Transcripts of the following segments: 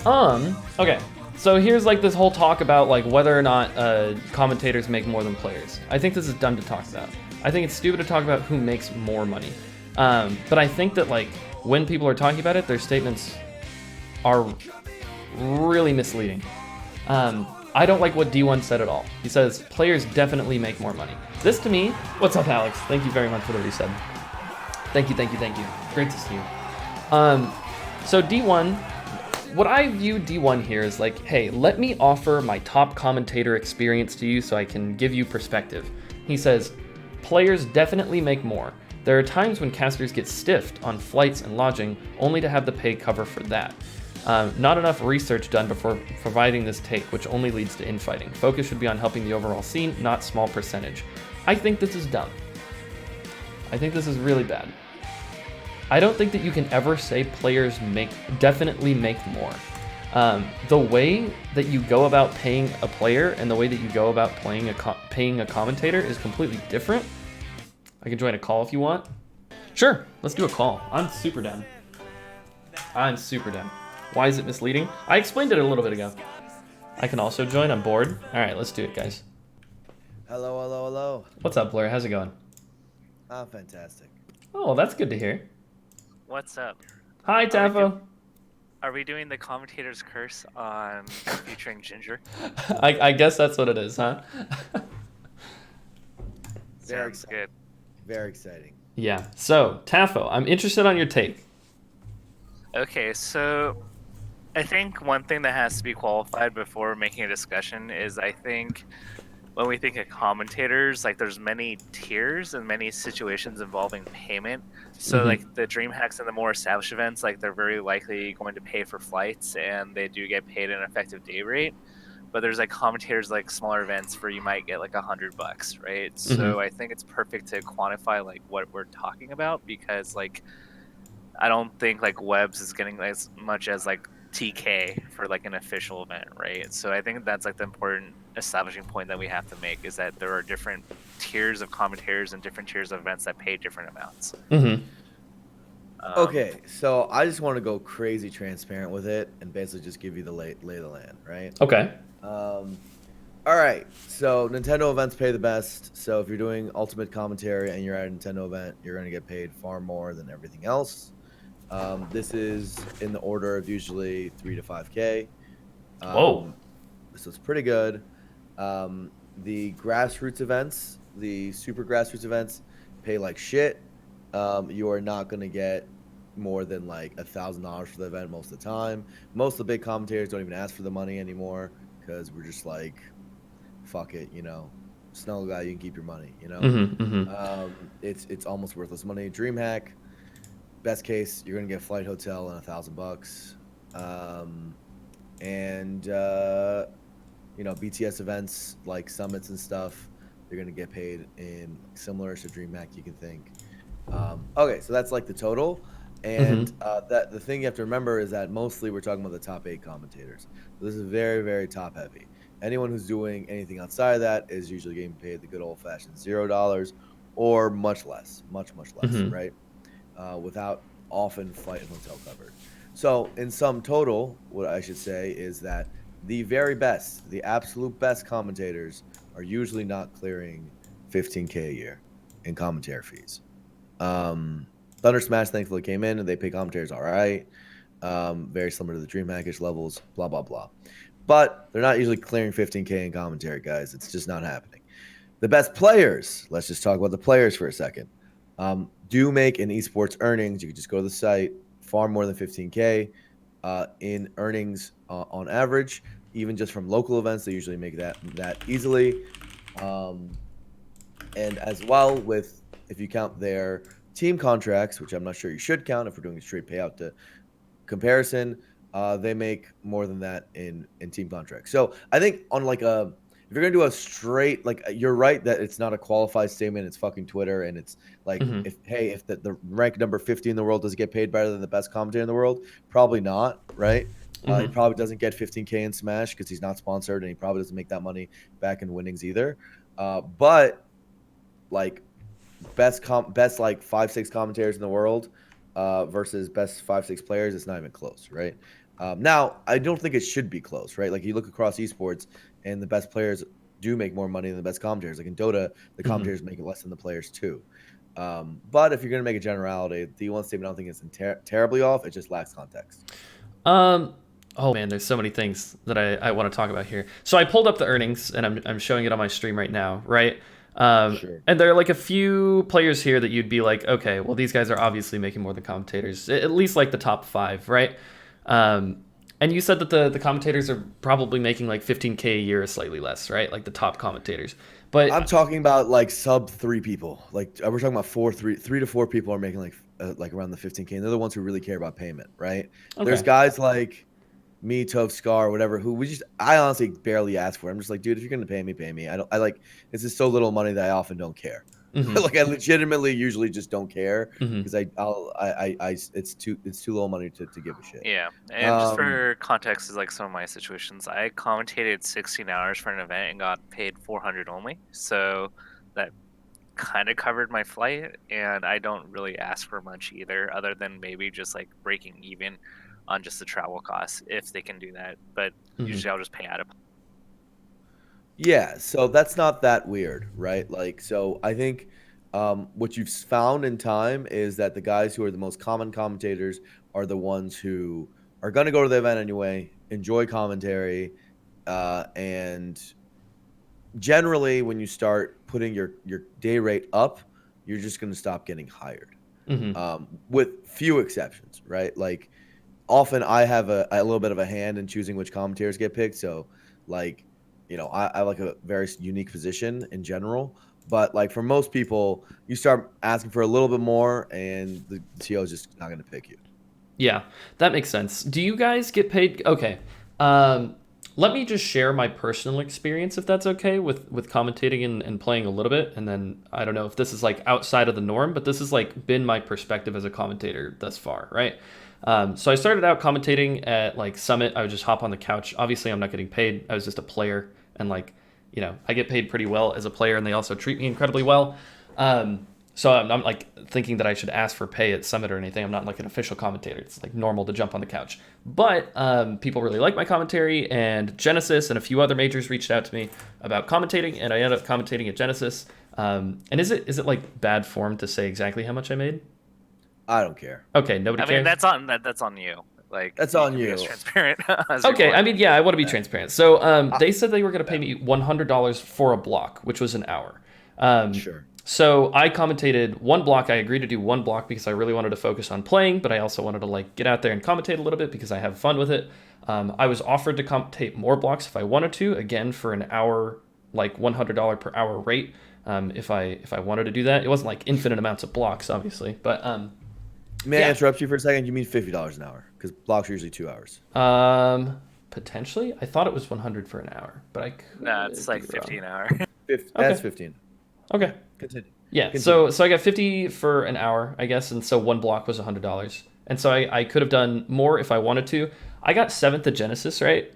Okay. So here's like this whole talk about like whether or not commentators make more than players. I think this is dumb to talk about. I think it's stupid to talk about who makes more money. But I think that like when people are talking about it, their statements are really misleading. I don't like what D1 said at all. He says players definitely make more money. This to me, what's up, Alex? Thank you very much for the reset. Thank you. Great to see you. So D1, what I view D1 here is like, hey, let me offer my top commentator experience to you so I can give you perspective. He says, players definitely make more. There are times when casters get stiffed on flights and lodging only to have the pay cover for that. Not enough research done before providing this take, which only leads to infighting. Focus should be on helping the overall scene, not small percentage. I think this is dumb. I think this is really bad. I don't think that you can ever say players definitely make more. The way that you go about paying a player and the way that you go about paying a commentator is completely different. I can join a call if you want. Sure, let's do a call. I'm super down. Why is it misleading? I explained it a little bit ago. I can also join. I'm bored. All right, let's do it, guys. Hello. What's up, Blur? How's it going? Fantastic. Oh, that's good to hear. What's up? Hi, Tafo. Are we doing the commentator's curse on featuring Ginger? I guess that's what it is, huh? Sounds good. Very exciting. Yeah. So, Tafo, I'm interested on your take. Okay, so I think one thing that has to be qualified before making a discussion is I think when we think of commentators, like there's many tiers and many situations involving payment. So like the DreamHacks and the more established events, like they're very likely going to pay for flights and they do get paid an effective day rate. But there's like commentators like smaller events where you might get like $100, right? So I think it's perfect to quantify like what we're talking about because like I don't think like Webs is getting as much as like TK for like an official event, right? So I think that's like the important establishing point that we have to make is that there are different tiers of commentators and different tiers of events that pay different amounts. Okay, so I just want to go crazy transparent with it and basically just give you the lay of the land, right? Okay. All right, so Nintendo events pay the best. So if you're doing ultimate commentary and you're at a Nintendo event, you're going to get paid far more than everything else. This is in the order of usually 3 to 5K. Whoa. So it's pretty good. The grassroots events, the super grassroots events, pay like shit. You are not going to get more than like $1,000 for the event most of the time. Most of the big commentators don't even ask for the money anymore because we're just like, fuck it, Snuggle guy, you can keep your money, It's almost worthless money. DreamHack, best case, you're gonna get a flight, hotel, and $1,000. BTS events like summits and stuff, you're gonna get paid in similar to DreamHack you can think. Okay, so that's like the total. And that the thing you have to remember is that mostly we're talking about the top 8 commentators. So this is very, very top heavy. Anyone who's doing anything outside of that is usually getting paid the good old-fashioned $0 or much less, much less, right? Without often flight and hotel covered. So in sum total, what I should say is that the very best, the absolute best commentators are usually not clearing $15K a year in commentary fees. Thunder Smash thankfully came in and they pay commentators all right. Very similar to the DreamHackish levels, blah, blah, blah. But they're not usually clearing 15K in commentary, guys. It's just not happening. The best players, let's just talk about the players for a second, do make in esports earnings. You can just go to the site, far more than 15K in earnings on average. Even just from local events, they usually make that easily. And as well with, if you count their team contracts, which I'm not sure you should count if we're doing a straight payout to comparison, they make more than that in team contracts. So I think on like if you're gonna do a straight, like you're right that it's not a qualified statement, it's fucking Twitter, and it's like if the rank number 50 in the world does get paid better than the best commentator in the world, probably not, right? He probably doesn't get 15K in Smash because he's not sponsored, and he probably doesn't make that money back in winnings either. But like best like 5-6 commentators in the world versus best 5-6 players, it's not even close, right? Now, I don't think it should be close, right? Like you look across esports, and the best players do make more money than the best commentators. Like in Dota, the Hmm. commentators make less than the players too. But if you're gonna make a generality, the one statement I don't think it's terribly off. It just lacks context. Um, oh man, there's so many things that I want to talk about here. So I pulled up the earnings and I'm showing it on my stream right now, right? Sure. And there are like a few players here that you'd be like, okay, well these guys are obviously making more than commentators, at least like the top five, right? Um, and you said that the commentators are probably making like 15K a year or slightly less, right? Like the top commentators. I'm But talking about like sub three people. Like we're talking about three to four people are making like around the 15K. And they're the ones who really care about payment, right? There's okay. guys like me, Tove, Scar, whatever, who I honestly barely ask for. I'm just like, dude, if you're gonna pay me, pay me. I like it's just so little money that I often don't care. Hmm. Like I legitimately usually just don't care Hmm. because it's too little money to give a shit. Yeah, and just Um, for context, is like some of my situations. I commentated 16 hours for an event and got paid 400 only, so that kind of covered my flight. And I don't really ask for much either, other than maybe just like breaking even on just the travel costs if they can do that. But Hmm. usually I'll just pay out of. Yeah, so that's not that weird, right? Like, so I think what you've found in time is that the guys who are the most common commentators are the ones who are going to go to the event anyway, enjoy commentary, and generally, when you start putting your day rate up, you're just going to stop getting hired, Hmm. with few exceptions, right? Like often I have a little bit of a hand in choosing which commentators get picked. So, like, I like a very unique position in general. But like for most people, you start asking for a little bit more, and the TO is just not going to pick you. Yeah, that makes sense. Do you guys get paid? Okay. Um, Let me just share my personal experience, if that's okay, with commentating and playing a little bit, and then I don't know if this is like outside of the norm, but this has like been my perspective as a commentator thus far, right? So I started out commentating at like Summit. I would just hop on the couch. Obviously, I'm not getting paid. I was just a player, and like, I get paid pretty well as a player, and they also treat me incredibly well. So I'm like thinking that I should ask for pay at Summit or anything. I'm not like an official commentator. It's like normal to jump on the couch. But people really like my commentary, and Genesis and a few other majors reached out to me about commentating, and I ended up commentating at Genesis. And is it like bad form to say exactly how much I made? I don't care. Okay, nobody I mean, cares. that's on you. Like That's you on can be as you. transparent as you Okay, I want. mean, yeah, I want to be Yeah. transparent. So I, they said they were going to pay yeah, me $100 for a block, which was an hour. Um, sure. so I commentated one block. I agreed to do one block because I really wanted to focus on playing, but I also wanted to like get out there and commentate a little bit because I have fun with it. I was offered to commentate more blocks if I wanted to, again for an hour, like $100 per hour rate. If I wanted to do that, it wasn't like infinite amounts of blocks, obviously, but May I yeah. interrupt you for a second? You mean $50 an hour? Because blocks are usually 2 hours. Potentially, I thought it was 100 for an hour, but I Nah, it's could be like wrong. 50 an hour. That's Okay. 15. Yeah. Okay. Continue. Yeah. Continue. So I got 50 for an hour, I guess, and so one block was $100. And so I could have done more if I wanted to. I got seventh at Genesis, right?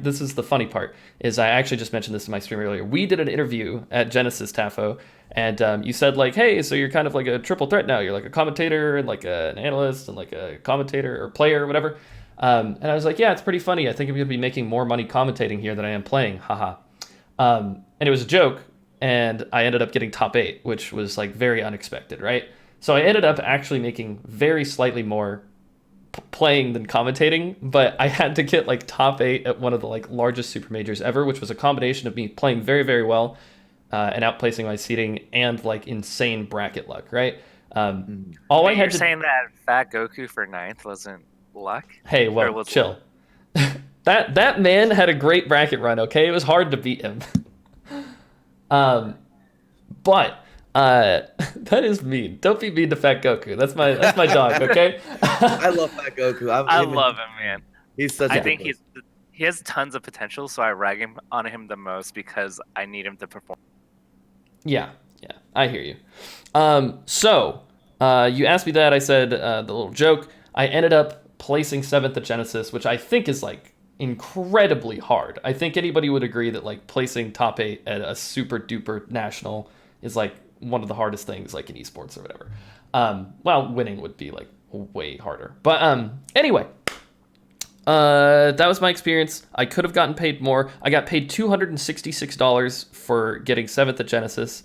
This is the funny part is I actually just mentioned this in my stream earlier. We did an interview at Genesis Tafo, and you said like, hey, so you're kind of like a triple threat now. You're like a commentator and like an analyst and like a commentator or player or whatever. And I was like, yeah, it's pretty funny. I think I'm gonna be making more money commentating here than I am playing. Haha. And it was a joke, and I ended up getting top eight, which was like very unexpected, right? So I ended up actually making very slightly more playing than commentating, but I had to get like top eight at one of the like largest super majors ever, which was a combination of me playing very, very well and outplacing my seating and like insane bracket luck, right? All I Wait, you're had to saying that Fat Goku for ninth wasn't luck, Hey, or whoa, was chill. That man had a great bracket run. Okay, it was hard to beat him. Um, but that is mean. Don't be mean to Fat Goku. That's my dog. Okay. I love Fat Goku. I love him, man. He's such a I Yeah. good think person. he has tons of potential, so I rag him on him the most because I need him to perform. Yeah. Yeah. I hear you. You asked me that. I said the little joke. I ended up placing seventh at Genesis, which I think is like incredibly hard. I think anybody would agree that like placing top eight at a super duper national is like one of the hardest things like in esports or whatever. Well, winning would be like way harder. But anyway, That was my experience. I could have gotten paid more. I got paid $266 for getting 7th at Genesis.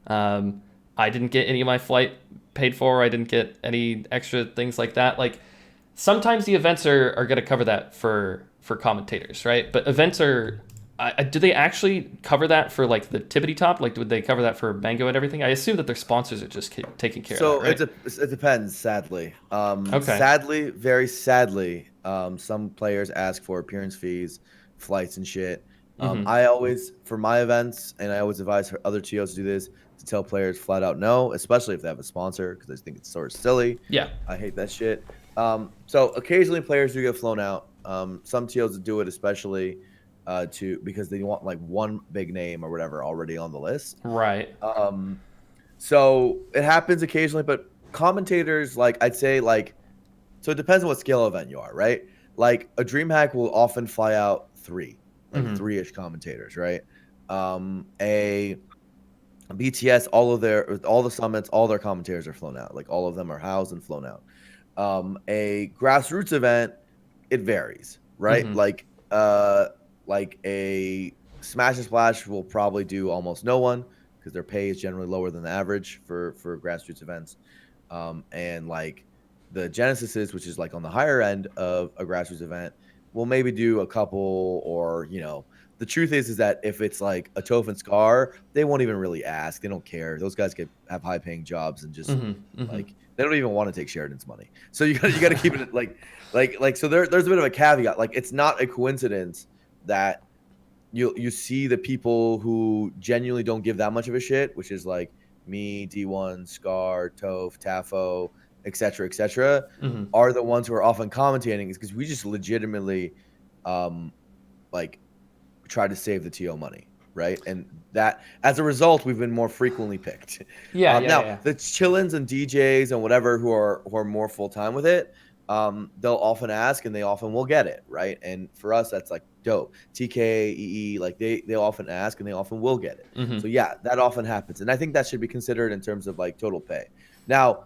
I didn't get any of my flight paid for. I didn't get any extra things like that. Like sometimes the events are going to cover that for commentators, right? But events are. Do they actually cover that for like the tippity top? Like, would they cover that for Mango and everything? I assume that their sponsors are just taking care of that, right? It depends. Sadly, Okay. sadly, very sadly, some players ask for appearance fees, flights, and shit. Mm-hmm. I always, for my events, and I always advise for other TOs to do this, to tell players flat out no, especially if they have a sponsor, because I think it's sort of silly. Yeah. I hate that shit. So occasionally players do get flown out. Some TOs do it, especially because they want like one big name or whatever already on the list. Right. So it happens occasionally, but commentators, like I'd say, like, so it depends on what scale event you are, right? Like a DreamHack will often fly out Mm-hmm. three-ish commentators, right? A BTS, all the summits, all their commentators are flown out. Like all of them are housed and flown out. A grassroots event, it varies, right? Mm-hmm. Like a Smash and Splash will probably do almost no one because their pay is generally lower than the average for grassroots events. And like the Genesises, which is like on the higher end of a grassroots event, will maybe do a couple, or the truth is that if it's like a Toph and Scar, they won't even really ask. They don't care. Those guys have high paying jobs and just Mm-hmm. Mm-hmm. like they don't even want to take Sheridan's money. So you got to keep it like so there's a bit of a caveat. Like it's not a coincidence that you see the people who genuinely don't give that much of a shit, which is like me, D1, Scar, Toph, Tafo, etc., Mm-hmm. are the ones who are often commentating, is because we just legitimately like try to save the TO money, right? And that as a result, we've been more frequently picked. Yeah. Yeah. Now Yeah. the chillins and DJs and whatever who are more full time with it, they'll often ask and they often will get it, right? And for us, that's like dope. TK, EE, like they often ask and they often will get it. Mm-hmm. So yeah, that often happens, and I think that should be considered in terms of like total pay. Now,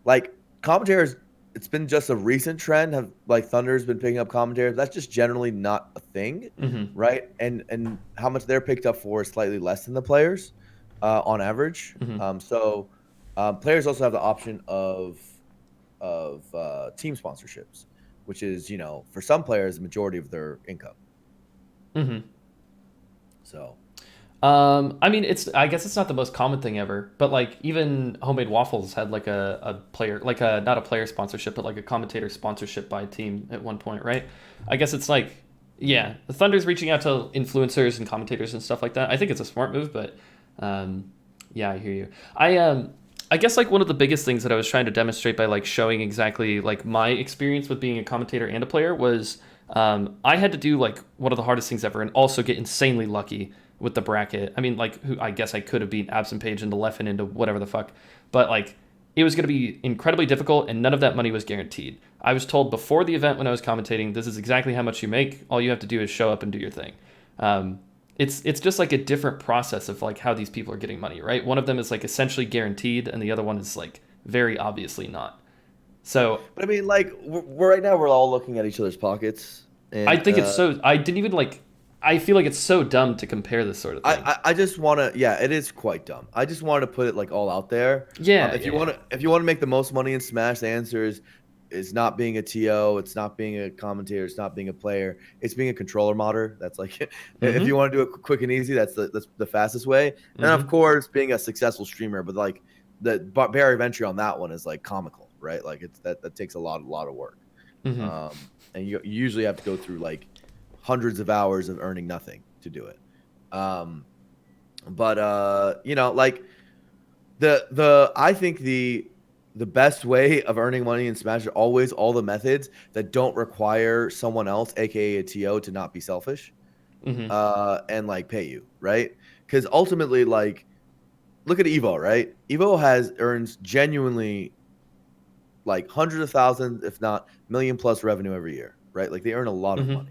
like commentators, it's been just a recent trend. Have like Thunder's been picking up commentators. That's just generally not a thing, Mm-hmm. right? And how much they're picked up for is slightly less than the players, on average. Mm-hmm. Players also have the option of team sponsorships, which is for some players the majority of their income. Mm-hmm. So I mean, I guess it's not the most common thing ever, but like even Homemade Waffles had like a player, like a not a player sponsorship, but like a commentator sponsorship by a team at one point, right? I guess it's like, yeah, the Thunder's reaching out to influencers and commentators and stuff like that. I think it's a smart move, but yeah, I hear you. I guess like one of the biggest things that I was trying to demonstrate by like showing exactly like my experience with being a commentator and a player was I had to do like one of the hardest things ever and also get insanely lucky with the bracket. I mean, like, I guess I could have beat Absent Page into Leffen into whatever the fuck, but like, it was going to be incredibly difficult, and none of that money was guaranteed. I was told before the event when I was commentating, this is exactly how much you make. All you have to do is show up and do your thing. It's just like a different process of like how these people are getting money, right? One of them is like essentially guaranteed, and the other one is like very obviously not. So but I mean, like we're right now we're all looking at each other's pockets, I and think it's so. I didn't even like. I feel like it's so dumb to compare this sort of thing. I just want to, yeah, it is quite dumb. I just want to put it like all out there. Yeah, If you yeah, want to, if you want to make the most money in Smash, the answer is not being a TO, it's not being a commentator, it's not being a player, it's being a controller modder. That's like, if you want to do it quick and easy, that's the fastest way. And of course, being a successful streamer, but like the barrier of entry on that one is like comical, right? Like it's that takes a lot of work, and you usually have to go through like hundreds of hours of earning nothing to do it. Like I think the best way of earning money in Smash are always all the methods that don't require someone else, aka a TO, to not be selfish, and like pay you, right? Because ultimately, like, look at Evo, right? Evo earns genuinely like hundreds of thousands, if not million plus revenue every year, right? Like they earn a lot of money.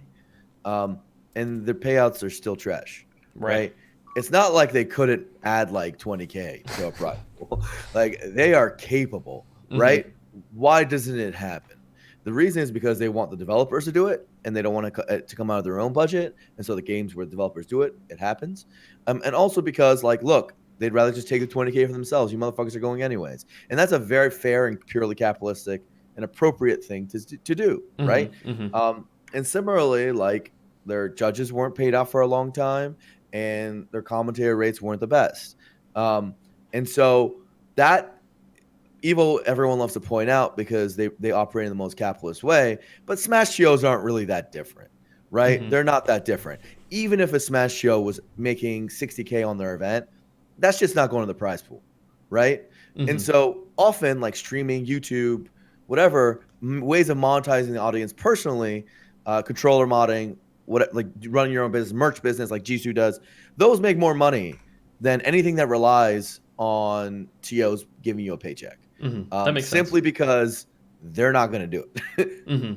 And their payouts are still trash, right? It's not like they couldn't add like 20K to a prize pool. Like they are capable, right? Why doesn't it happen? The reason is because they want the developers to do it, and they don't want to come out of their own budget. And so the games where developers do it, it happens. And also because, like, look, they'd rather just take the 20K for themselves. You motherfuckers are going anyways, and that's a very fair and purely capitalistic and appropriate thing to do, right? Mm-hmm. Mm-hmm. And similarly, like, their judges weren't paid out for a long time, and their commentator rates weren't the best. And so that evil everyone loves to point out because they operate in the most capitalist way, but Smash TOs aren't really that different, right? Mm-hmm. They're not that different. Even if a Smash TO was making 60K on their event, that's just not going to the prize pool, right? Mm-hmm. And so often, like streaming, YouTube, whatever, ways of monetizing the audience personally, controller modding, what, like running your own business, merch business like Jisoo does, those make more money than anything that relies on TOs giving you a paycheck. Mm-hmm. That makes Simply sense. because they're not going to do it. Mm-hmm.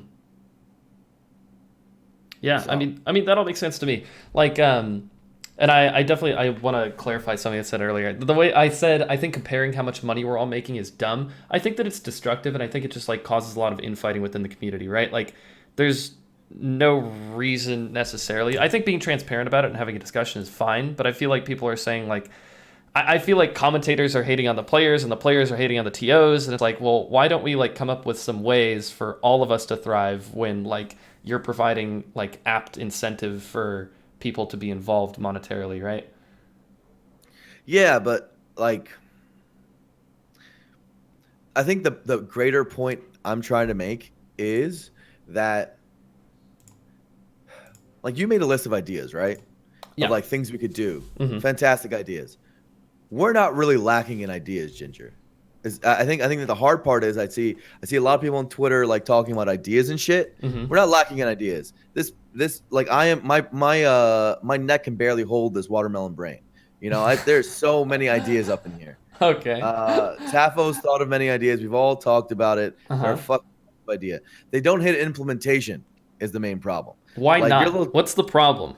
Yeah, So. I mean that all makes sense to me. Like, and I definitely I want to clarify something I said earlier. The way I said I think comparing how much money we're all making is dumb. I think that it's destructive, and I think it just like causes a lot of infighting within the community, right? Like, there's no reason necessarily. I think being transparent about it and having a discussion is fine, but I feel like people are saying like I feel like commentators are hating on the players and the players are hating on the TOs, and it's like, well, why don't we like come up with some ways for all of us to thrive when like you're providing like apt incentive for people to be involved monetarily, right? Yeah, but like, I think the greater point I'm trying to make is that, like, you made a list of ideas, right? Yeah. Of like things we could do. Mm-hmm. Fantastic ideas. We're not really lacking in ideas, Ginger. I think that the hard part is I see a lot of people on Twitter like talking about ideas and shit. Mm-hmm. We're not lacking in ideas. This like I am my neck can barely hold this watermelon brain. You know, there's so many ideas up in here. Okay. Tafo's thought of many ideas. We've all talked about it. They're a Uh-huh. fucking idea. They don't hit implementation is the main problem. Why Like your not? little, What's the problem?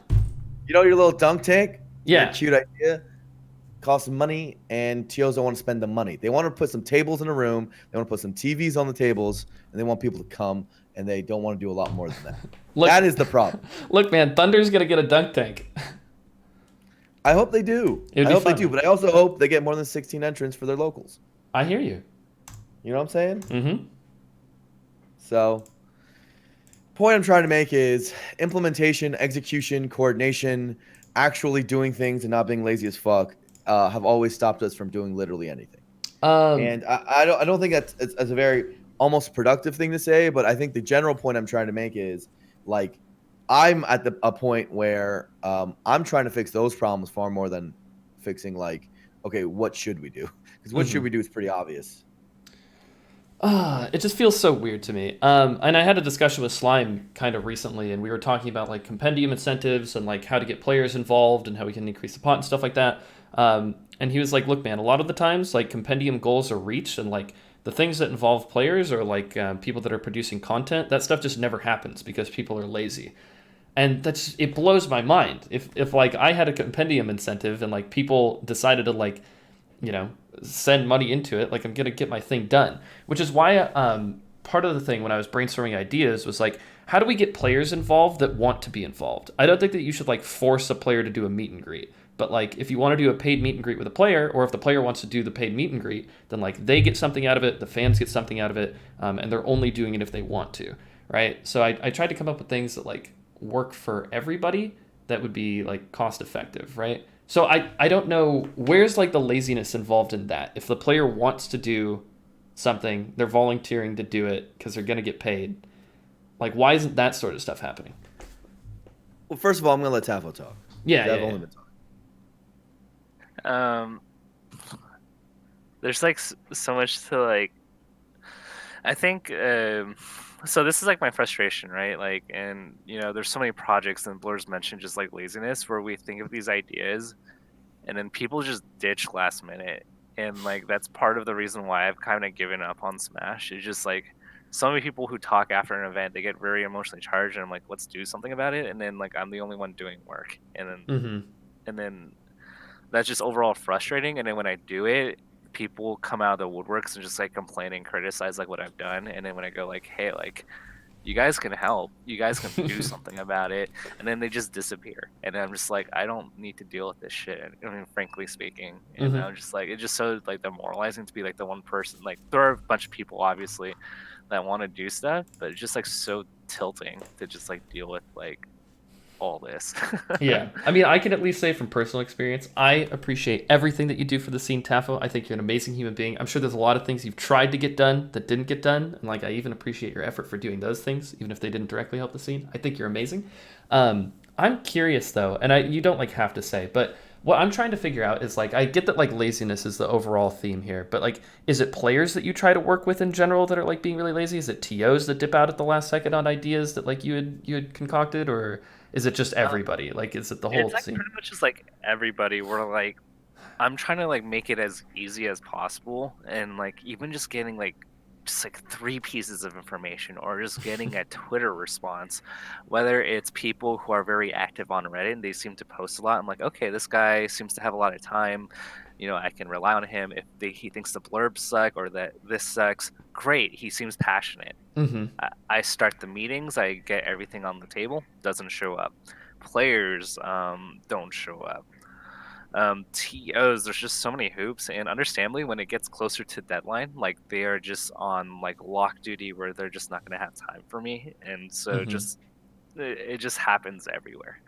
your little dunk tank. Yeah. A cute idea. Costs money, and TOs don't want to spend the money. They want to put some tables in a room. They want to put some TVs on the tables, and they want people to come, and they don't want to do a lot more than that. Look, That is the problem. look, man, Thunder's gonna get a dunk tank. I hope they do. It'd I be hope fun. they do, but I also hope they get more than 16 entrants for their locals. I hear you. You know what I'm saying? Mm-hmm. So, point I'm trying to make is implementation, execution, coordination, actually doing things and not being lazy as fuck have always stopped us from doing literally anything. And I don't think that's a very almost productive thing to say, but I think the general point I'm trying to make is like I'm at a point where I'm trying to fix those problems far more than fixing like, okay, what should we do? Because what should we do is pretty obvious. It just feels so weird to me. And I had a discussion with Slime kind of recently, and we were talking about like compendium incentives and like how to get players involved and how we can increase the pot and stuff like that. And he was like, "Look, man, a lot of the times like compendium goals are reached, and like the things that involve players or like people that are producing content, that stuff just never happens because people are lazy." And that's it blows my mind. If like I had a compendium incentive and like people decided to like, you know, send money into it, like I'm gonna get my thing done. Which is why part of the thing when I was brainstorming ideas was like, how do we get players involved that want to be involved? I don't think that you should like force a player to do a meet and greet. But like if you want to do a paid meet and greet with a player, or if the player wants to do the paid meet and greet, then like they get something out of it, the fans get something out of it, and they're only doing it if they want to, right? So I tried to come up with things that like work for everybody that would be like cost effective, right? So I don't know where's like the laziness involved in that. If the player wants to do something, they're volunteering to do it because they're gonna get paid. Like why isn't that sort of stuff happening? Well, first of all, I'm gonna let Tafo talk. Yeah, I've yeah, only yeah. been talking. There's like so much to like. I think so. This is like my frustration, right? Like, and you know, there's so many projects, and Blur's mentioned just like laziness, where we think of these ideas, and then people just ditch last minute, and like that's part of the reason why I've kind of given up on Smash. It's just like so many people who talk after an event, they get very emotionally charged, and I'm like, let's do something about it, and then like I'm the only one doing work, and then Mm-hmm. and then that's just overall frustrating. And then when I do it, people come out of the woodworks and just like complain and criticize like what I've done, and then when I go like, hey, like you guys can help, you guys can do something about it, and then they just disappear, and I'm just like, I don't need to deal with this shit. I mean, frankly speaking, and I'm just like, it's just so like demoralizing to be like the one person. Like there are a bunch of people obviously that want to do stuff, but it's just like so tilting to just like deal with like all this. Yeah, I mean, I can at least say from personal experience, I appreciate everything that you do for the scene, Tafo. I think you're an amazing human being. I'm sure there's a lot of things you've tried to get done that didn't get done, and like I even appreciate your effort for doing those things, even if they didn't directly help the scene. I think you're amazing. I'm curious though, and you don't like have to say, but what I'm trying to figure out is like I get that like laziness is the overall theme here, but like is it players that you try to work with in general that are like being really lazy? Is it TOs that dip out at the last second on ideas that like you had concocted, or is it just everybody? Like is it the whole It's like scene? pretty much just like everybody. We're like, I'm trying to like make it as easy as possible, and like even just getting like just like 3 pieces of information or just getting a Twitter response, whether it's people who are very active on Reddit and they seem to post a lot. I'm like, okay, this guy seems to have a lot of time. You know, I can rely on him. If he thinks the blurbs suck or that this sucks, great. He seems passionate. Mm-hmm. I start the meetings. I get everything on the table. Doesn't show up. Players don't show up. TOs, there's just so many hoops, and understandably, when it gets closer to deadline, like they are just on like lock duty where they're just not going to have time for me, and so Mm-hmm. just it just happens everywhere.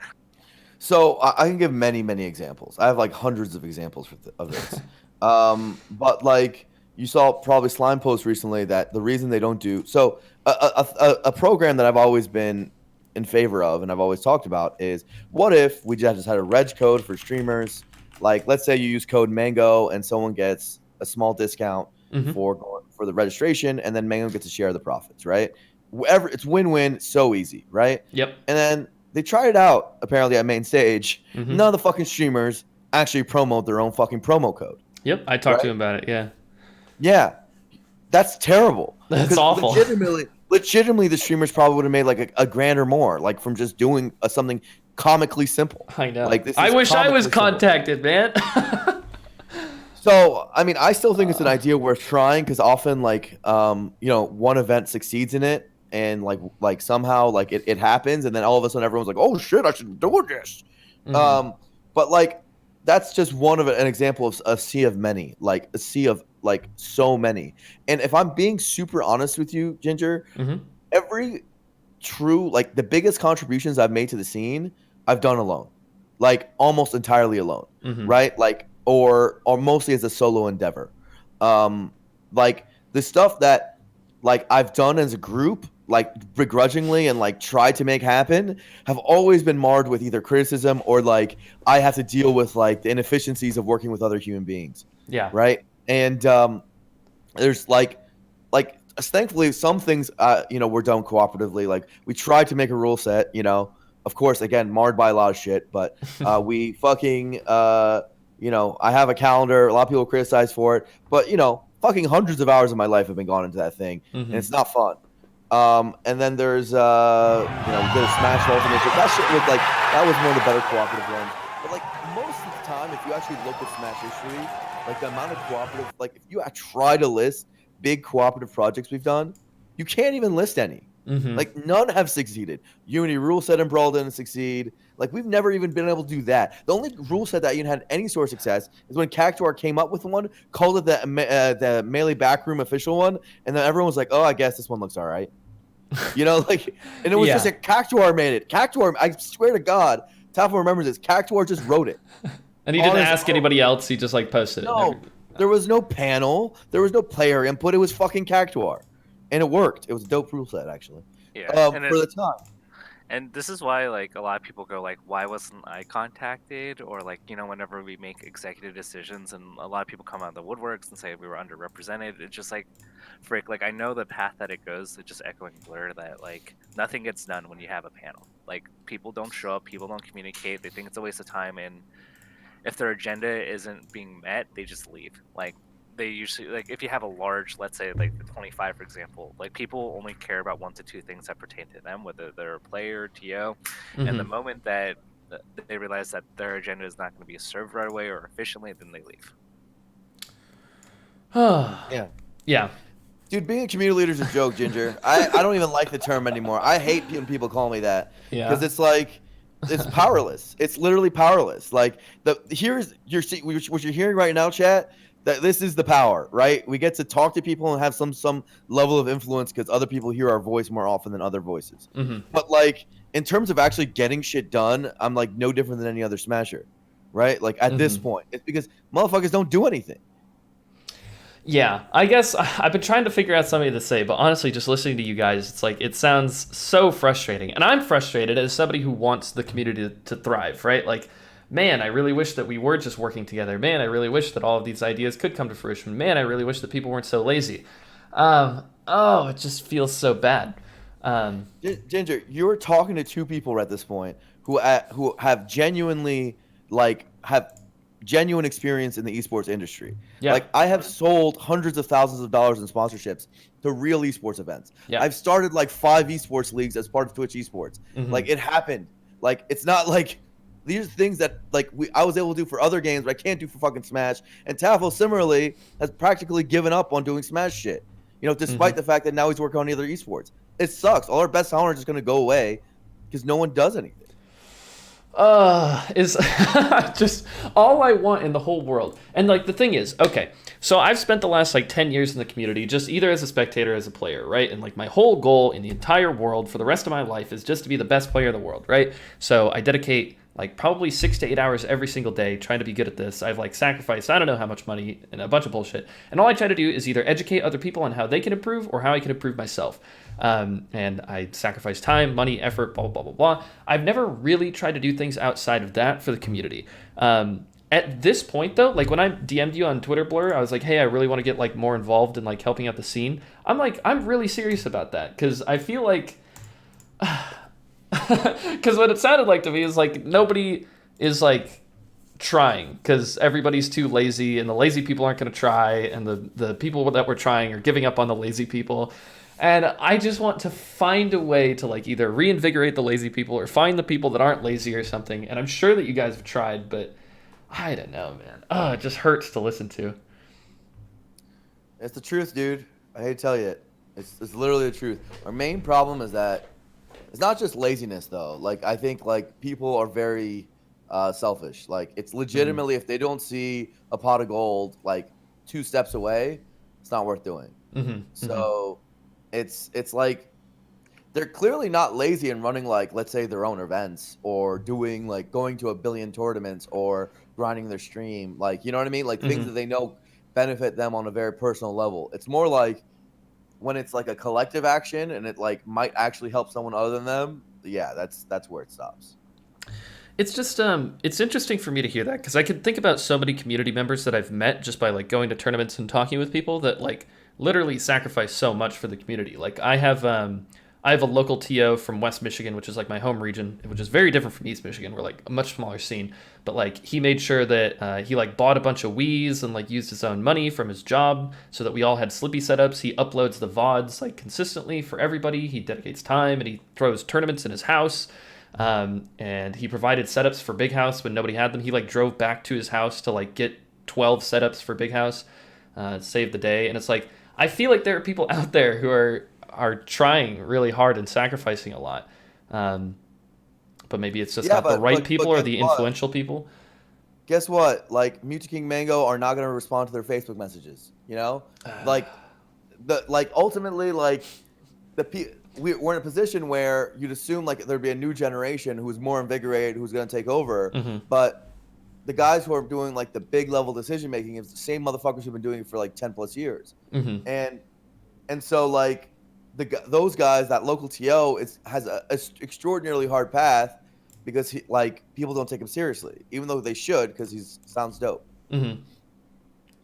So I can give many examples. I have like hundreds of examples of this. But like you saw probably Slime post recently that the reason they don't do so a program that I've always been in favor of and I've always talked about is what if we just had a reg code for streamers? Like let's say you use code Mango and someone gets a small discount Mm-hmm. for the registration, and then Mango gets to share the profits, right? Whatever, it's win-win, so easy, right? Yep. And then they tried it out apparently at main stage. Mm-hmm. None of the fucking streamers actually promote their own fucking promo code, Yep. I talked to right? him about it. Yeah. Yeah, that's terrible. That's Because awful. legitimately, the streamers probably would have made like a grand or more, like from just doing something comically simple. I know. Like this I is wish I was comically simple. contacted, man. So, I mean, I still think it's an idea worth trying because often, like, one event succeeds in it, and like somehow, like it happens, and then all of a sudden, everyone's like, "Oh shit, I should do this." Mm-hmm. But like, that's just one of an example of a sea of many, like a sea of like so many. And if I'm being super honest with you, Ginger, Mm-hmm. every true like the biggest contributions I've made to the scene, I've done alone, like almost entirely alone, Mm-hmm. right? Like or mostly as a solo endeavor. Like the stuff that like I've done as a group, like begrudgingly and like tried to make happen, have always been marred with either criticism or like I have to deal with like the inefficiencies of working with other human beings, Yeah. right? And there's like thankfully some things were done cooperatively. Like we tried to make a rule set, of course again marred by a lot of shit, but we fucking I have a calendar. A lot of people criticize for it, but fucking hundreds of hours of my life have been gone into that thing, and Mm-hmm. it's not fun. And then there's we did a Smash Ultimate. But that shit was like that was one of the better cooperative ones. But like most of the time, if you actually look at Smash history, like the amount of cooperative, like if you try to list big cooperative projects we've done, you can't even list any. Mm-hmm. Like none have succeeded. Unity rule set and Brawl didn't succeed. Like we've never even been able to do that. The only rule set that even had any sort of success is when Cactuar came up with one, called it the Melee Backroom official one, and then everyone was like, "Oh, I guess this one looks all right." Like, and it was just Yeah. like Cactuar made it. Cactuar, I swear to God, Tafo remembers this. Cactuar just wrote it. And he On didn't his ask own. anybody else. He just like posted it. No, there was no panel. There was no player input. It was fucking Cactuar, and it worked. It was a dope rule set actually. Yeah, and For the time. and this is why like a lot of people go like, why wasn't I contacted? Or like, whenever we make executive decisions, and a lot of people come out of the woodworks and say we were underrepresented. It's just like, frick, like I know the path that it goes. It's just echoing Blur that like nothing gets done when you have a panel. Like people don't show up, people don't communicate. They think it's a waste of time, and if their agenda isn't being met, they just leave. Like they usually like if you have a large, let's say like the 25 for example, like people only care about 1 to 2 things that pertain to them, whether they're a player or TO. And the Mm-hmm. moment that they realize that their agenda is not going to be served right away or efficiently, then they leave. Yeah. Yeah. Dude, being a community leader is a joke, Ginger. I don't even like the term anymore. I hate when people call me that because Yeah. it's like it's powerless. It's literally powerless. Like here's what you're hearing right now, chat. That this is the power, right? We get to talk to people and have some level of influence because other people hear our voice more often than other voices. Hmm. But like in terms of actually getting shit done, I'm like no different than any other smasher, right? Like at this Hmm. point, it's because motherfuckers don't do anything. Yeah, I guess I've been trying to figure out something to say, but honestly, just listening to you guys, it's like it sounds so frustrating. And I'm frustrated as somebody who wants the community to thrive, right? Like, man, I really wish that we were just working together. Man, I really wish that all of these ideas could come to fruition. Man, I really wish that people weren't so lazy. Oh, it just feels so bad. Um, Ginger, you're talking to two people at this point who have have genuine experience in the esports industry. yeah, Like I have sold hundreds of thousands of dollars in sponsorships to real esports events. yeah. I've started like 5 esports leagues as part of Twitch esports. Hmm. Like it happened. Like it's not like these are things that like I was able to do for other games, but I can't do for fucking Smash. And Tafo similarly has practically given up on doing Smash shit. You know, Hmm. despite the fact that now he's working on other esports. It sucks. All our best talent is just gonna go away because no one does anything. Is just all I want in the whole world. And like the thing is, okay, so I've spent the last like 10 years in the community just either as a spectator or as a player, right? And like my whole goal in the entire world for the rest of my life is just to be the best player in the world, right? So I dedicate like probably 6 to 8 hours every single day trying to be good at this. I've like sacrificed I don't know how much money and a bunch of bullshit. And all I try to do is either educate other people on how they can improve or how I can improve myself. And I sacrifice time, money, effort, blah, blah, blah, blah, blah. I've never really tried to do things outside of that for the community. At this point, though, like when I DM'd you on Twitter, Blur, I was like, hey, I really want to get like more involved in like helping out the scene. I'm really serious about that because I feel like, because what it sounded like to me is like nobody is like trying because everybody's too lazy and the lazy people aren't going to try and the people that were trying are giving up on the lazy people. And I just want to find a way to like either reinvigorate the lazy people or find the people that aren't lazy or something. And I'm sure that you guys have tried, but I don't know, man. Oh, it just hurts to listen to. It's the truth, dude. I hate to tell you it. It's literally the truth. Our main problem is that it's not just laziness though. Like I think like people are very selfish. Like it's Mm-hmm. legitimately if they don't see a pot of gold like 2 steps away, it's not worth doing. Mm-hmm. Mm-hmm. So it's like they're clearly not lazy in running like let's say their own events or doing like going to a billion tournaments or grinding their stream. Like you know what I mean? Like things Mm-hmm. that they know benefit them on a very personal level. It's more like when it's like a collective action and it like might actually help someone other than them, yeah, that's where it stops. It's just it's interesting for me to hear that because I can think about so many community members that I've met just by like going to tournaments and talking with people that like literally sacrifice so much for the community. Like I have a local TO from West Michigan, which is like my home region, which is very different from East Michigan. We're like a much smaller scene, but like he made sure that he like bought a bunch of Wii's and like used his own money from his job so that we all had Slippy setups. He uploads the VODs like consistently for everybody. He dedicates time and he throws tournaments in his house. And he provided setups for Big House when nobody had them. He like drove back to his house to like get 12 setups for Big House, save the day. And it's like I feel like there are people out there who are trying really hard and sacrificing a lot. Um, but maybe it's just Yeah, not the but right but people but or guess the what? influential people. Guess what? Like Mewtwo King Mango are not gonna respond to their Facebook messages. You know, like the like ultimately like we're in a position where you'd assume like there'd be a new generation who's more invigorated, who's gonna take over, Hmm. but the guys who are doing like the big level decision making is the same motherfuckers who've been doing it for like 10 plus years, Hmm. and so like those guys, that local TO has a extraordinarily hard path because like people don't take him seriously, even though they should because he sounds dope. Hmm.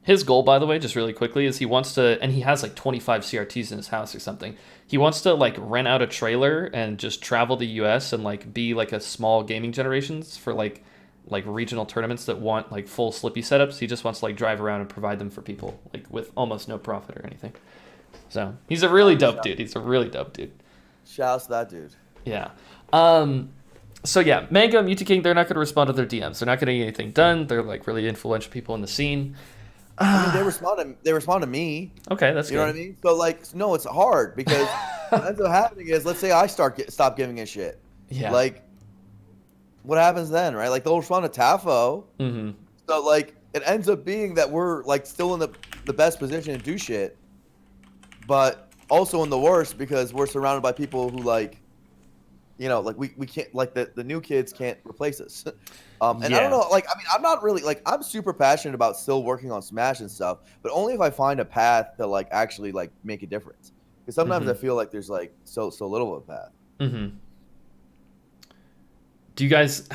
His goal, by the way, just really quickly, is he wants to, and he has like 25 CRTs in his house or something. He wants to like rent out a trailer and just travel the U.S. and like be like a small gaming generations for like regional tournaments that want like full Slippy setups. He just wants to like drive around and provide them for people like with almost no profit or anything. So he's a really dope dude. He's a really dope dude. Shouts to that dude. Yeah. Um. So yeah, Mango and Mewtwo King, they're not going to respond to their DMs. They're not going to get anything done. They're like really influential people in the scene. I mean, they respond to me. Okay, that's You know what I good. mean? So like, no, it's hard because what ends up happening is, let's say I stop giving a shit. Yeah. Like, what happens then, right? Like they'll respond to Tafo. Mm-hmm. So like, it ends up being that we're like still in the best position to do shit, but also in the worst because we're surrounded by people who like, like we can't, like the new kids can't replace us. And I don't Yeah. know, like I mean, I'm not really like, I'm super passionate about still working on Smash and stuff, but only if I find a path to like actually like make a difference. Because sometimes I Mm-hmm. feel like there's like so little of a path. Mm-hmm. Do you guys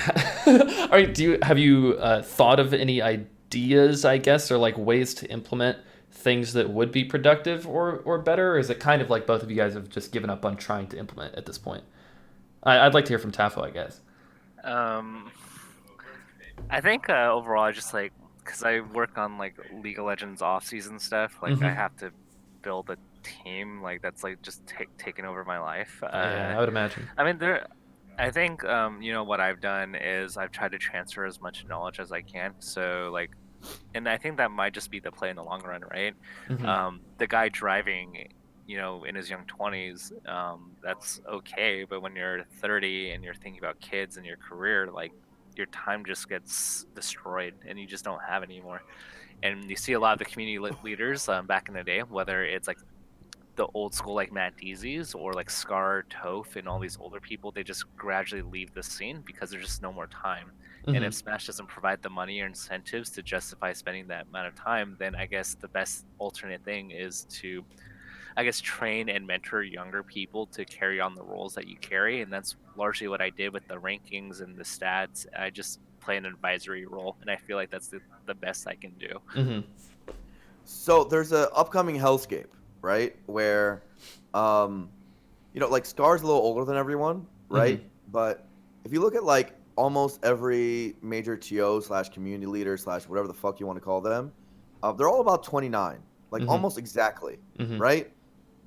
all right, have you thought of any ideas, I guess, or like ways to implement things that would be productive or better, or is it kind of like both of you guys have just given up on trying to implement at this point? I'd like to hear from Tafo, I guess. Um, I think overall, I just like because I work on like League of Legends off-season stuff. Like I Mm-hmm. have to build a team like that's like just taking over my life. Yeah, I would imagine. I mean, there. I think what I've done is I've tried to transfer as much knowledge as I can. So like, and I think that might just be the play in the long run, right? Mm-hmm. The guy driving, in his young 20s, that's okay. But when you're 30 and you're thinking about kids and your career, like your time just gets destroyed and you just don't have it anymore. And you see a lot of the community leaders back in the day, whether it's like the old school like Matt Deezy's or like Scar, Toph, and all these older people, they just gradually leave the scene because there's just no more time. And Mm-hmm. if Smash doesn't provide the money or incentives to justify spending that amount of time, then I guess the best alternate thing is to, I guess, train and mentor younger people to carry on the roles that you carry. And that's largely what I did with the rankings and the stats. I just play an advisory role, and I feel like that's the best I can do. Mm-hmm. So there's a upcoming Hellscape, right? Where, um, like Scar's a little older than everyone, Mm-hmm. right? But if you look at like almost every major TO slash community leader slash whatever the fuck you want to call them, they're all about 29, like Mm-hmm. almost exactly, Mm-hmm. right?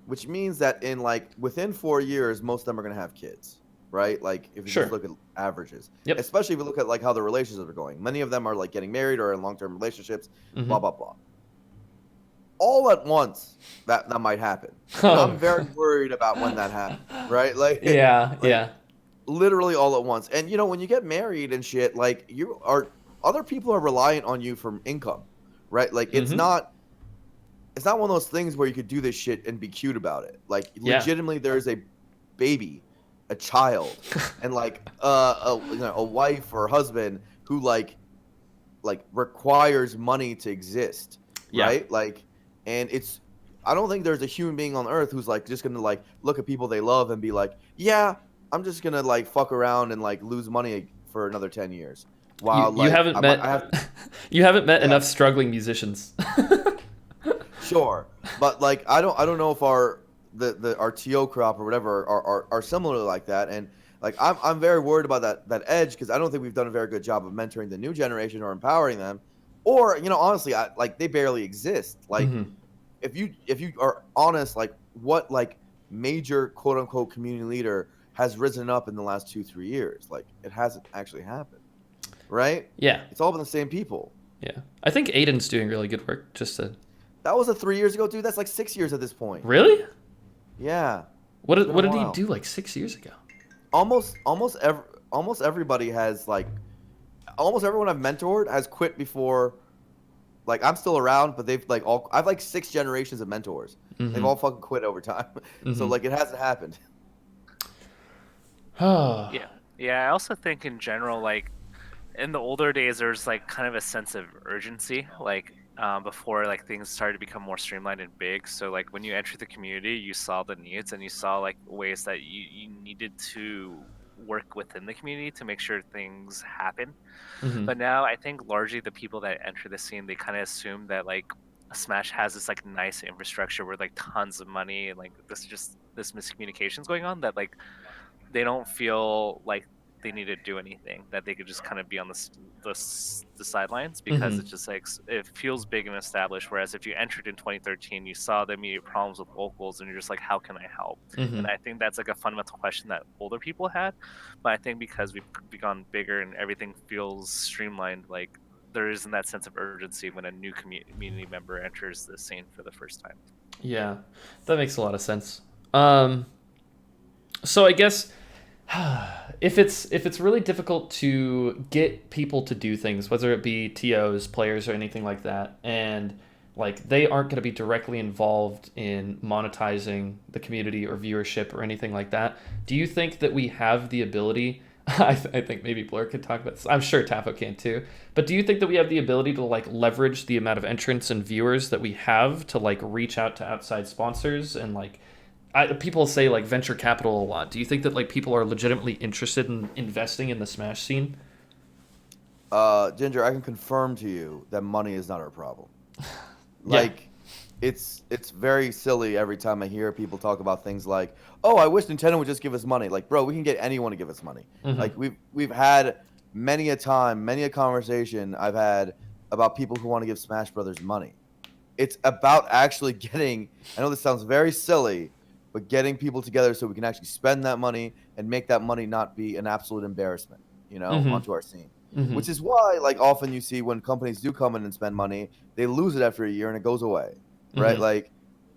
Which means that in like within 4 years, most of them are gonna have kids, right? Like if you just Sure. look at averages, Yep. especially if you look at like how the relationships are going. Many of them are like getting married or in long term relationships, blah Mm-hmm. blah blah, all at once. That might happen, and Oh. I'm very worried about when that happens, right? Like Yeah, like yeah. literally all at once. And when you get married and shit, like you are, other people are reliant on you for income, right? Like Mm-hmm. it's not one of those things where you could do this shit and be cute about it. Like Yeah. legitimately, there is a baby, a child, and like a wife or husband who like requires money to exist, Yeah. right? Like, and it's, I don't think there's a human being on earth who's like just gonna like look at people they love and be like, yeah, I'm just gonna like fuck around and like lose money for another 10 years. You While you like haven't I met have, you haven't met yeah, enough struggling musicians. sure, but like I don't know if our TO crop or whatever are similar like that. And like I'm very worried about that edge because I don't think we've done a very good job of mentoring the new generation or empowering them. Or honestly, like they barely exist. Like Mm-hmm. if you are honest, like what like major quote unquote community leader has risen up in the last 2-3 years? Like it hasn't actually happened, right? Yeah. It's all been the same people. Yeah. I think Aiden's doing really good work. Just to That was a 3 years ago, dude. That's like 6 years at this point. really, Yeah, what it's did been a what did he while. do like 6 years ago? Almost everybody has like, almost everyone I've mentored has quit before. Like I'm still around, but they've like all, I've like 6 generations of mentors. They've Mm-hmm. all fucking quit over time. So Mm-hmm. like it hasn't happened. Oh. Yeah. Yeah, I also think in general, like in the older days, there's like kind of a sense of urgency, like before like things started to become more streamlined and big. So like when you entered the community, you saw the needs and you saw like ways that you needed to work within the community to make sure things happen. Mm-hmm. But now I think largely the people that enter the scene, they kind of assume that like Smash has this like nice infrastructure with like tons of money and like this miscommunications going on that like they don't feel like they need to do anything, that they could just kind of be on the sidelines because Mm-hmm. it's just like it feels big and established. Whereas if you entered in 2013, you saw the immediate problems with locals and you're just like, how can I help? Mm-hmm. And I think that's like a fundamental question that older people had. But I think because we've gone bigger and everything feels streamlined, like there isn't that sense of urgency when a new community member enters the scene for the first time. Yeah, that makes a lot of sense. So I guess if it's really difficult to get people to do things, whether it be TOs, players, or anything like that, and like they aren't going to be directly involved in monetizing the community or viewership or anything like that, do you think that we have the ability? I think maybe Blur could talk about this. I'm sure Tafo can too. But do you think that we have the ability to like leverage the amount of entrants and viewers that we have to like reach out to outside sponsors and like people say like venture capital a lot. Do you think that like people are legitimately interested in investing in the Smash scene? Ginger, I can confirm to you that money is not our problem. Yeah. Like, it's very silly every time I hear people talk about things like, "Oh, I wish Nintendo would just give us money." Like, bro, we can get anyone to give us money. Like, we've had many a time, many a conversation I've had about people who want to give Smash Brothers money. It's about actually getting. I know this sounds very silly, but getting people together so we can actually spend that money and make that money not be an absolute embarrassment, onto our scene. Which is why, like, often you see when companies do come in and spend money, they lose it after a year and it goes away, right? Like,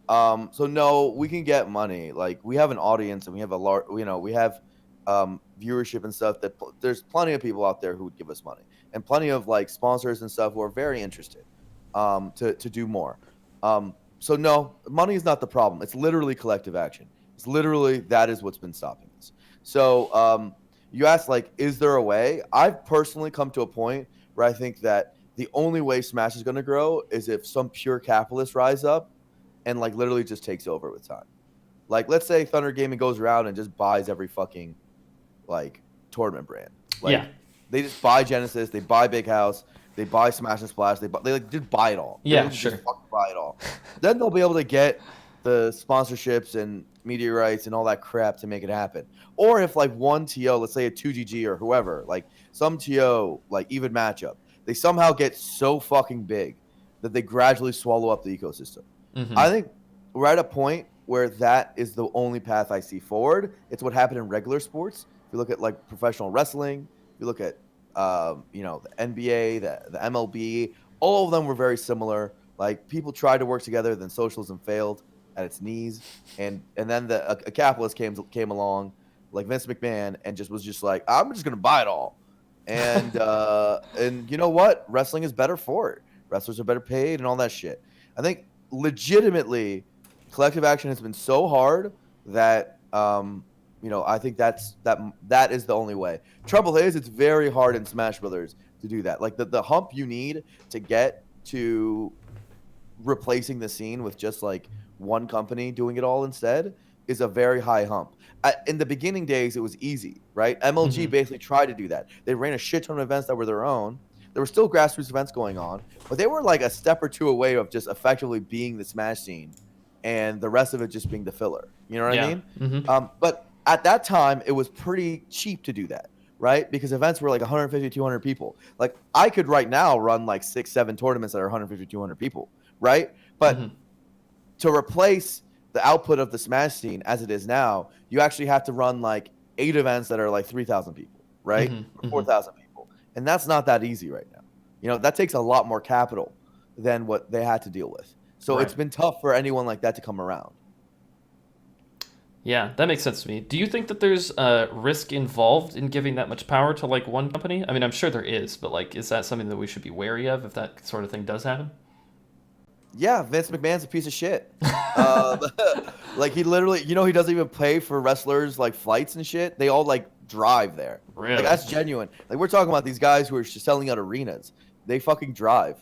so no, we can get money. Like, we have an audience and we have a large, we have viewership and stuff. There's plenty of people out there who would give us money, and plenty of like sponsors and stuff who are very interested, to do more. So no, money is not the problem. It's literally collective action. It's literally that is what's been stopping us. So you asked, like, is there a way? I've personally come to a point where I think that the only way Smash is going to grow is if some pure capitalists rise up and like literally just takes over with time. Like, let's say Thunder Gaming goes around and just buys every fucking like tournament brand. Like, Yeah. they just buy Genesis, they buy Big House, they buy Smash and Splash, they like just buy it all. Yeah, They sure. just fucking buy it all. Then they'll be able to get the sponsorships and media rights and all that crap to make it happen. Or if like one TO, let's say a 2GG or whoever, like some TO, like even matchup, they somehow get so fucking big that they gradually swallow up the ecosystem. I think we're at a point where that is the only path I see forward. It's what happened in regular sports. If you look at like professional wrestling, if you look at the NBA, the MLB, all of them were very similar. Like, people tried to work together, then socialism failed at its knees, and then a capitalist came along, like Vince McMahon, and was just like, I'm just gonna buy it all, and you know what? Wrestling is better for it. Wrestlers are better paid and all that shit. I think legitimately, collective action has been so hard that I think that is the only way. Trouble is, it's very hard in Smash Brothers to do that. Like, the hump you need to get to replacing the scene with just like one company doing it all instead is a very high hump. In the beginning days, it was easy, right? MLG basically tried to do that. They ran a shit ton of events that were their own. There were still grassroots events going on, but they were like a step or two away of just effectively being the Smash scene, and the rest of it just being the filler. You know what I mean? But at that time, it was pretty cheap to do that, right? Because events were like 150, 200 people. Like, I could right now run like 6, 7 tournaments that are 150, 200 people, right? But to replace the output of the Smash scene as it is now, you actually have to run like 8 events that are like 3,000 people, right? Or 4,000 people. And that's not that easy right now. That takes a lot more capital than what they had to deal with. So it's been tough for anyone like that to come around. Yeah, that makes sense to me. Do you think that there's risk involved in giving that much power to like one company? I mean, I'm sure there is, but like, is that something that we should be wary of if that sort of thing does happen? Yeah, Vince McMahon's a piece of shit. Like, he literally, he doesn't even pay for wrestlers like flights and shit. They all like drive there. Really? Like, that's genuine. Like, we're talking about these guys who are just selling out arenas. They fucking drive.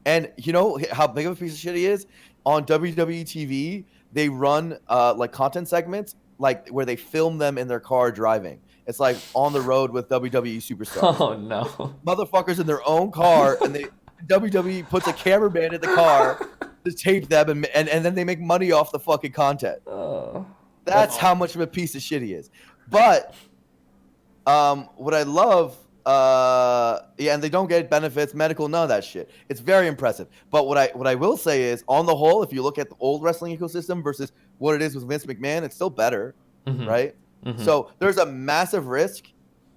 And you know how big of a piece of shit he is? On WWE TV, they run like content segments like where they film them in their car driving. It's like On the Road with WWE superstars. Oh no. Motherfuckers in their own car, and WWE puts a cameraman in the car to tape them, and then they make money off the fucking content. That's how much of a piece of shit he is. But what I love, and they don't get benefits, medical, none of that shit. It's very impressive. But what I will say is, on the whole, if you look at the old wrestling ecosystem versus what it is with Vince McMahon, it's still better, right? So there's a massive risk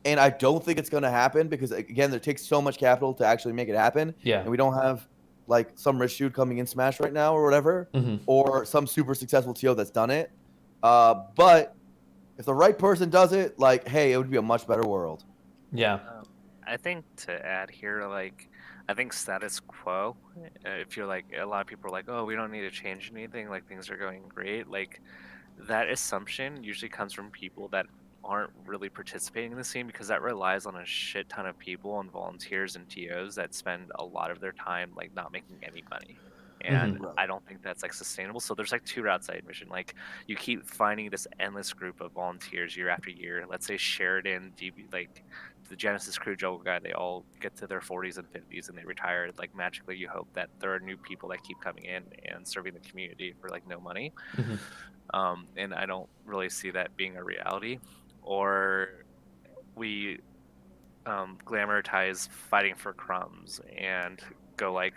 And I don't think it's going to happen because, again, it takes so much capital to actually make it happen. Yeah. And we don't have like some rich dude coming in Smash right now or whatever, or some super successful TO that's done it. But if the right person does it, like, hey, it would be a much better world. Yeah. I think to add here, like, I think status quo, if you're like, a lot of people are like, oh, we don't need to change anything, like, things are going great. Like, that assumption usually comes from people that aren't really participating in the scene because that relies on a shit ton of people and volunteers and TOs that spend a lot of their time, like, not making any money. And Right. I don't think that's like sustainable. So there's like two routes I envision. Like you keep finding this endless group of volunteers year after year. Let's say Sheridan, DB, like the Genesis crew Joel guy, they all get to their 40s and 50s and they retire. Like magically, you hope that there are new people that keep coming in and serving the community for like no money. And I don't really see that being a reality. Or we glamorize fighting for crumbs and go like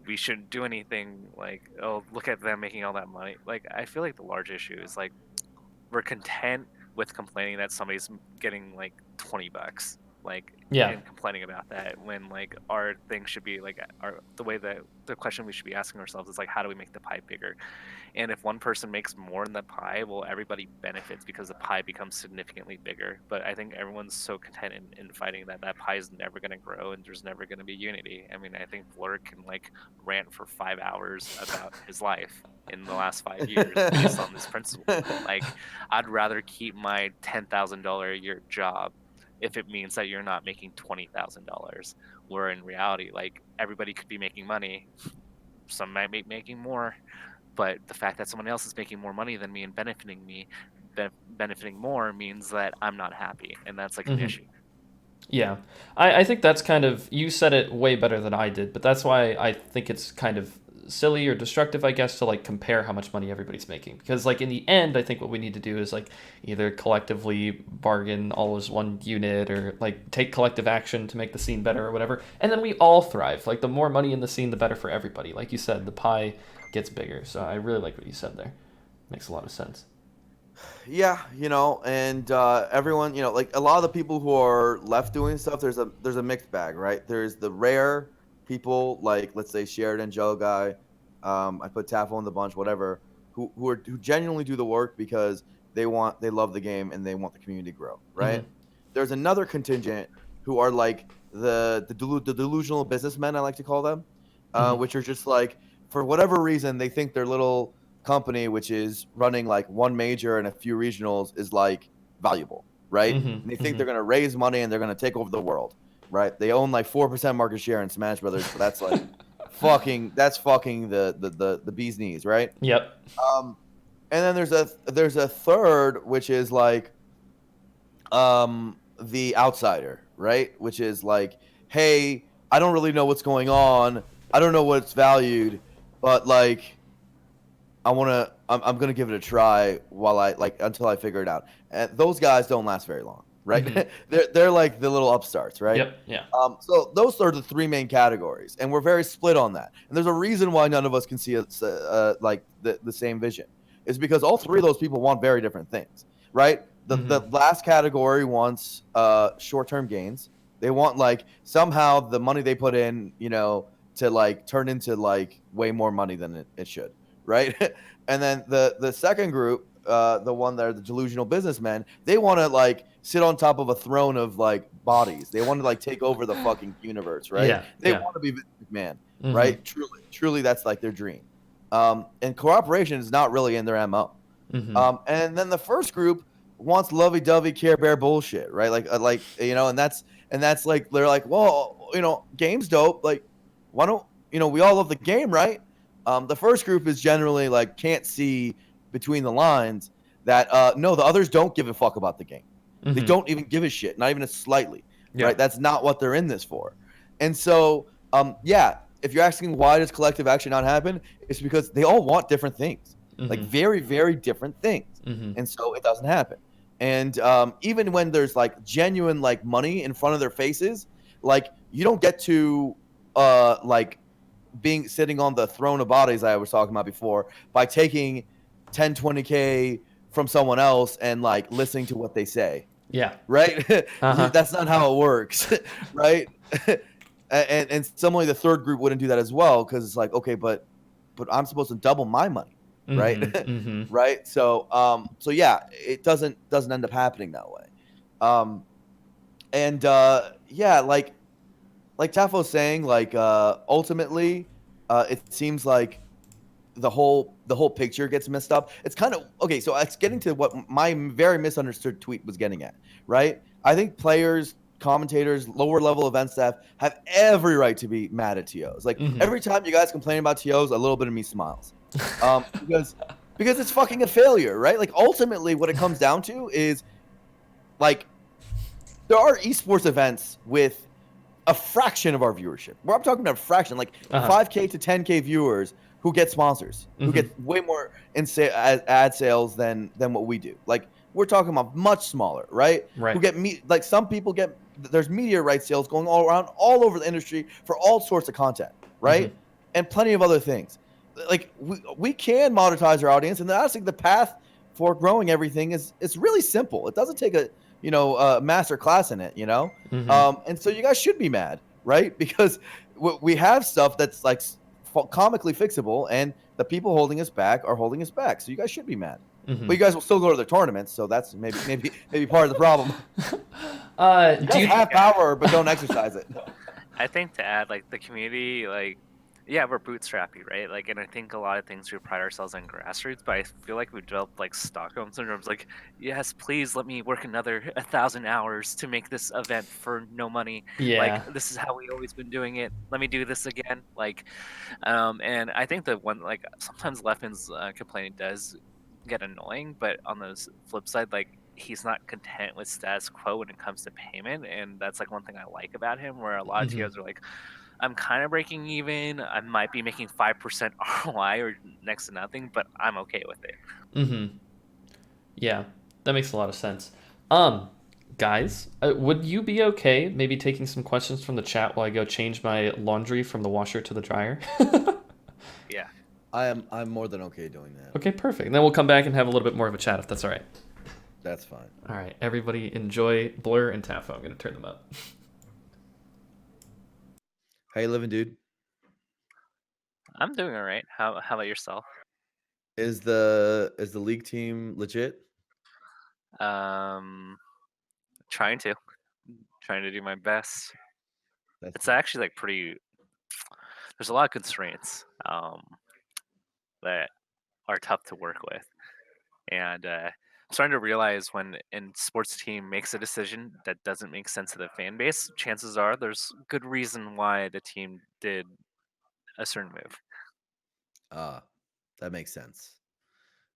we shouldn't do anything, like, oh, look at them making all that money. Like I feel like the large issue is like we're content with complaining that somebody's getting like $20, like, Yeah. and complaining about that when like our thing should be like the way that the question we should be asking ourselves is like, how do we make the pie bigger? And if one person makes more in the pie, well, everybody benefits because the pie becomes significantly bigger. But I think everyone's so content in fighting that pie is never going to grow and there's never going to be unity. I mean, I think Blur can like rant for 5 hours about his life in the last 5 years based on this principle. Like, I'd rather keep my $10,000 a year job if it means that you're not making $20,000. Where in reality, like, everybody could be making money. Some might be making more, but the fact that someone else is making more money than me and benefiting more means that I'm not happy, and that's like an issue. Yeah. I think that's kind of, you said it way better than I did, but that's why I think it's kind of silly or destructive, I guess, to like compare how much money everybody's making. Because like in the end, I think what we need to do is like either collectively bargain all as one unit or like take collective action to make the scene better or whatever. And then we all thrive. Like the more money in the scene, the better for everybody. Like you said, the pie gets bigger. So I really like what you said there. Makes a lot of sense. Yeah, and everyone, like a lot of the people who are left doing stuff, there's a mixed bag, right? There's the rare people, like let's say Sheridan, Joe guy, I put Tafo in the bunch, whatever, who genuinely do the work because they love the game and they want the community to grow, right? There's another contingent who are like the delusional businessmen, I like to call them, which are just like, for whatever reason they think their little company, which is running like one major and a few regionals, is like valuable, right? And they think they're going to raise money and they're going to take over the world, right? They own like 4% market share in Smash Brothers, but that's like fucking the bee's knees, right? Yep. And then there's a third, which is like the outsider, right? Which is like, hey, I don't really know what's going on, I don't know what's valued, but like I'm gonna give it a try while until I figure it out. And those guys don't last very long, right? they're like the little upstarts, right? Yep. Yeah. So those are the three main categories, and we're very split on that. And there's a reason why none of us can see like the same vision. Is because all three of those people want very different things, right? The last category wants short-term gains. They want like somehow the money they put in, to like turn into like way more money than it should. Right. And then the second group, the one that are the delusional businessmen, they want to like sit on top of a throne of like bodies. They want to like take over the fucking universe. Right. Yeah. They want to be Vince McMahon. Right. Truly, that's like their dream. And cooperation is not really in their MO. And then the first group wants lovey-dovey Care Bear bullshit. Right. And that's like, they're like, well, game's dope. Like, why don't, we all love the game, right? The first group is generally like can't see between the lines that no, the others don't give a fuck about the game. They don't even give a shit, not even a slightly. Right? That's not what they're in this for. And so, if you're asking why does collective action not happen, it's because they all want different things, like very, very different things, and so it doesn't happen. And even when there's like genuine like money in front of their faces, like you don't get to like sitting on the throne of bodies I was talking about before by taking 10, 20K from someone else and like listening to what they say. Yeah. right? Uh-huh. That's not how it works, right? And similarly, the third group wouldn't do that as well because it's like, okay, but I'm supposed to double my money, right? Mm-hmm. Mm-hmm. Right. So yeah, it doesn't end up happening that way. Um, and yeah, like Tafo's saying, like ultimately, it seems like the whole picture gets messed up. It's kind of okay. So it's getting to what my very misunderstood tweet was getting at, right? I think players, commentators, lower level event staff have every right to be mad at TOs. Like Mm-hmm. every time you guys complain about TOs, a little bit of me smiles, because it's fucking a failure, right? Like ultimately, what it comes down to is like there are esports events with a fraction of our viewership. Where I'm talking about a fraction, like Uh-huh. 5K to 10K viewers who get sponsors, who Mm-hmm. get way more in ad sales than what we do. Like we're talking about much smaller, right? Who Right. get like some people get there's media rights sales going all around all over the industry for all sorts of content, Mm-hmm. right? And plenty of other things. Like we can monetize our audience, and I think the path for growing everything is it's really simple. It doesn't take a master class in it, you know. Mm-hmm. And so you guys should be mad, right? Because we have stuff that's like comically fixable, and the people holding us back are holding us back. So you guys should be mad. Mm-hmm. But you guys will still go to the tournaments, so that's maybe part of the problem. You Do guys you have power, but don't exercise it. I think to add, like, the community, like, yeah, we're bootstrappy, right? Like, and I think a lot of things we pride ourselves on grassroots, but I feel like we've developed like Stockholm syndrome. It's like, yes, please let me work another 1,000 hours to make this event for no money. Like, Yeah. this is how we always been doing it. Let me do this again. Like, and I think that one, like, sometimes Leffman's complaining does get annoying, but on the flip side, like, he's not content with status quo when it comes to payment, and that's like one thing I like about him. Where a lot of Mm-hmm. TOs are like, I'm kind of breaking even. I might be making 5% ROI or next to nothing, but I'm okay with it. Mm-hmm. Yeah. That makes a lot of sense. Um, guys, would you be okay maybe taking some questions from the chat while I go change my laundry from the washer to the dryer? Yeah. I'm more than okay doing that. Okay, perfect. And then we'll come back and have a little bit more of a chat if that's all right. That's fine. All right, everybody enjoy Blur and Tafo. I'm going to turn them up. How you living, dude? I'm doing all right. How about yourself? Is the league team legit? Um, trying to do my best. That's It's good. actually like pretty. There's a lot of constraints that are tough to work with, and I'm starting to realize when a sports team makes a decision that doesn't make sense to the fan base, chances are there's good reason why the team did a certain move. Ah, that makes sense.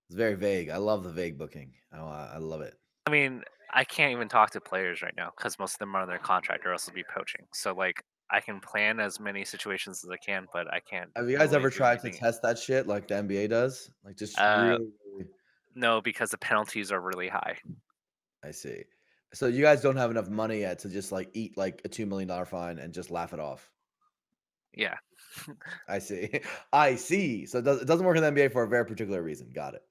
It's very vague. I love the vague booking. Oh, I love it. I mean, I can't even talk to players right now because most of them are on their contract or else they'll be poaching. So like, I can plan as many situations as I can, but I can't Have you guys really ever do tried to anything. test that shit like the NBA does? Like just Uh, really no, because the penalties are really high. I see. So you guys don't have enough money yet to just like eat like a $2 million fine and just laugh it off. Yeah. I see. I see. So it doesn't work in the NBA for a very particular reason. Got it.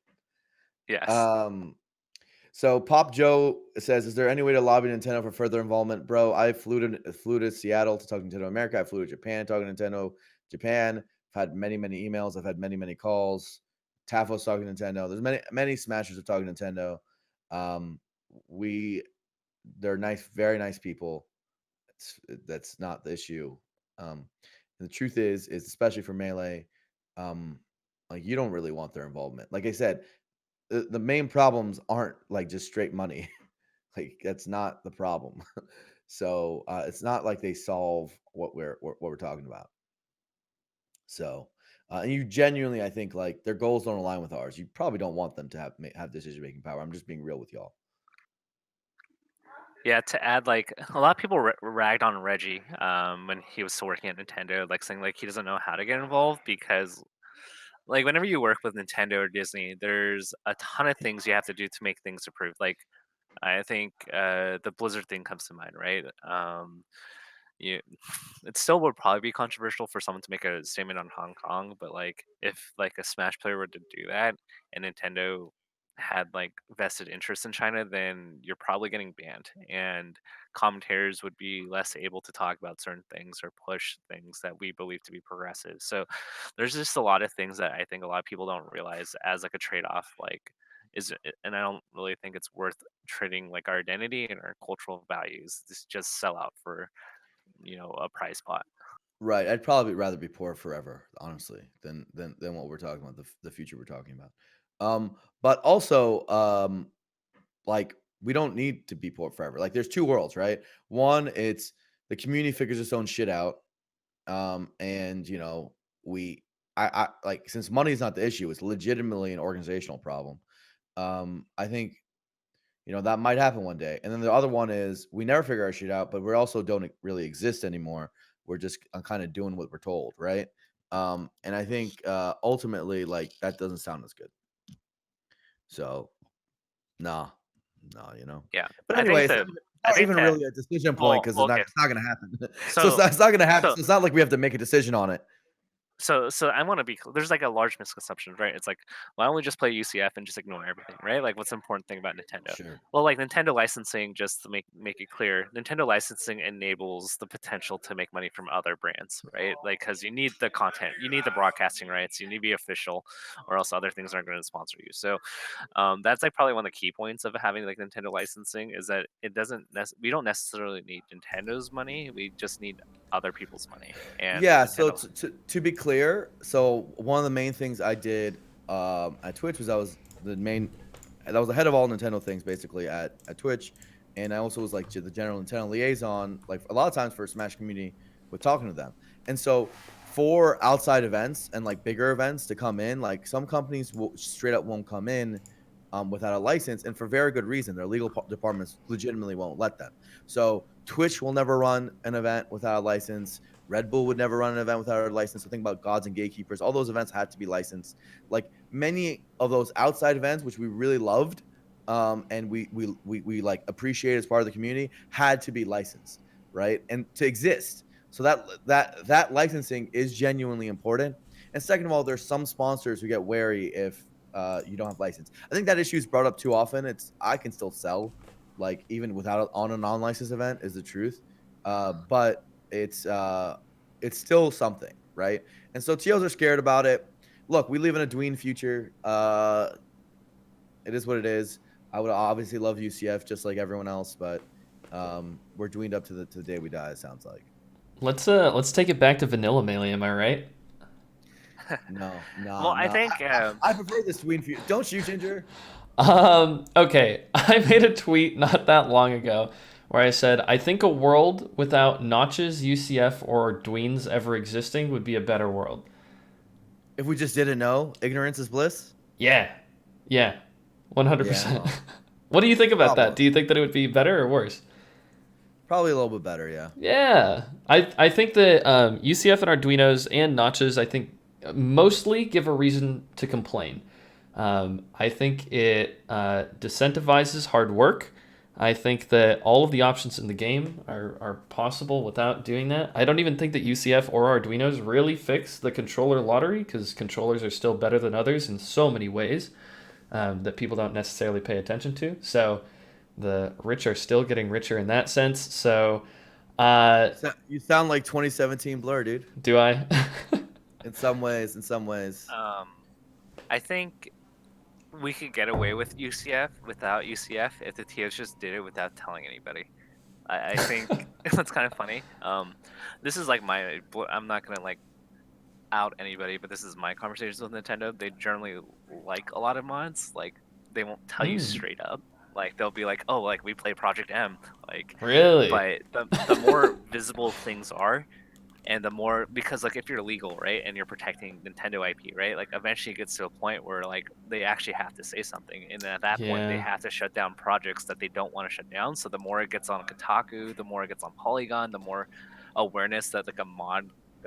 Yes. Um, so Pop Joe says, "Is there any way to lobby Nintendo for further involvement, bro? I flew to Seattle to talk to Nintendo America. I flew to Japan talking to Nintendo Japan. I've had many emails. I've had many calls. Tafo's talking to Nintendo. There's many Smashers are talking to Nintendo. Um, we they're nice, very nice people. That's not the issue. And the truth is especially for Melee, um, like you don't really want their involvement. Like I said, the main problems aren't like just straight money. Like that's not the problem. So it's not like they solve what we're talking about. So and you genuinely, I think like their goals don't align with ours. You probably don't want them to have decision making power. I'm just being real with y'all. Yeah, to add, like, a lot of people ragged on Reggie when he was still working at Nintendo, like saying like he doesn't know how to get involved because like whenever you work with Nintendo or Disney, there's a ton of things you have to do to make things approved. Like I think the Blizzard thing comes to mind, right? You, it still would probably be controversial for someone to make a statement on Hong Kong, but like if like a Smash player were to do that and Nintendo had like vested interest in China, then you're probably getting banned, and commentators would be less able to talk about certain things or push things that we believe to be progressive. So there's just a lot of things that I think a lot of people don't realize as like a trade-off, like and I don't really think it's worth trading like our identity and our cultural values just sell out for a prize pot. Right. I'd probably rather be poor forever, honestly, than what we're talking about, the future we're talking about. But also, like we don't need to be poor forever. Like there's two worlds, right? One, it's the community figures its own shit out. And we I like since money is not the issue, it's legitimately an organizational problem. I think that might happen one day. And then the other one is we never figure our shit out, but we also don't really exist anymore. We're just kind of doing what we're told, right? And I think ultimately, like that doesn't sound as good. So, nah, no. Yeah, But I anyway, think it's that not I think even that really a decision point well, because well okay. it's not going to happen. So So it's not going to happen. so So it's not like we have to make a decision on it. So I want to be there's like a large misconception, right? It's like, why don't we just play UCF and just ignore everything, right? Like, what's the important thing about Nintendo? Sure. Well, like Nintendo licensing, just to make it clear, Nintendo licensing enables the potential to make money from other brands, right? Like, because you need the content, you need the broadcasting rights, you need to be official, or else other things aren't going to sponsor you. So that's like probably one of the key points of having like Nintendo licensing is that it doesn't we don't necessarily need Nintendo's money, we just need other people's money, and Yeah, so Nintendo. to be clear, so one of the main things I did at Twitch was I was the head of all Nintendo things basically at Twitch, and I also was like the general Nintendo liaison, like a lot of times for Smash community with talking to them. And so for outside events and like bigger events to come in, like some companies will straight up won't come in without a license, and for very good reason. Their legal departments legitimately won't let them. So Twitch will never run an event without a license. Red Bull would never run an event without a license. So think about Gods and Gatekeepers. All those events had to be licensed. Like many of those outside events, which we really loved, and we like appreciate as part of the community, had to be licensed, right? And to exist. So that licensing is genuinely important. And second of all, there's some sponsors who get wary if you don't have license. I think that issue is brought up too often. I can still sell like even without on a non-licensed event is the truth. But it's still something, right? And so TOs are scared about it. Look, we live in a dween future. It is what it is. I would obviously love UCF just like everyone else, but we're dweened up to the day we die. It sounds like. Let's take it back to Vanilla Melee. Am I right? No, Well, no, I no. think I prefer this dween future. Don't you, Ginger? Okay, I made a tweet not that long ago where I said I think a world without notches, UCF, or dweens ever existing would be a better world. If we just didn't know, ignorance is bliss. Yeah, yeah, Yeah, 100%. well, What do you think about that? probably, Do you think that it would be better or worse? probably a little bit better. Yeah. Yeah, I think that UCF and Arduinos and notches, I think, mostly give a reason to complain. I think it disincentivizes hard work. I think that all of the options in the game are possible without doing that. I don't even think that UCF or Arduinos really fix the controller lottery because controllers are still better than others in so many ways that people don't necessarily pay attention to. So the rich are still getting richer in that sense. So, uh, So you sound like 2017 Blur, dude. do I? In some ways, in some ways. um, I think we could get away with UCF without UCF if the TOs just did it without telling anybody. I think that's kind of funny. This is like I'm not gonna like out anybody, but this is my conversations with Nintendo. They generally like a lot of mods. Like they won't tell you Hmm, straight up. Like they'll be like, "Oh, like we play Project M." Like, really? but the more visible things are, and the more because like if you're legal, right, and you're protecting Nintendo IP, right, like eventually it gets to a point where like they actually have to say something, and then at that point they Yeah. have to shut down projects that they don't want to shut down. So the more it gets on Kotaku, the more it gets on Polygon, the more awareness that like a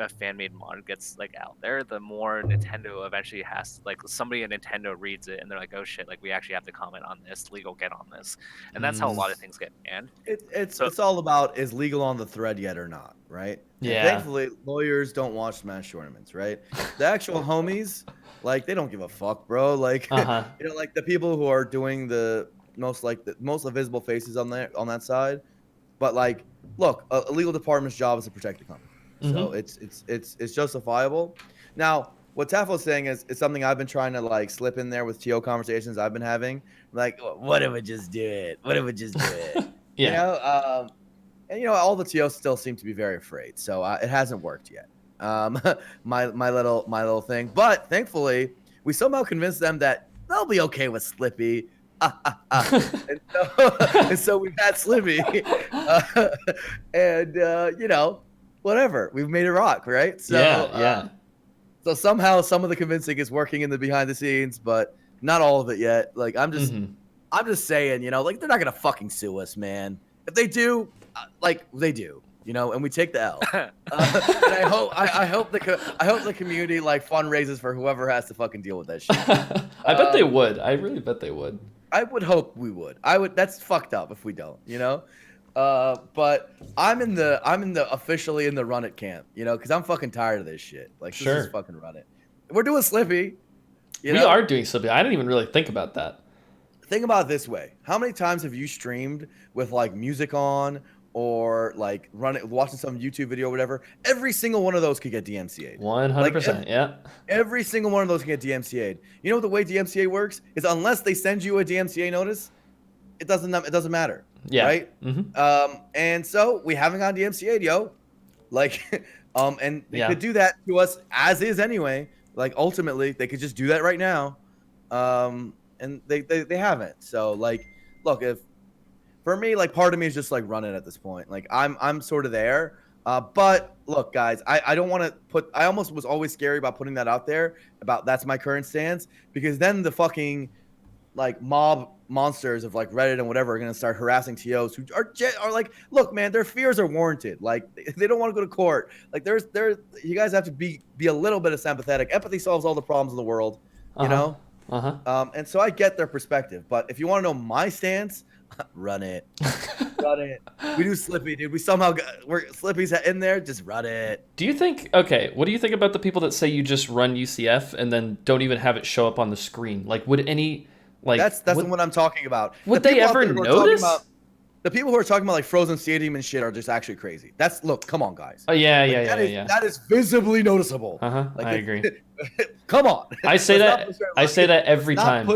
fan made mod gets like out there, the more Nintendo eventually has like somebody at Nintendo reads it and they're like, oh shit, like we actually have to comment on this, legal get on this, and that's how a Mm, lot of things get banned. It's So it's all about is legal on the thread yet or not, right? And yeah. thankfully, lawyers don't watch Smash tournaments, right? The actual homies Like they don't give a fuck, bro. Like Uh-huh. like the people who are doing the most visible faces on that side. But like, look, a legal department's job is to protect the company, so Mm-hmm. it's justifiable. Now, what Tafo's saying is something I've been trying to like slip in there with TO conversations I've been having. Like, what if we just do it? What if we just do it? You Yeah. know, and all the TOs still seem to be very afraid, so it hasn't worked yet. My little thing, but thankfully we somehow convinced them that they'll be okay with Slippy. And so we've had Slippy, and whatever, we've made it rock, right? So Yeah. so somehow some of the convincing is working in the behind the scenes, but not all of it yet. Like Mm-hmm. I'm just saying, like they're not gonna fucking sue us, man. If they do, like they do, and we take the L. And I hope the community like fundraises for whoever has to fucking deal with that shit. I bet they would. I really bet they would. I would hope we would. That's fucked up if we don't, But I'm in the officially in the run it camp, because I'm fucking tired of this shit. Like, Sure. This is fucking run it. We're doing Slippy. We are doing Slippy. I didn't even really think about that. Think about it this way: how many times have you streamed with like music on, or like watching some YouTube video or whatever? Every single one of those could get DMCA'd. 100%. Yeah. Every single one of those can get DMCA'd. You know what the way DMCA works is unless they send you a DMCA notice, it doesn't matter. Yeah. Right. Mm-hmm. And so we haven't got DMCA'd, yo. Like, and they Yeah. could do that to us as is anyway. Like ultimately, they could just do that right now. And they haven't. So like, look, if for me, like part of me is just like running at this point. Like I'm sort of there. But look, guys, I don't want to I almost was always scary about putting that out there about that's my current stance, because then the fucking like mob monsters of like Reddit and whatever are going to start harassing TOs who are like, look, man, their fears are warranted. Like they don't want to go to court. Like there's you guys have to be a little bit of sympathetic. Empathy solves all the problems in the world, you know? And so I get their perspective, but if you want to know my stance, run it. Run it. We do Slippy, dude. We somehow we're Slippy's in there. Just run it. Do you think? Okay, what do you think about the people that say you just run UCF and then don't even have it show up on the screen? Like, would any like that's what I'm talking about. Would they ever notice? The people who are talking about like Frozen Stadium and shit are just actually crazy. Look, come on, guys. Oh yeah, like, That is visibly noticeable. Like, I agree. Come on. I say that every time.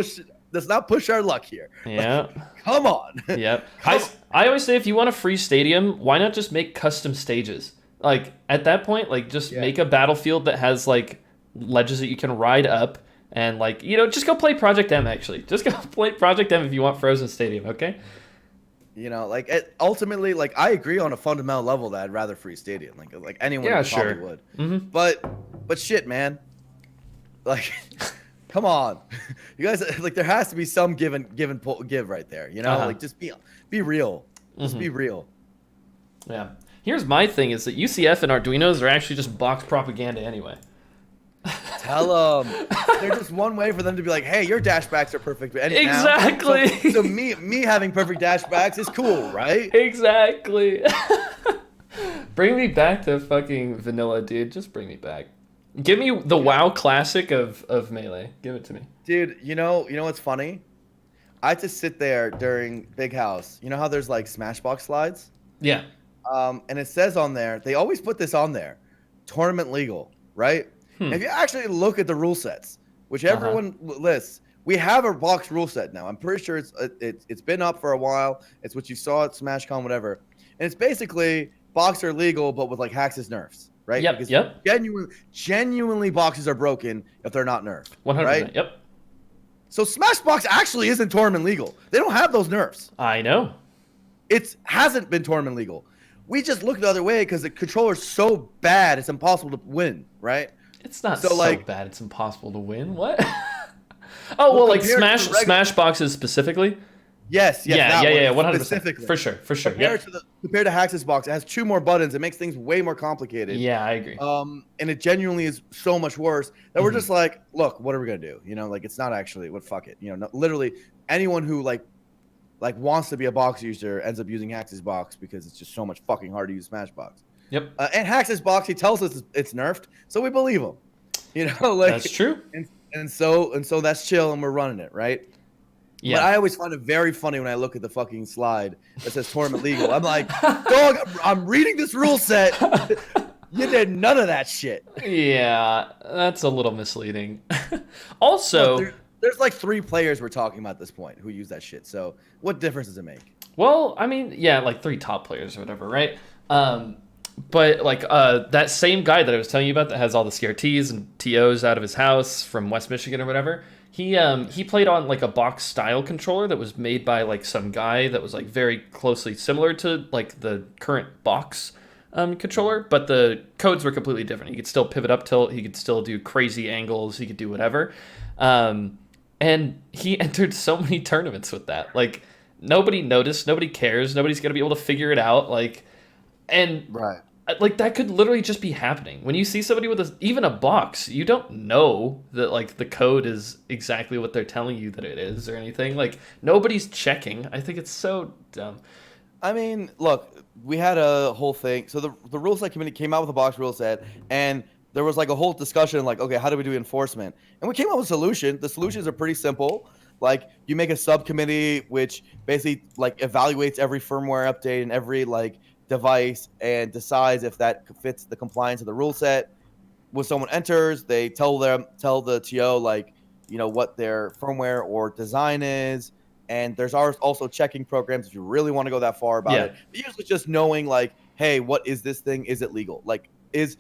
Let's not push our luck here. Yeah. Come on. Yep. I always say if you want a free stadium, why not just make custom stages? Like at that point, like just make a battlefield that has like ledges that you can ride up, and like just go play Project M. Actually, just go play Project M if you want Frozen Stadium. Okay. Like ultimately, like I agree on a fundamental level that I'd rather free stadium. Like anyone probably would. Mm-hmm. But shit, man. Like, come on, you guys. Like there has to be some give right there. Like just be real. Just be real. Yeah. Here's my thing: is that UCF and Arduinos are actually just box propaganda anyway. Tell them they're just one way for them to be like, hey, your dashbacks are perfect. Exactly. So me having perfect dashbacks is cool, right? Exactly. Bring me back to fucking vanilla, dude. Just bring me back. Give me the WoW classic of Melee. Give it to me. Dude, you know what's funny? I had to sit there during Big House. You know how there's like Smashbox slides? Yeah. And it says on there, they always put this on there, tournament legal, right? If you actually look at the rule sets, which everyone lists, we have a box rule set now. I'm pretty sure it's been up for a while. It's what you saw at SmashCon, whatever. And it's basically box are legal, but with like Hax's nerfs, right? Yep. Because genuinely boxes are broken if they're not nerfed. 100%. Right? Yep. So Smashbox actually isn't tournament legal. They don't have those nerfs. I know. It hasn't been tournament legal. We just look the other way because the controller's so bad it's impossible to win, right? It's not so bad it's impossible to win. What? Well, like Smash boxes specifically? Yes. Yeah, 100%. Specifically. For sure. Compared to Hax's box, it has 2 more buttons. It makes things way more complicated. Yeah, I agree. And it genuinely is so much worse that we're just like, look, what are we gonna do? Like it's not actually fuck it. Literally anyone who like wants to be a box user ends up using Hax's box because it's just so much fucking hard to use Smashbox. Yep. And Hax's box, he tells us it's nerfed, so we believe him. Like that's true. and so that's chill, and we're running it, right? But Yeah. I always find it very funny when I look at the fucking slide that says tournament legal. I'm like, dog, I'm reading this rule set. You did none of that shit. Yeah, that's a little misleading. Look, Also, there's like 3 players we're talking about at this point who use that shit. So what difference does it make? well, I mean, yeah, like 3 top players or whatever, right? Um, but like that same guy that I was telling you about that has all the CRTs and TOs out of his house from West Michigan or whatever. He played on like a box style controller that was made by like some guy that was like very closely similar to like the current box controller, but the codes were completely different. He could still pivot up tilt, he could still do crazy angles, he could do whatever. Um, and he entered so many tournaments with that. Like nobody noticed, nobody cares, nobody's gonna be able to figure it out. And Right. like that could literally just be happening when you see somebody with even a box. You don't know that like the code is exactly what they're telling you that it is or anything. Like nobody's checking. I think it's so dumb. I mean, look, we had a whole thing. So the rule set committee came out with a box rule set, and there was like a whole discussion, like, okay, how do we do enforcement? And we came up with a solution. The solutions are pretty simple. Like, you make a subcommittee which basically like evaluates every firmware update and every like device and decides if that fits the compliance of the rule set. When someone enters, they tell the TO like what their firmware or design is, and there's also checking programs if you really want to go that far about Yeah. it. But usually, just knowing like, hey, what is this thing? Is it legal? Like, is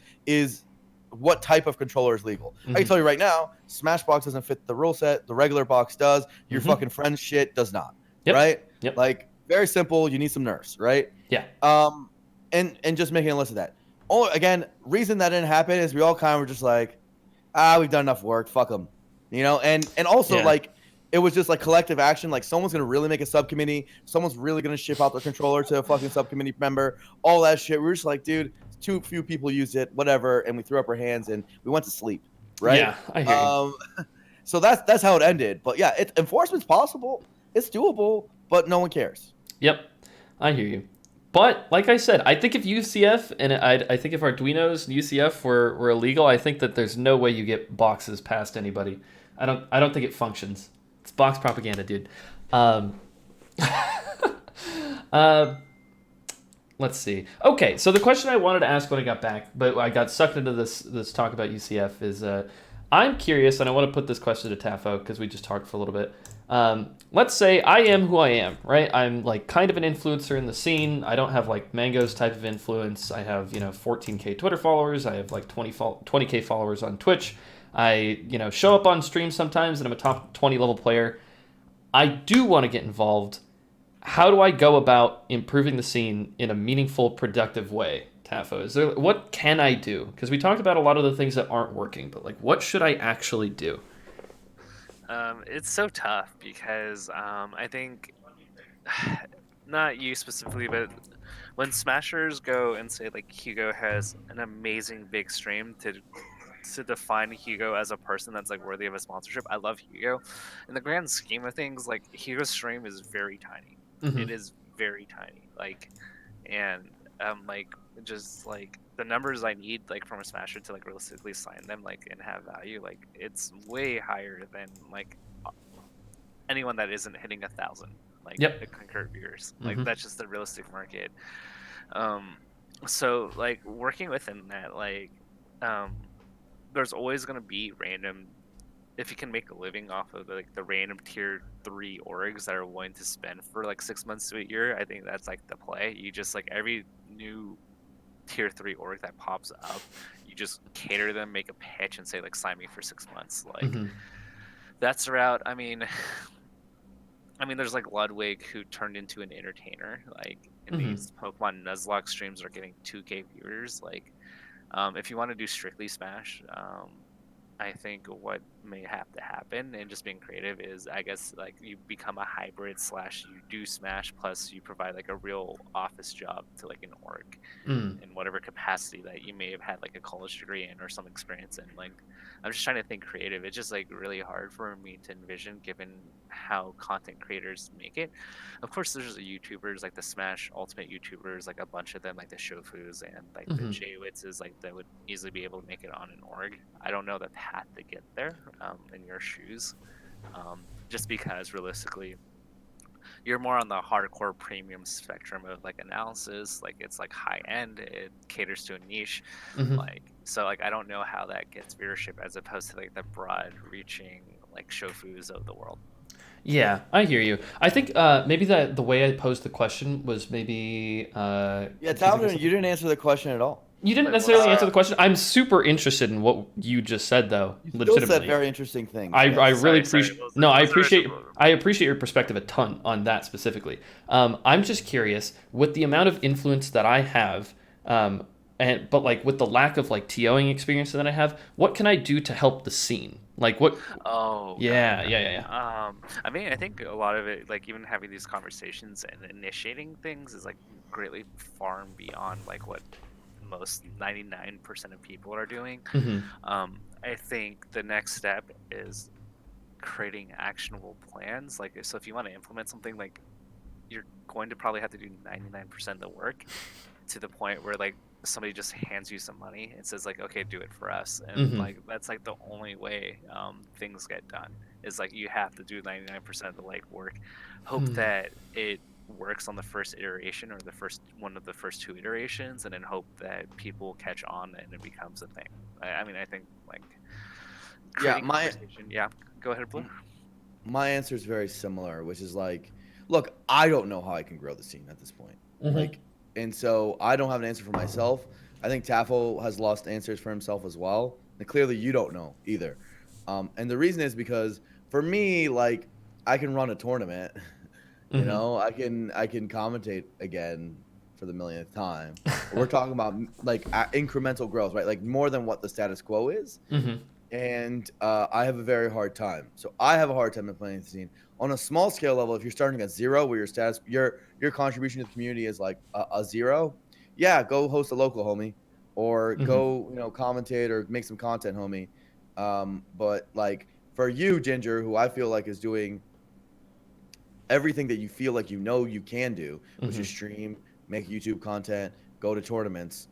what type of controller is legal? I can Hmm. tell you right now, Smashbox doesn't fit the rule set. The regular box does. Your Hmm. fucking friend's shit does not. Yep. Right? Yep. Like, very simple. You need some nerfs, right? Yeah. Um, and just making a list of that. Oh, again, reason that didn't happen is we all kind of were just like, we've done enough work, fuck them, and also Yeah. like it was just like collective action. Like someone's gonna really make a subcommittee, someone's really gonna ship out their controller to a fucking subcommittee member, all that shit. We were just like, dude, too few people used it, whatever, and we threw up our hands and we went to sleep, right? Yeah. I hear you. Um, so that's how it ended. But yeah, enforcement's possible, it's doable, but no one cares. Yep. I hear you. But like I said, I think if UCF and I think if Arduinos and UCF were illegal, I think that there's no way you get boxes past anybody. I don't think it functions. It's box propaganda, dude. Um, uh, let's see. Okay, so the question I wanted to ask when I got back, but I got sucked into this talk about UCF is I'm curious, and I want to put this question to Tafo because we just talked for a little bit. Let's say I am who I am, right? I'm like kind of an influencer in the scene. I don't have like Mango's type of influence. I have 14K Twitter followers. I have like 20K followers on Twitch. I show up on stream sometimes, and I'm a top 20 level player. I do want to get involved. How do I go about improving the scene in a meaningful, productive way, Tafo? What can I do? Because we talked about a lot of the things that aren't working, but like, what should I actually do? It's so tough because I think not you specifically, but when smashers go and say like Hugo has an amazing big stream to define Hugo as a person that's like worthy of a sponsorship. I love Hugo. In the grand scheme of things, like Hugo's stream is very tiny. Hmm. It is very tiny. And like just like the numbers I need like from a smasher to like realistically sign them like and have value, like it's way higher than like anyone that isn't hitting 1,000 like Yep. the concurrent viewers. Like Hmm. that's just the realistic market. Um, so like working within that, like um, there's always gonna be random. If you can make a living off of like the random tier 3 orgs that are willing to spend for like 6 months to a year, I think that's like the play. You just like every new tier 3 org that pops up, you just cater them, make a pitch, and say like sign me for 6 months. Like Hmm. that's the route. I mean, there's like Ludwig who turned into an entertainer. Like in Hmm. these Pokemon Nuzlocke streams are getting 2K viewers. Like, if you want to do strictly Smash, I think what may have to happen and just being creative is, I guess, like you become a hybrid slash you do Smash plus you provide like a real office job to like an org Mm. and whatever capacity that you may have had like a college degree in or some experience in. Like, I'm just trying to think creative. It's just like really hard for me to envision given how content creators make it. Of course, there's the YouTubers, like the Smash Ultimate YouTubers, like a bunch of them, like the Shofus and like the Jwitzes, like that would easily be able to make it on an org. I don't know the path to get there in your shoes, just because realistically, you're more on the hardcore premium spectrum of like analysis. Like it's like high end, it caters to a niche. Like so, like I don't know how that gets viewership as opposed to like the broad reaching like Shofus of the world. Yeah, I hear you. I think maybe the way I posed the question was maybe Yeah, confusing Tyler, myself. you didn't answer the question at all. You didn't Wait, necessarily answer the question. I'm super interested in what you just said, though. You still said Legitimately, very interesting things. I Yes. really sorry, appreciate. what was No, the- I what's the rest appreciate. of the- I appreciate your perspective a ton on that specifically. I'm just curious with the amount of influence that I have, but like with the lack of like TOing experience that I have, what can I do to help the scene? Like what? Oh, Yeah, got it, yeah, got yeah, it. yeah. I mean, I think a lot of it, like even having these conversations and initiating things, is like greatly far and beyond like what most 99% of people are doing. I think the next step is creating actionable plans. Like, so if you want to implement something, like you're going to probably have to do 99% of the work to the point where like somebody just hands you some money and says like, okay, do it for us. And like that's like the only way things get done is like you have to do 99% of the like work, hope that it works on the first iteration or the first one of the first two iterations, and then hope that people catch on and it becomes a thing. I mean, I think like creating conversation. Yeah, go ahead, Blue. My answer is very similar, which is like, look, I don't know how I can grow the scene at this point. Like, and so I don't have an answer for myself. I think Tafo has lost answers for himself as well. And clearly you don't know either. And the reason is because for me, like, I can run a tournament. You know, I can commentate again for the millionth time. We're talking about like incremental growth, right? Like more than what the status quo is. And I have a very hard time. So I have a hard time implementing the scene on a small scale level. If you're starting at zero, where your status, your contribution to the community is like a zero, yeah, go host a local, homie, or go commentate or make some content, homie. But like for you, Ginger, who I feel like is doing everything that you feel like you can do, which is stream, make YouTube content, go to tournaments.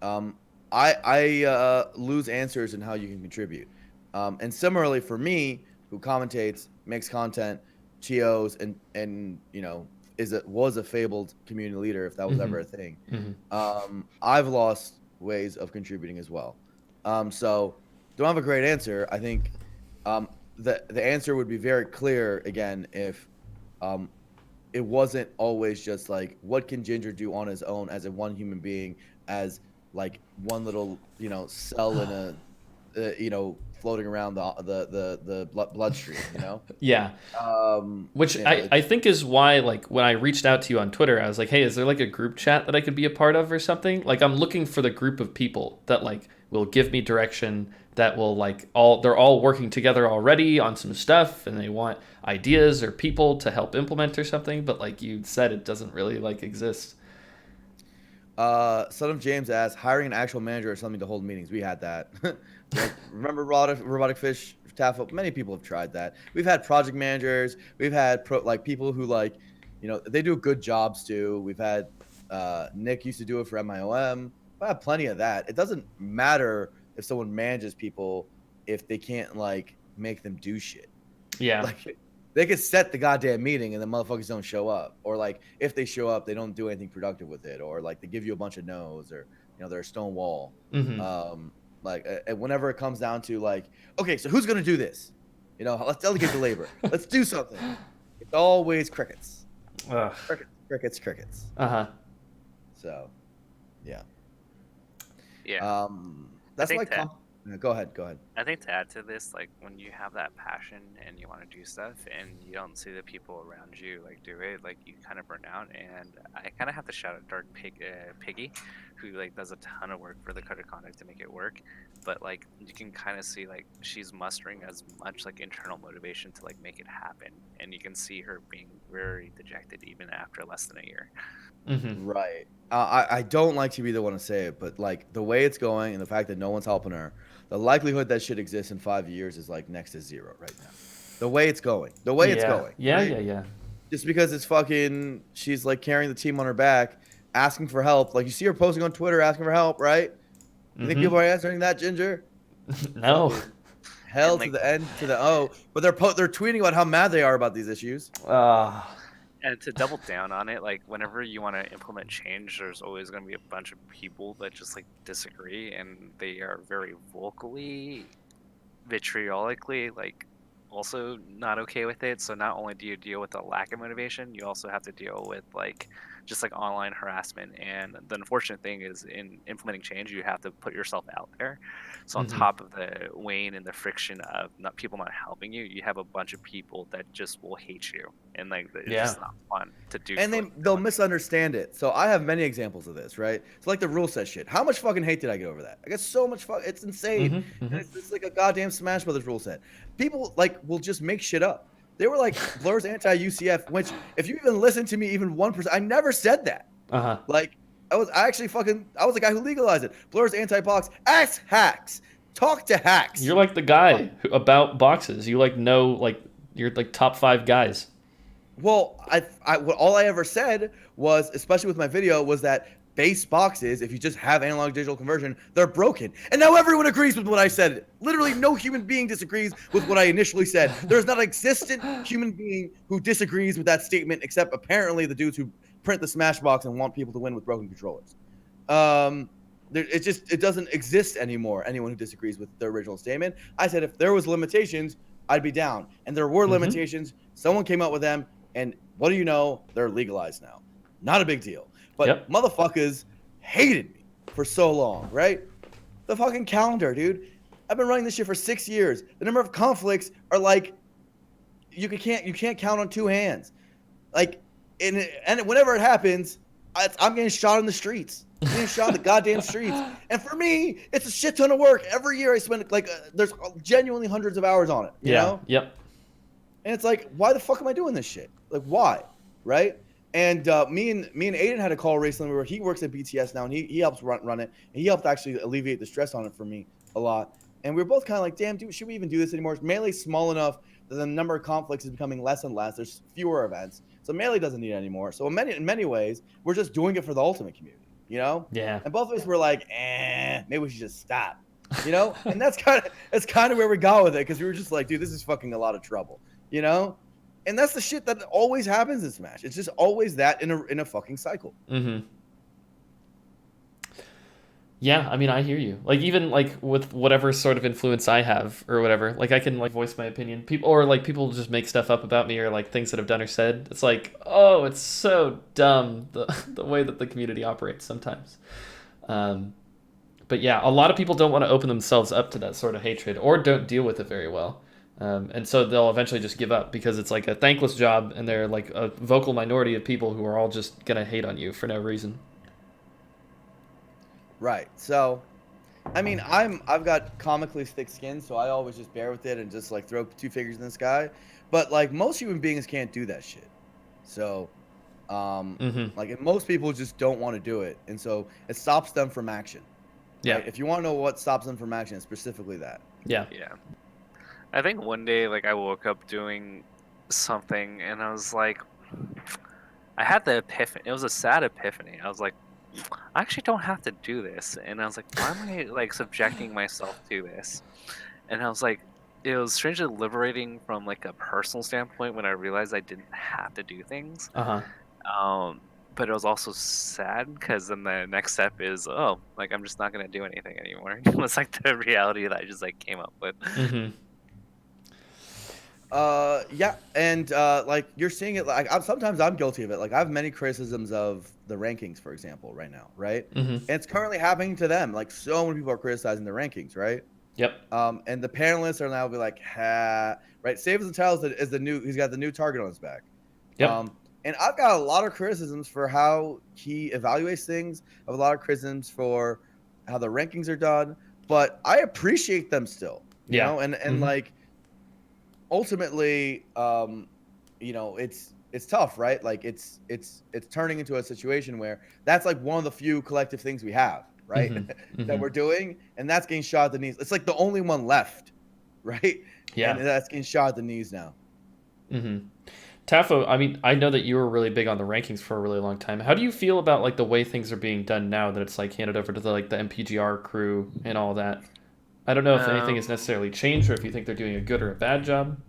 I lose answers in how you can contribute. And similarly for me, who commentates, makes content, TOs, and was a fabled community leader, if that was ever a thing. I've lost ways of contributing as well. So don't have a great answer. I think the answer would be very clear again if it wasn't always just like what can Ginger do on his own as a one human being, as like one little cell in a floating around the bloodstream, Yeah. Which I think is why, like, when I reached out to you on Twitter, I was like, hey, is there like a group chat that I could be a part of or something? Like, I'm looking for the group of people that like will give me direction, that will like they're all working together already on some stuff and they want ideas or people to help implement or something. But like you said, it doesn't really like exist. Son of James asked, hiring an actual manager or something to hold meetings. We had that. Remember robotic fish Tafo? Many people have tried that. We've had project managers. We've had people who they do good jobs too. We've had Nick used to do it for MIOM. I have plenty of that. It doesn't matter if someone manages people if they can't like make them do shit. Yeah. Like they could set the goddamn meeting and the motherfuckers don't show up, or like if they show up, they don't do anything productive with it, or like they give you a bunch of no's, or they're a stone wall. Whenever it comes down to like, okay, so who's gonna do this? Let's delegate the labor. Let's do something. It's always crickets. Crickets. Uh-huh. So, yeah. Yeah. That's I like think Go ahead. Go ahead. I think to add to this, like when you have that passion and you want to do stuff and you don't see the people around you like do it, like you kind of burn out. And I kind of have to shout out Piggy, who like does a ton of work for the code of conduct to make it work. But like you can kind of see like she's mustering as much like internal motivation to like make it happen, and you can see her being very dejected even after less than a year. Right. I don't like to be the one to say it, but like the way it's going and the fact that no one's helping her, the likelihood that shit exists in 5 years is like next to zero right now. The way it's going. The way it's going. Yeah, right? yeah. Just because it's fucking, she's like carrying the team on her back, asking for help. Like you see her posting on Twitter asking for help, right? You think people are answering that, Ginger? No. Fucking hell And, like, to the N to the O. But they're tweeting about how mad they are about these issues. And to double down on it, like whenever you want to implement change, there's always going to be a bunch of people that just like disagree, and they are very vocally, vitriolically, like also not okay with it. So not only do you deal with the lack of motivation, you also have to deal with like just like online harassment. And the unfortunate thing is, in implementing change, you have to put yourself out there. So on top of the wane and the friction of not people not helping you, you have a bunch of people that just will hate you, and like it's just not fun to do. And they'll misunderstand it. So I have many examples of this, right? So like the rule set shit. How much fucking hate did I get over that? I got so much it's insane. And it's like a goddamn Smash Brothers rule set. People like will just make shit up. They were like Blur's anti-UCF, which if you even listen to me even 1%, I never said that. Like I was the guy who legalized it. Blur's anti-box. Ask hacks. Talk to hacks. You're like the guy about boxes. You like know like you're like top 5 guys. Well, all I ever said was, especially with my video, was that base boxes, if you just have analog digital conversion, they're broken. And now everyone agrees with what I said. Literally no human being disagrees with what I initially said. There's not an existent human being who disagrees with that statement, except apparently the dudes who print the Smash box and want people to win with broken controllers. It doesn't exist anymore, anyone who disagrees with the original statement. I said if there was limitations, I'd be down. And there were limitations. Someone came up with them. And what do you know? They're legalized now. Not a big deal. But motherfuckers hated me for so long, right? The fucking calendar, dude. I've been running this shit for 6 years. The number of conflicts are like you can't count on 2 hands. Like and whenever it happens, I'm getting shot in the streets. I'm getting shot in the goddamn streets. And for me, it's a shit ton of work. Every year I spend like there's genuinely hundreds of hours on it. You know? Yep. And it's like, why the fuck am I doing this shit? Like, why? Right? And me and Aiden had a call recently where he works at BTS now, and he helps run it, and he helped actually alleviate the stress on it for me a lot. And we were both kind of like, damn, dude, should we even do this anymore? Melee's small enough that the number of conflicts is becoming less and less. There's fewer events, so Melee doesn't need it anymore. So in many ways, we're just doing it for the Ultimate community, you know? Yeah. And both of us were like, maybe we should just stop, you know? And that's kind of where we got with it, because we were just like, dude, this is fucking a lot of trouble, you know? And that's the shit that always happens in Smash. It's just always that in a fucking cycle. Yeah, I mean, I hear you. Like, even like with whatever sort of influence I have or whatever, like I can like voice my opinion. People just make stuff up about me or like things that I've done or said. It's like, oh, it's so dumb the way that the community operates sometimes. But yeah, a lot of people don't want to open themselves up to that sort of hatred or don't deal with it very well. And so they'll eventually just give up because it's like a thankless job and they're like a vocal minority of people who are all just going to hate on you for no reason. Right. So, I mean, I've got comically thick skin, so I always just bear with it and just like throw 2 fingers in the sky. But like most human beings can't do that shit. So, like and most people just don't want to do it. And so it stops them from action. Yeah. Right? If you want to know what stops them from action, it's specifically that. Yeah. Yeah. I think one day, like, I woke up doing something, and I was like, I had the epiphany. It was a sad epiphany. I was like, I actually don't have to do this. And I was like, why am I, like, subjecting myself to this? And I was like, it was strangely liberating from, like, a personal standpoint when I realized I didn't have to do things. But it was also sad because then the next step is, oh, like, I'm just not going to do anything anymore. It was, like, the reality that I just, like, came up with. Yeah, and like you're seeing it. Like sometimes I'm guilty of it. Like I have many criticisms of the rankings, for example, right now, right? And it's currently happening to them. Like so many people are criticizing the rankings, right? Yep. And the panelists are now be like, ha, right? Savers and Tells is the new. He's got the new target on his back. Yep. And I've got a lot of criticisms for how he evaluates things. I have a lot of criticisms for how the rankings are done, but I appreciate them still. Yeah. And Mm-hmm. like ultimately, it's tough, right? Like it's turning into a situation where that's like one of the few collective things we have, right? Mm-hmm. that Mm-hmm. we're doing, and that's getting shot at the knees. It's like the only one left, right? And Yeah. that's getting shot at the knees now. Mm-hmm. Tafo, I mean, I know that you were really big on the rankings for a really long time. How do you feel about like the way things are being done now that it's like handed over to the MPGR crew and all that? I don't know if anything has Um, necessarily changed or if you think they're doing a good or a bad job.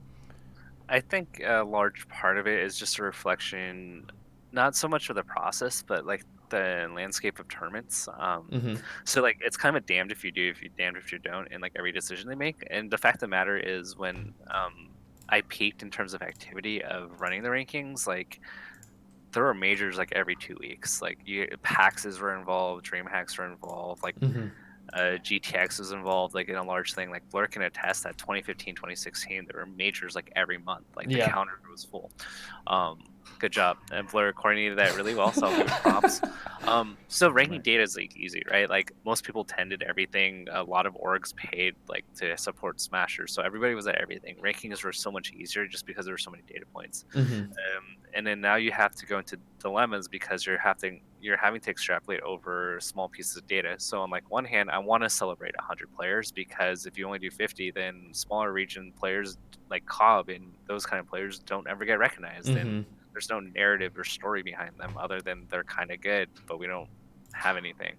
I think a large part of it is just a reflection, not so much of the process, but like the landscape of tournaments. Mm-hmm. So like it's kind of a damned if you do, if you damned if you don't, in like every decision they make. And the fact of the matter is, when I peaked in terms of activity of running the rankings, like there were majors like every 2 weeks. Like PAXs were involved, DreamHacks were involved, like Mm-hmm. GTX was involved like in a large thing. Like Blur can attest that 2015, 2016, there were majors like every month. Like the Yeah. calendar was full. Um, Good job. And Blur coordinated that really well, so I'll give it props. So ranking Right. data is like easy, right? Like most people tended everything. A lot of orgs paid like to support Smashers, so everybody was at everything. Rankings were so much easier just because there were so many data points. Mm-hmm. And then now you have to go into dilemmas because you're having to extrapolate over small pieces of data. So on like one hand, I want to celebrate 100 players, because if you only do 50, then smaller region players like Cobb and those kind of players don't ever get recognized, and Mm-hmm. there's no narrative or story behind them other than they're kind of good, but we don't have anything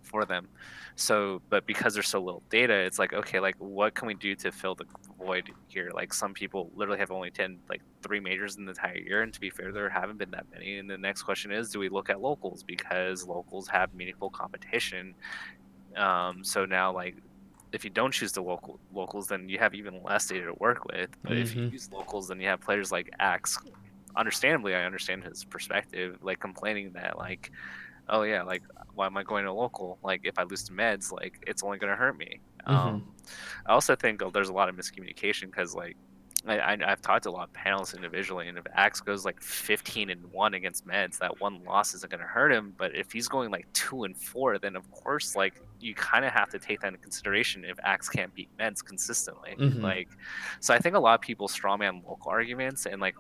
for them. So, but because there's so little data, it's like, okay, like what can we do to fill the void here? Like some people literally have only 10, like 3 majors in the entire year, and to be fair, there haven't been that many. And the next question is, do we look at locals, because locals have meaningful competition? So now, like, if you don't choose the locals, then you have even less data to work with. But if you Mm-hmm. use locals, then you have players like Axe. Understandably, I understand his perspective, like complaining that like, oh yeah, like why am I going to local? Like if I lose to meds, like it's only gonna hurt me. Mm-hmm. I also think there's a lot of miscommunication, because like I've talked to a lot of panelists individually, and if Axe goes like 15-1 against meds, that one loss isn't gonna hurt him. But if he's going like 2-4, then of course like you kind of have to take that into consideration if Axe can't beat meds consistently. Mm-hmm. Like, so I think a lot of people strawman local arguments, and like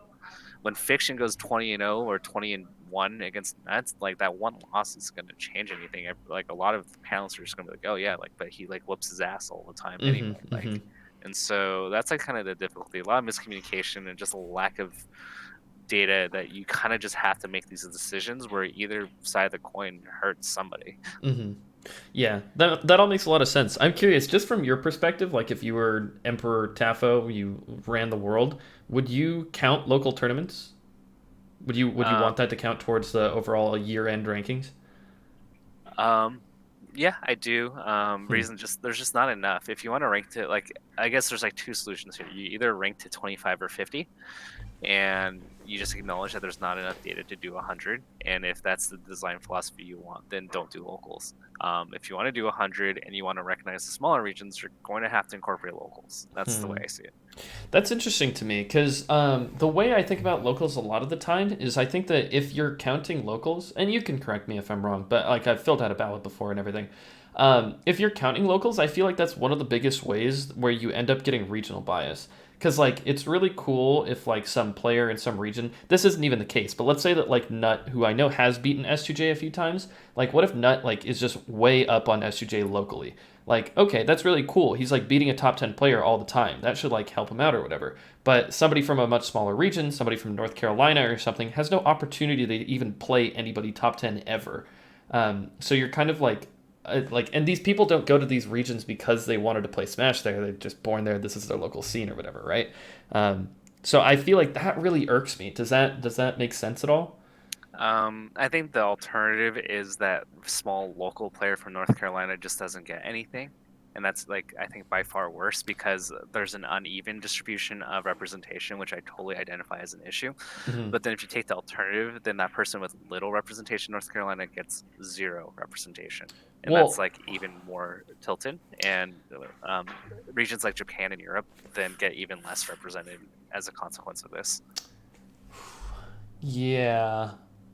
when Fiction goes 20-0 or 20-1 against Mets, like that one loss is going to change anything. Like a lot of panelists are just going to be like, oh yeah, like but he like whoops his ass all the time anyway. Mm-hmm. Mm-hmm. Like, and so that's like kind of the difficulty. A lot of miscommunication and just a lack of data, that you kind of just have to make these decisions where either side of the coin hurts somebody. Mm-hmm. Yeah, that all makes a lot of sense. I'm curious, just from your perspective, like if you were Emperor Tafo, you ran the world, would you count local tournaments? Would you want Um, that to count towards the overall year-end rankings? um, Yeah, I do. Hmm. Reason just there's just not enough. If you want to rank to like, I guess there's like two solutions here. You either rank to 25 or 50, and you just acknowledge that there's not enough data to do 100. And if that's the design philosophy you want, then don't do locals. If you want to do 100 and you want to recognize the smaller regions, you're going to have to incorporate locals. That's the way Hmm. I see it. That's interesting to me because the way I think about locals a lot of the time is I think that if you're counting locals, and you can correct me if I'm wrong, but like I've filled out a ballot before and everything. If you're counting locals, I feel like that's one of the biggest ways where you end up getting regional bias. Because like it's really cool if like some player in some region, this isn't even the case, but let's say that like Nut, who I know has beaten S2J a few times, like what if Nut like is just way up on S2J locally? Like, okay, that's really cool. He's like beating a top 10 player all the time. That should like help him out or whatever. But somebody from a much smaller region, somebody from North Carolina or something, has no opportunity to even play anybody top 10 ever. So you're kind of like, and these people don't go to these regions because they wanted to play Smash there. They're just born there. This is their local scene or whatever, right? Um, so I feel like that really irks me. Does that make sense at all? I think the alternative is that small local player from North Carolina just doesn't get anything. and that's like I think by far worse because there's an uneven distribution of representation, which I totally identify as an issue. Mhm. But then if you take the alternative, then that person with little representation in North Carolina gets zero representation, and that's Well, like even more tilted. And regions like Japan and Europe then get even less represented as a consequence of this. yeah.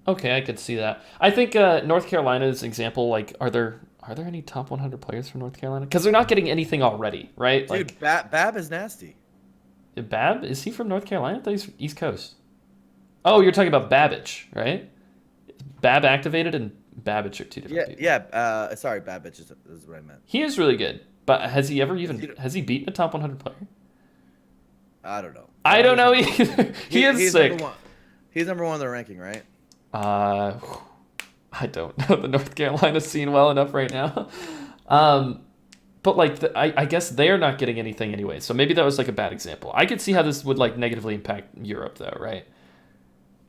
Okay, I could see that. I think North Carolina's example, like, are there any top 100 players from North Carolina? Because they're not getting anything already, right? Like, Dude, Bab is nasty. Bab, is he from North Carolina? I thought he's East Coast. Oh, you're talking about Babbage, right? Bab activated and Babbage are two different people. Yeah. Sorry, Babbage is what I meant. He is really good, but has he ever Is he- has he beaten a top 100 player? I don't know. I don't know either. He is he's sick. Number one. He's number one in the ranking, right? Uh, I don't know the North Carolina scene well enough right now. But like, I guess they're not getting anything anyway. So maybe that was like a bad example. I could see how this would like negatively impact Europe though, right?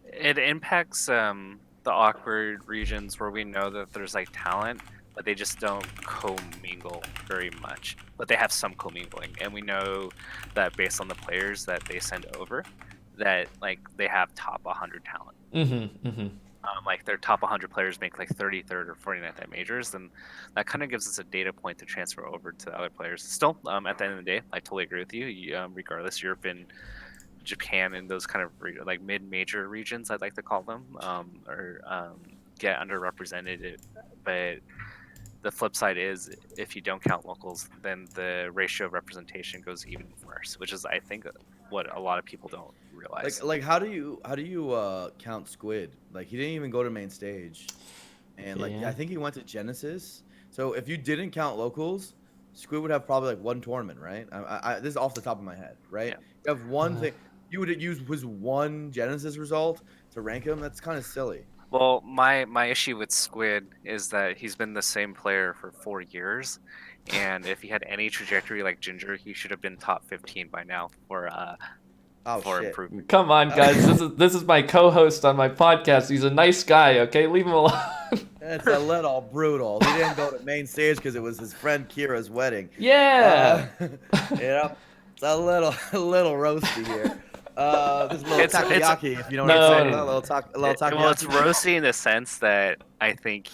It impacts the awkward regions where we know that there's like talent, but they just don't commingle very much. But they have some commingling, and we know that based on the players that they send over, that like they have top 100 talent. Mm-hmm. Mm-hmm. Like their top 100 players make like 33rd or 49th at majors, then that kind of gives us a data point to transfer over to the other players. Still, at the end of the day, I totally agree with you. Regardless, Europe and Japan and those kind of like mid-major regions, I'd like to call them, or get underrepresented. But the flip side is, if you don't count locals, then the ratio of representation goes even worse, which is, I think, what a lot of people don't realize. Like how do you count Squid? Like he didn't even go to main stage, and like Yeah. I think he went to Genesis. So if you didn't count locals, Squid would have probably like one tournament, right? This is off the top of my head, right? Yeah. You have one thing. You would use his one Genesis result to rank him. That's kind of silly. Well, my issue with Squid is that he's been the same player for 4 years, and if he had any trajectory like Ginger, he should have been top 15 by now for Oh shit! improvement. Come on, guys. This is my co-host on my podcast. He's a nice guy. Okay, leave him alone. It's a little brutal. He didn't go to main stage because it was his friend Kira's wedding. Yeah. It's a little roasty here. This little It's- takoyaki, if you know what No. I'm saying. A little takoyaki. Well, it's roasty in the sense that I think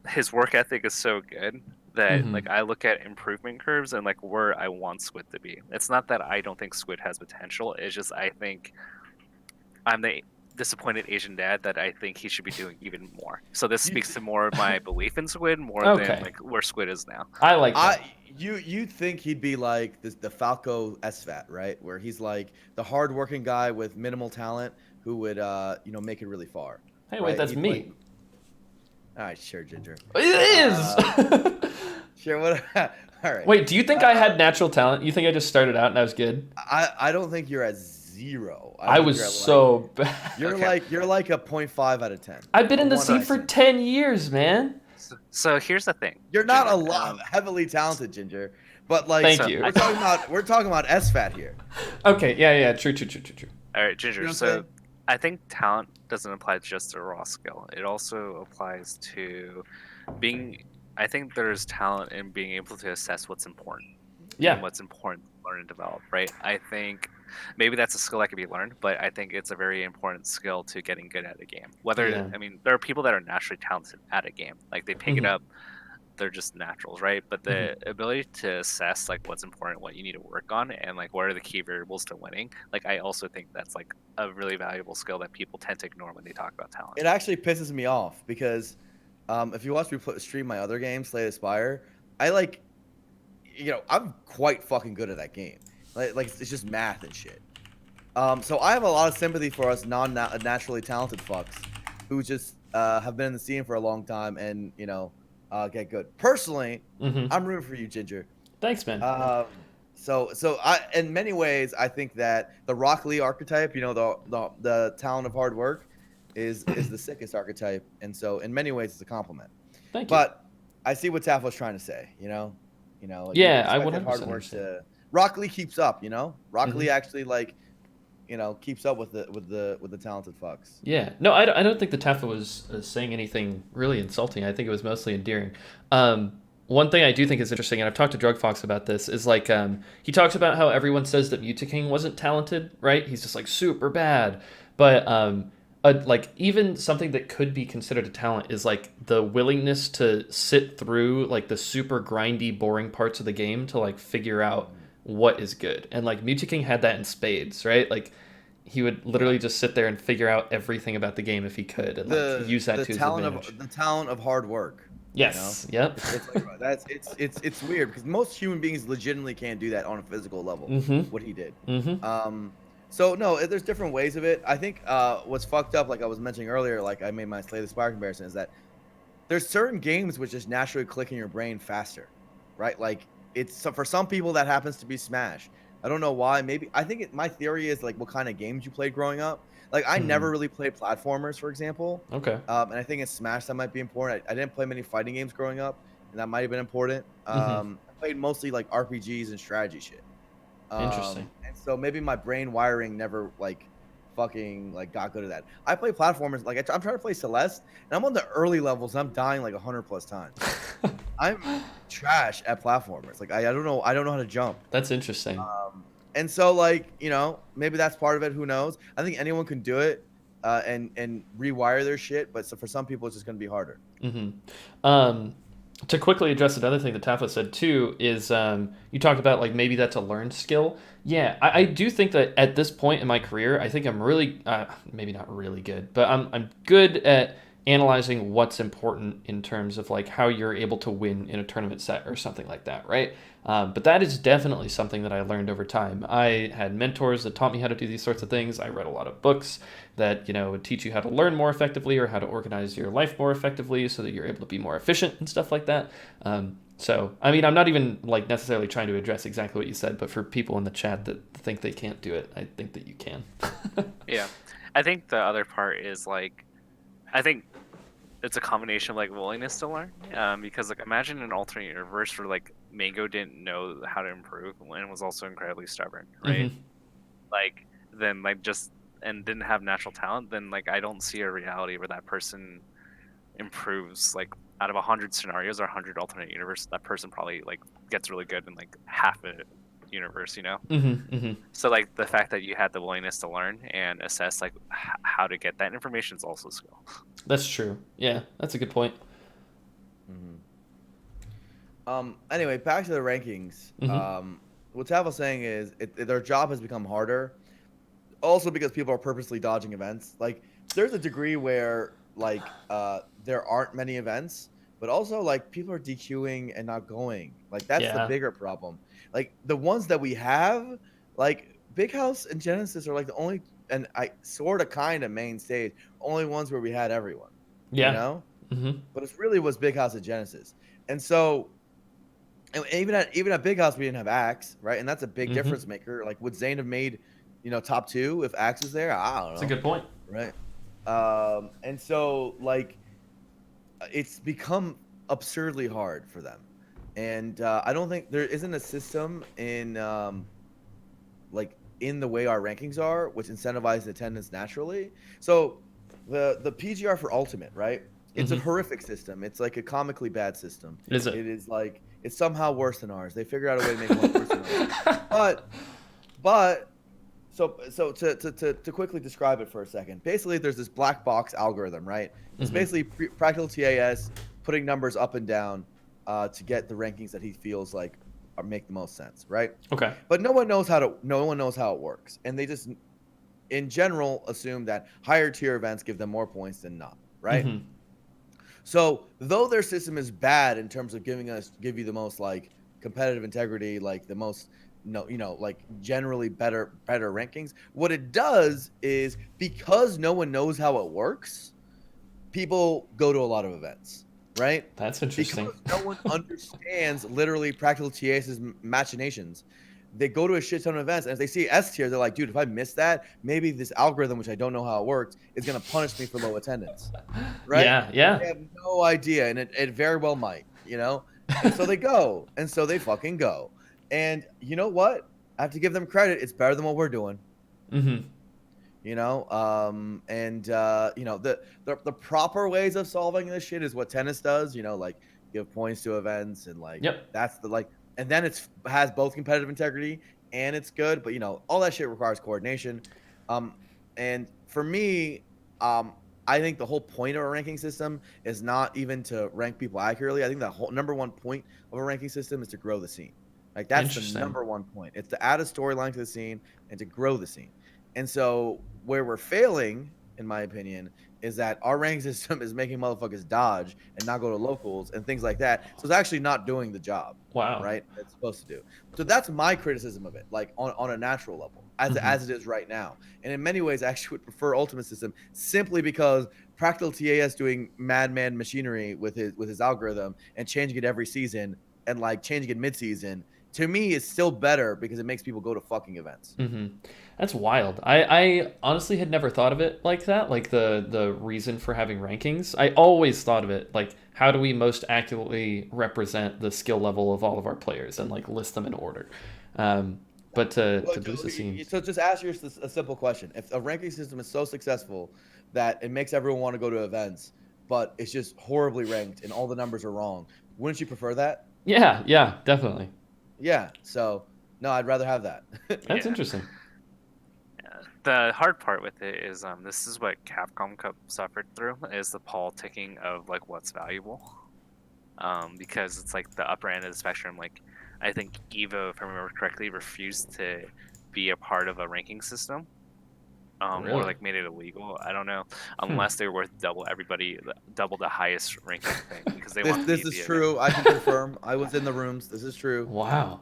his work ethic is so good that Mhm. like I look at improvement curves and like where I want Squid to be. It's not that I don't think Squid has potential. It's just I think I'm the disappointed Asian dad that I think he should be doing even more. So this speaks to more of my belief in Squid more Okay. than like where Squid is now. I like that. You think he'd be like the Falco SVAT, right? Where he's like the hardworking guy with minimal talent who would make it really far. Hey, right? wait, that's He'd me. like- all right, sure, Ginger. It is. Sure, what? All right. Wait, do you think I had natural talent? You think I just started out and I was good? I don't think you're at 0. I think was you're at, so bad. You're like a 0.5 out of 10. I've been in the One scene I for see. 10 years, man. So here's the thing. You're not a Ginger, lot heavily talented, Ginger. But like, Thank so you. we're talking about SFAT here. Okay, yeah, true. All right, Ginger. You know what I'm So saying? I think talent doesn't apply just to raw skill. It also applies to being. I think there's talent in being able to assess what's important. Yeah. And what's important to learn and develop, right? I think maybe that's a skill that can be learned, but I think it's a very important skill to getting good at a game. Whether Yeah. I mean, there are people that are naturally talented at a game, like they pick it up. They're just naturals, right? But the ability to assess like what's important, what you need to work on, and like what are the key variables to winning, like I also think that's like a really valuable skill that people tend to ignore when they talk about talent. It actually pisses me off because if you watch me stream my other game, Slay Aspire, I like, I'm quite fucking good at that game. Like it's just math and shit. So I have a lot of sympathy for us non-naturally talented fucks who just have been in the scene for a long time and get good. Personally, I'm rooting for you, Ginger. Thanks, man. So I, in many ways, I think that the Rock Lee archetype, the talent of hard work, is the sickest archetype, and so in many ways, it's a compliment. Thank you. But I see what Tafo's trying to say. Like, Yeah, I you expect that 100% hard work understand. Rock Lee keeps up. Rock Lee actually keeps up with the talented fucks. Yeah, no, I don't think the Tafo was saying anything really insulting. I think it was mostly endearing. One thing I do think is interesting, and I've talked to Drug Fox about this, is like he talks about how everyone says that Mutaking wasn't talented, right? He's just like super bad, but like even something that could be considered a talent is like the willingness to sit through like the super grindy, boring parts of the game to like figure out what is good, and like Mutaking had that in spades, right? Like he would Yeah. literally just sit there and figure out everything about the game if he could, and like use that to his advantage. The talent of hard work. You know, Yes. Yep. it's like that's it's weird because most human beings legitimately can't do that on a physical level. Mm-hmm. What he did. Mm-hmm. So no, there's different ways of it. I think what's fucked up, like I was mentioning earlier, like I made my Slay the Spire comparison, is that there's certain games which just naturally click in your brain faster, right? Like it's so for some people that happens to be Smash. I don't know why. Maybe I think my theory is like what kind of games you played growing up. Like I Mm-hmm. never really played platformers, for example, Okay. and I think in Smash that might be important. I didn't play many fighting games growing up, and that might have been important. Mm-hmm. I played mostly like RPGs and strategy shit. Interesting. And so maybe my brain wiring never like fucking like got good at that. I play platformers like I'm trying to play Celeste, and I'm on the early levels. And I'm dying like 100+ times. I'm trash at platformers. Like I don't know. I don't know how to jump. That's interesting. And so like maybe that's part of it. Who knows? I think anyone can do it, and rewire their shit. But so for some people, it's just gonna be harder. Mm-hmm. Um, to quickly address another thing that Tafa said too is you talked about like maybe that's a learned skill. Yeah, I do think that at this point in my career, I think I'm really maybe not really good, but I'm good at analyzing what's important in terms of like how you're able to win in a tournament set or something like that, right? But that is definitely something that I learned over time. I had mentors that taught me how to do these sorts of things. I read a lot of books that would teach you how to learn more effectively or how to organize your life more effectively so that you're able to be more efficient and stuff like that. So I mean, I'm not even like necessarily trying to address exactly what you said, but for people in the chat that think they can't do it, I think that you can. Yeah, I think the other part is like, I think it's a combination of like willingness to learn. Because like imagine an alternate universe where like Mango didn't know how to improve and was also incredibly stubborn, right? Mm-hmm. Like then like just and didn't have natural talent, then like I don't see a reality where that person improves like out of 100 scenarios or 100 alternate universes, that person probably like gets really good in like half a universe, you know? Mm-hmm. Mm-hmm. So like the fact that you had the willingness to learn and assess like how to get that information is also a skill. That's true. Yeah, that's a good point. Mm-hmm. Anyway, back to the rankings. Mm-hmm. What Tavil's saying is their job has become harder. Also because people are purposely dodging events. Like there's a degree where like there aren't many events, but also like people are DQing and not going. Like that's the Yeah. bigger problem. Like the ones that we have, like Big House and Genesis are like the only, and I sort of kind of main stage, only ones where we had everyone. You Yeah. know? Mm-hmm. But it really was Big House and Genesis. And so and even at Big House, we didn't have Axe, right? And that's a big Mm-hmm. difference maker. Like, would Zayn have made, top two if Axe was there? I don't That's a know, good point. right? And so like, it's become absurdly hard for them, and I don't think there isn't a system in like in the way our rankings are, which incentivizes attendance naturally. So the PGR for Ultimate, right? It's a Mm-hmm. horrific system. It's like a comically bad system. Is it? It is like it's somehow worse than ours. They figure out a way to make it look worse than ours. But but to quickly describe it for a second, basically there's this black box algorithm, right? It's Mm-hmm. basically practical TAS putting numbers up and down to get the rankings that he feels like make the most sense, right? Okay. But no one knows how it works, and they just in general assume that higher tier events give them more points than not, right? Mm-hmm. So though their system is bad in terms of give you the most like competitive integrity, like the most like generally better rankings, what it does is because no one knows how it works, people go to a lot of events, right? That's Because interesting. no one understands literally practical TAS's machinations. They go to a shit ton of events, and if they see S tier, they're like, dude, if I miss that, maybe this algorithm, which I don't know how it works, is going to punish me for low attendance, right? Yeah. And Yeah. they have no idea, and it very well might, And so they go, and so they fucking go. And you know what? I have to give them credit. It's better than what we're doing. Mm-hmm. The proper ways of solving this shit is what tennis does, like give points to events, and like Yep. that's the like, and then has both competitive integrity and it's good, but all that shit requires coordination. And for me, I think the whole point of a ranking system is not even to rank people accurately. I think the whole number one point of a ranking system is to grow the scene. Like that's the Interesting. number one point. It's to add a storyline to the scene and to grow the scene. And so where we're failing, in my opinion, is that our ranking system is making motherfuckers dodge and not go to locals and things like that. So it's actually not doing the job, Wow. right? It's supposed to do. So that's my criticism of it, like on a natural level, as it is right now. And in many ways, I actually would prefer Ultimate System simply because Practical TAS doing madman machinery with his algorithm and changing it every season and like changing it mid-season, to me is still better because it makes people go to fucking events. That's wild. I honestly had never thought of it like that, like the reason for having rankings. I always thought of it like, how do we most accurately represent the skill level of all of our players and like list them in order. But to boost the scene. So just ask yourself a simple question: if a ranking system is so successful that it makes everyone want to go to events, but it's just horribly ranked and all the numbers are wrong, wouldn't you prefer that? Yeah, definitely. Yeah. So no, I'd rather have that. That's Yeah. interesting. The hard part with it is this is what Capcom Cup suffered through, is the politicking of like what's valuable. Because it's like the upper end of the spectrum. Like I think Evo, if I remember correctly, refused to be a part of a ranking system. Or Really? like made it illegal. I don't know, unless they were worth double the highest ranking thing, because they want This is true. I can confirm. I was in the rooms. This is true. Wow.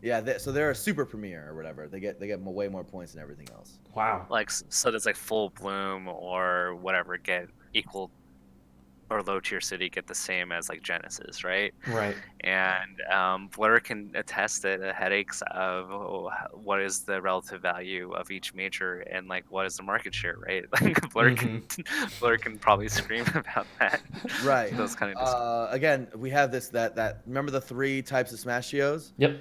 Yeah. So they're a super premier or whatever. They get way more points than everything else. Wow. Like so does like Full Bloom or whatever get equal, or Low Tier City get the same as like Genesis, right? Right. And Blur can attest to the headaches of what is the relative value of each major and like what is the market share, right? Like Blur can probably scream about that. Right. Those kind of Again, we have that. Remember the 3 types of Smash Geos? Yep.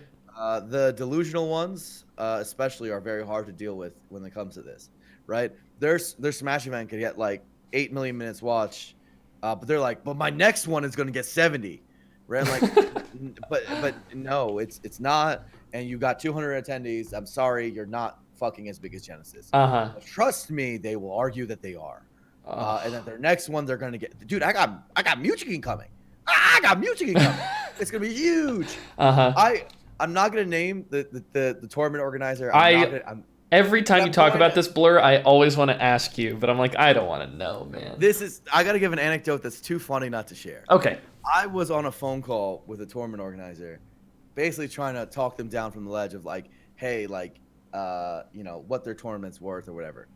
The delusional ones, especially, are very hard to deal with when it comes to this, right? Their Smash event could get like 8 million minutes watched, but they're like, but my next one is going to get 70, right? I'm like, but no, it's not. And you got 200 attendees. I'm sorry, you're not fucking as big as Genesis. But trust me, they will argue that they are, and that their next one they're going to get. Dude, I got Mewtwo coming. I got Mewtwo coming. It's going to be huge. I'm not gonna name the tournament organizer. Every time you talk about this, Blur, I always want to ask you, but I'm like, I don't want to know, man. I gotta give an anecdote that's too funny not to share. Okay. I was on a phone call with a tournament organizer, basically trying to talk them down from the ledge of like, hey, like, what their tournament's worth or whatever.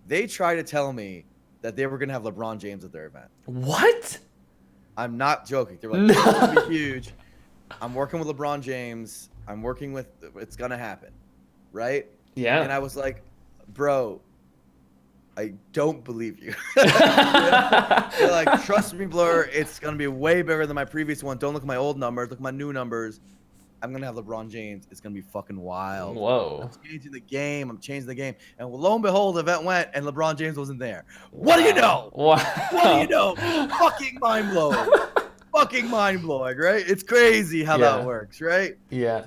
They tried to tell me that they were gonna have LeBron James at their event. What? I'm not joking. They're like, it's gonna be huge. I'm working with LeBron James. It's gonna happen, right? Yeah. And I was like, bro, I don't believe you. They're like, trust me, Blur, it's gonna be way bigger than my previous one. Don't look at my old numbers, look at my new numbers. I'm gonna have LeBron James. It's gonna be fucking wild. Whoa. I'm changing the game. And lo and behold, the event went and LeBron James wasn't there. What do you know? Wow. What do you know? Fucking mind blowing. Fucking mind blowing, right? It's crazy how that works, right? Yeah.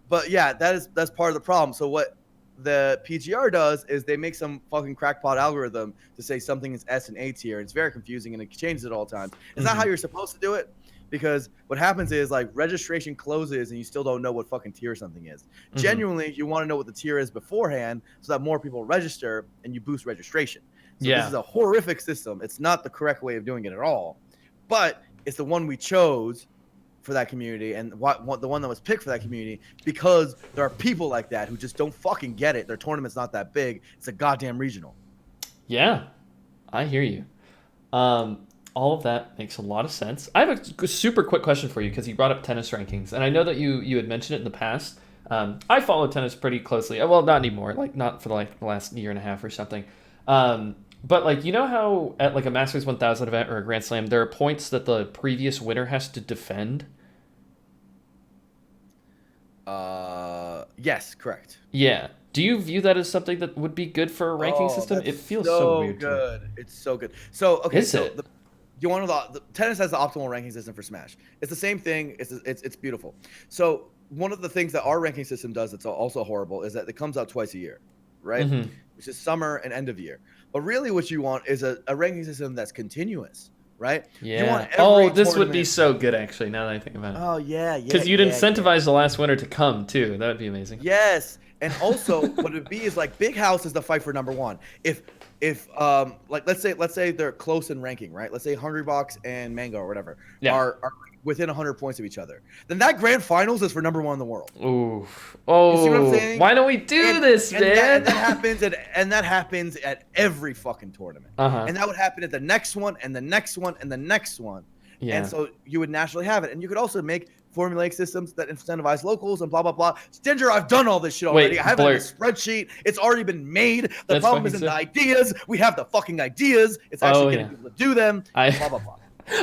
But yeah, that's part of the problem. So what the PGR does is they make some fucking crackpot algorithm to say something is S and A tier. It's very confusing and it changes at all times. It's not how you're supposed to do it, because what happens is like registration closes and you still don't know what fucking tier something is. Genuinely, you want to know what the tier is beforehand so that more people register and you boost registration. So this is a horrific system. It's not the correct way of doing it at all, but it's the one we chose for that community and the one that was picked for that community, because there are people like that who just don't fucking get it. Their tournament's not that big. It's a goddamn regional. Yeah, I hear you. All of that makes a lot of sense. I have a super quick question for you, because you brought up tennis rankings, and I know that you had mentioned it in the past. I follow tennis pretty closely. Well, not anymore. Like not for like the last year and a half or something. But like, you know how at like a Masters 1000 event or a Grand Slam, there are points that the previous winner has to defend? Yes, correct. Yeah. Do you view that as something that would be good for a ranking system? It feels so weird. Good. It's so good. So okay, Is it? Tennis has the optimal ranking system for Smash. It's the same thing. It's beautiful. So one of the things that our ranking system does that's also horrible is that it comes out twice a year, right? Mm-hmm. Which is summer and end of year. But really, what you want is a ranking system that's continuous, right? You want Yeah. Oh, every this would be tournament. so good, actually, now that I think about it. Oh yeah, yeah. Because you'd incentivize the last winner to come, too. That would be amazing. Yes, and also what it would be is like Big House is the fight for number one. If like let's say they're close in ranking, right? Let's say Hungrybox and Mango or whatever Yeah. are within 100 points of each other. Then that grand finals is for number one in the world. Ooh. Oh. You see what I'm saying? Why don't we do this, man? That happens at every fucking tournament. Uh-huh. And that would happen at the next one and the next one and the next one. Yeah. And so you would naturally have it. And you could also make formulaic systems that incentivize locals and blah, blah, blah. Stinger, I've done all this shit already. I have it in a spreadsheet. It's already been made. The problem isn't the ideas. We have the fucking ideas. It's actually getting people to do them. Blah, blah, blah.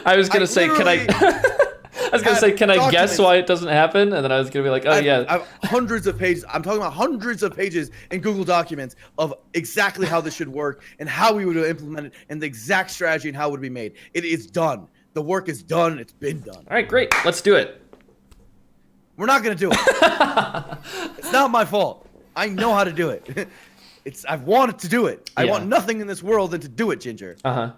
I was going to say, can I... I was going to say, can I guess why it doesn't happen? And then I was going to be like, I have hundreds of pages. I'm talking about hundreds of pages in Google Documents of exactly how this should work and how we would implement it and the exact strategy and how it would be made. It is done. The work is done. It's been done. All right, great. Let's do it. We're not going to do it. It's not my fault. I know how to do it. I've wanted to do it. I want nothing in this world than to do it, Ginger. Uh-huh.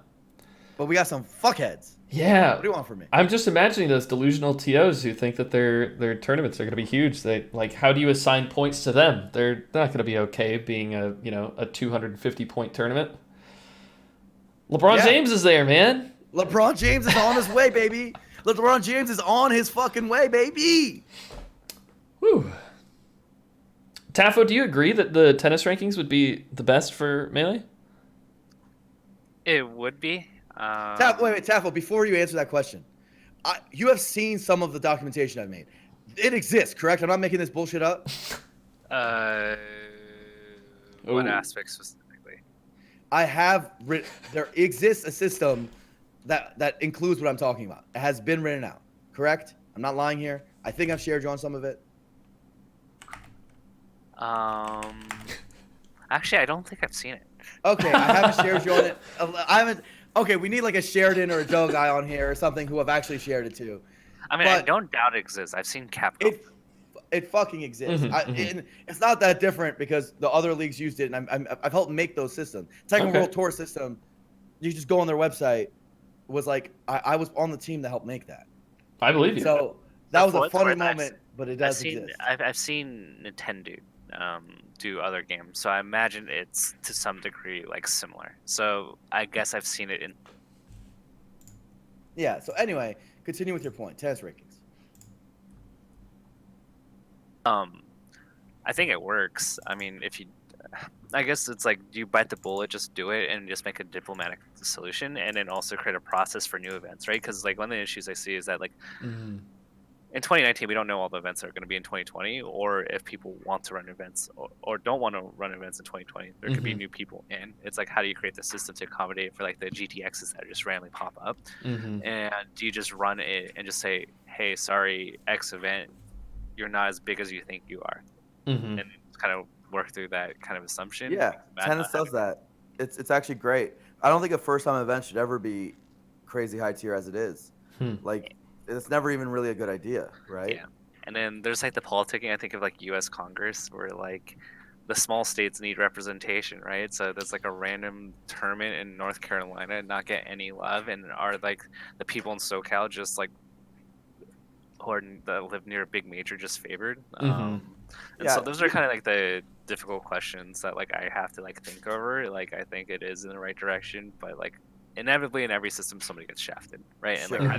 But we got some fuckheads. Yeah. What do you want from me? I'm just imagining those delusional TOs who think that their tournaments are going to be huge. They like, how do you assign points to them? They're not going to be okay being a 250 point tournament. LeBron James is there, man. LeBron James is on his way, baby. LeBron James is on his fucking way, baby. Whew. Tafo, do you agree that the tennis rankings would be the best for Melee? It would be. Wait, Tafo, before you answer that question, you have seen some of the documentation I've made. It exists, correct? I'm not making this bullshit up? What aspect specifically? There exists a system that includes what I'm talking about. It has been written out, correct? I'm not lying here. I think I've shared you on some of it. Actually, I don't think I've seen it. Okay, I haven't shared you on it. I haven't. Okay, we need like a Sheridan or a Joe guy on here or something who have actually shared it too. I mean, I don't doubt it exists. I've seen Capcom. It fucking exists. Mm-hmm, It's not that different because the other leagues used it, and I've helped make those systems. Tekken World Tour system, you just go on their website. Was like I was on the team that helped make that. I believe you. So that was a funny moment, but it does exist. I've seen Nintendo do other games, so I imagine it's to some degree like similar. So I guess I've seen it in. Yeah. So anyway, continue with your point. Tennis rankings. I think it works. I mean, I guess it's like, do you bite the bullet, just do it, and just make a diplomatic solution, and then also create a process for new events, right? Because like one of the issues I see is that like. Mm-hmm. In 2019, we don't know all the events that are going to be in 2020, or if people want to run events or don't want to run events in 2020. There could be new people in. It's like, how do you create the system to accommodate for like the GTXs that just randomly pop up? Mm-hmm. And do you just run it and just say, hey, sorry, X event, you're not as big as you think you are? Mm-hmm. And kind of work through that kind of assumption. Yeah, tennis does that. It's actually great. I don't think a first-time event should ever be crazy high tier as it is. Like, it's never even really a good idea, right? Yeah. And then there's like the politicking, I think, of like U.S. Congress, where like the small states need representation, right? So there's like a random tournament in North Carolina and not get any love, and are like the people in SoCal just like that live near a big major just favored? And so those are kind of like the difficult questions that like I have to like think over. Like I think it is in the right direction, but like inevitably in every system somebody gets shafted, right? And like how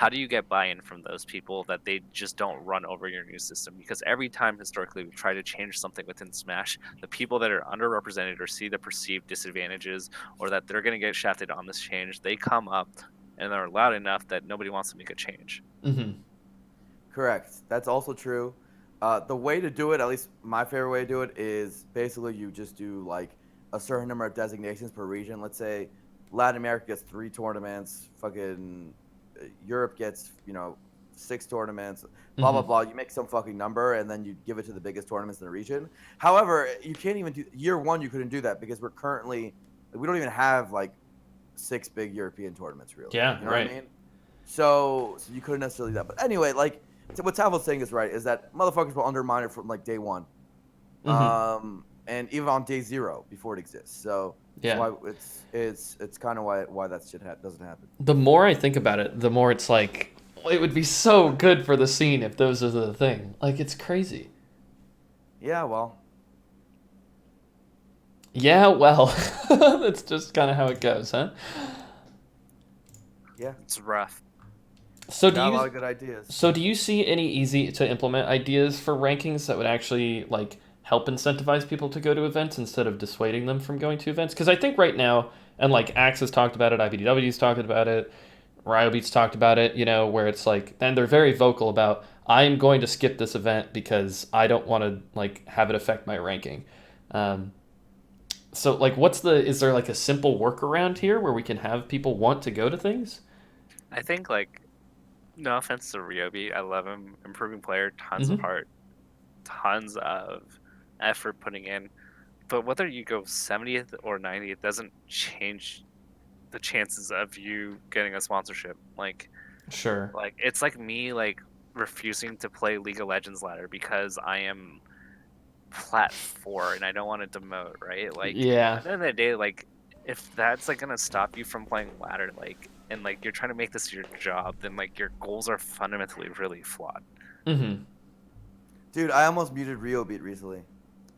do you get buy-in from those people that they just don't run over your new system? Because every time historically we've tried to change something within Smash, the people that are underrepresented or see the perceived disadvantages or that they're going to get shafted on this change, they come up and they're loud enough that nobody wants to make a change. Correct. That's also true. The way to do it, at least my favorite way to do it, is basically you just do like a certain number of designations per region. Let's say Latin America gets 3 tournaments, fucking Europe gets, 6 tournaments, blah, blah, blah. You make some fucking number and then you give it to the biggest tournaments in the region. However, you can't even do year one. You couldn't do that because we don't even have like 6 big European tournaments, really. Yeah, You know right. what I mean? So you couldn't necessarily do that. But anyway, like what Tavil's saying is right. Is that motherfuckers will undermine it from like day one, and even on day 0 before it exists. So that's Yeah. why it's kind of why that shit doesn't happen. The more I think about it, the more it's like, well, it would be so good for the scene if those are the thing. Like, it's crazy. Yeah, well, Yeah, well, that's just kind of how it goes, huh? yeah, It's rough. So got a lot of good ideas. so do you see any easy to implement ideas for rankings that would actually like help incentivize people to go to events instead of dissuading them from going to events? Because I think right now, and like Axe has talked about it, IBDW's talked about it, Ryobeat's talked about it, you know, where it's like, and they're very vocal about, I'm going to skip this event because I don't want to like have it affect my ranking. Um, so like, is there like a simple workaround here where we can have people want to go to things? I think like no offense to Ryobi, I love him, improving player, tons of Hmm. heart, tons of effort putting in. But whether you go 70th or 90th doesn't change the chances of you getting a sponsorship. Sure. Like it's like me like refusing to play League of Legends ladder because I am plat 4 and I don't want to demote, right? Like Yeah. at the end of the day, like if that's like gonna stop you from playing ladder, like and like you're trying to make this your job, then like your goals are fundamentally really flawed. Hmm. Dude, I almost muted Ryobeat recently.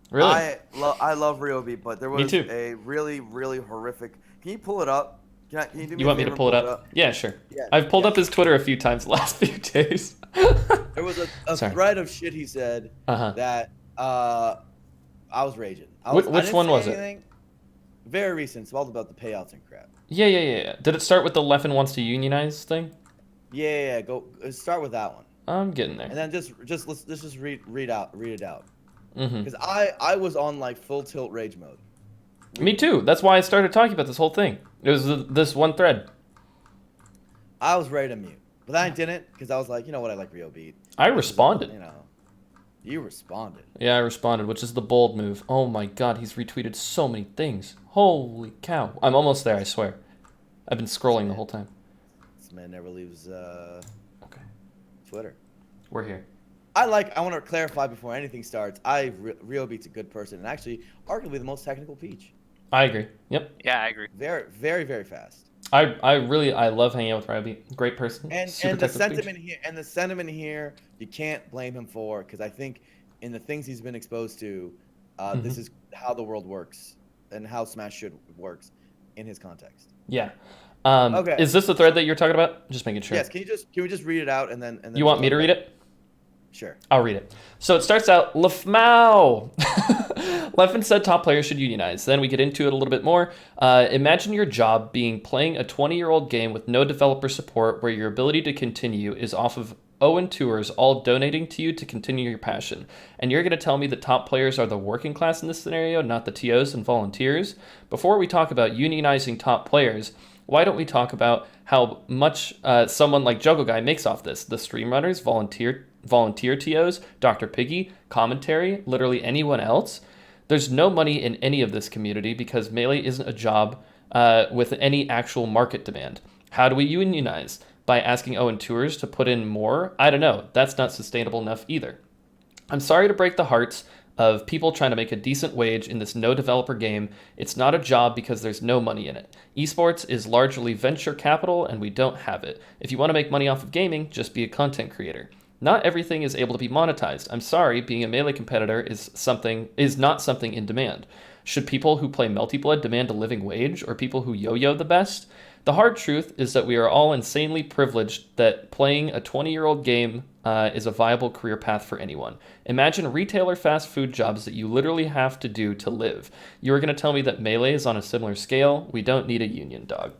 Really? I love Ryobeat, but there Me was too. a really really horrific. Can you pull it up? Can you do me You a want me to favor and pull it pull it up? up? Yeah, sure. Yeah, I've pulled yeah. up his Twitter a few times the last few days. There was a Sorry. thread of shit he said Uh-huh. that I was raging. I Which didn't one say was it? anything. Very recent. It's all about the payouts and crap. Yeah. Did it start with the Leffen wants to unionize thing? Yeah. Go start with that one, I'm getting there. and then let's just read it out. Hmm. Because I was on like full tilt rage mode. Me too. That's why I started talking about this whole thing. It was this one thread. I was ready to mute, but then I didn't because I was like, you know what, I like Rio Beat. I This is, responded. you responded. Yeah, I responded, which is the bold move. Oh my god, he's retweeted so many things. Holy cow. I'm almost there, I swear. I've been scrolling the whole time. This man never leaves Okay. Twitter. We're here. I want to clarify before anything starts. Rio Beat's a good person and actually arguably the most technical peach. I agree. Yep. Yeah, I agree. Very, very, very fast. I love hanging out with Ryobeat. Great person. And Super the technical sentiment speech. here you can't blame him for because I think in the things he's been exposed to, this is how the world works and how Smash should works in his context. Yeah. Okay. Is this the thread that you're talking about? Just making sure. Yes. Can we just read it out and then You want me to read it? Sure. I'll read it. So it starts out, Lefmau. Leffen said top players should unionize. Then we get into it a little bit more. Imagine your job being playing a 20-year-old game with no developer support where your ability to continue is off of Owen Tours all donating to you to continue your passion. And you're going to tell me that top players are the working class in this scenario, not the TOs and volunteers? Before we talk about unionizing top players, why don't we talk about how much someone like Juggle Guy makes off this? The stream runners, volunteer TOs, Dr. Piggy, commentary, literally anyone else. There's no money in any of this community because Melee isn't a job with any actual market demand. How do we unionize? By asking Owen Tours to put in more? I don't know. That's not sustainable enough either. I'm sorry to break the hearts of people trying to make a decent wage in this no developer game. It's not a job because there's no money in it. Esports is largely venture capital and we don't have it. If you want to make money off of gaming, just be a content creator. Not everything is able to be monetized. I'm sorry, being a Melee competitor is not something in demand. Should people who play Melty-Blood demand a living wage, or people who yo-yo the best? The hard truth is that we are all insanely privileged that playing a 20-year-old game is a viable career path for anyone. Imagine retail or fast food jobs that you literally have to do to live. You are going to tell me that Melee is on a similar scale? We don't need a union, dog.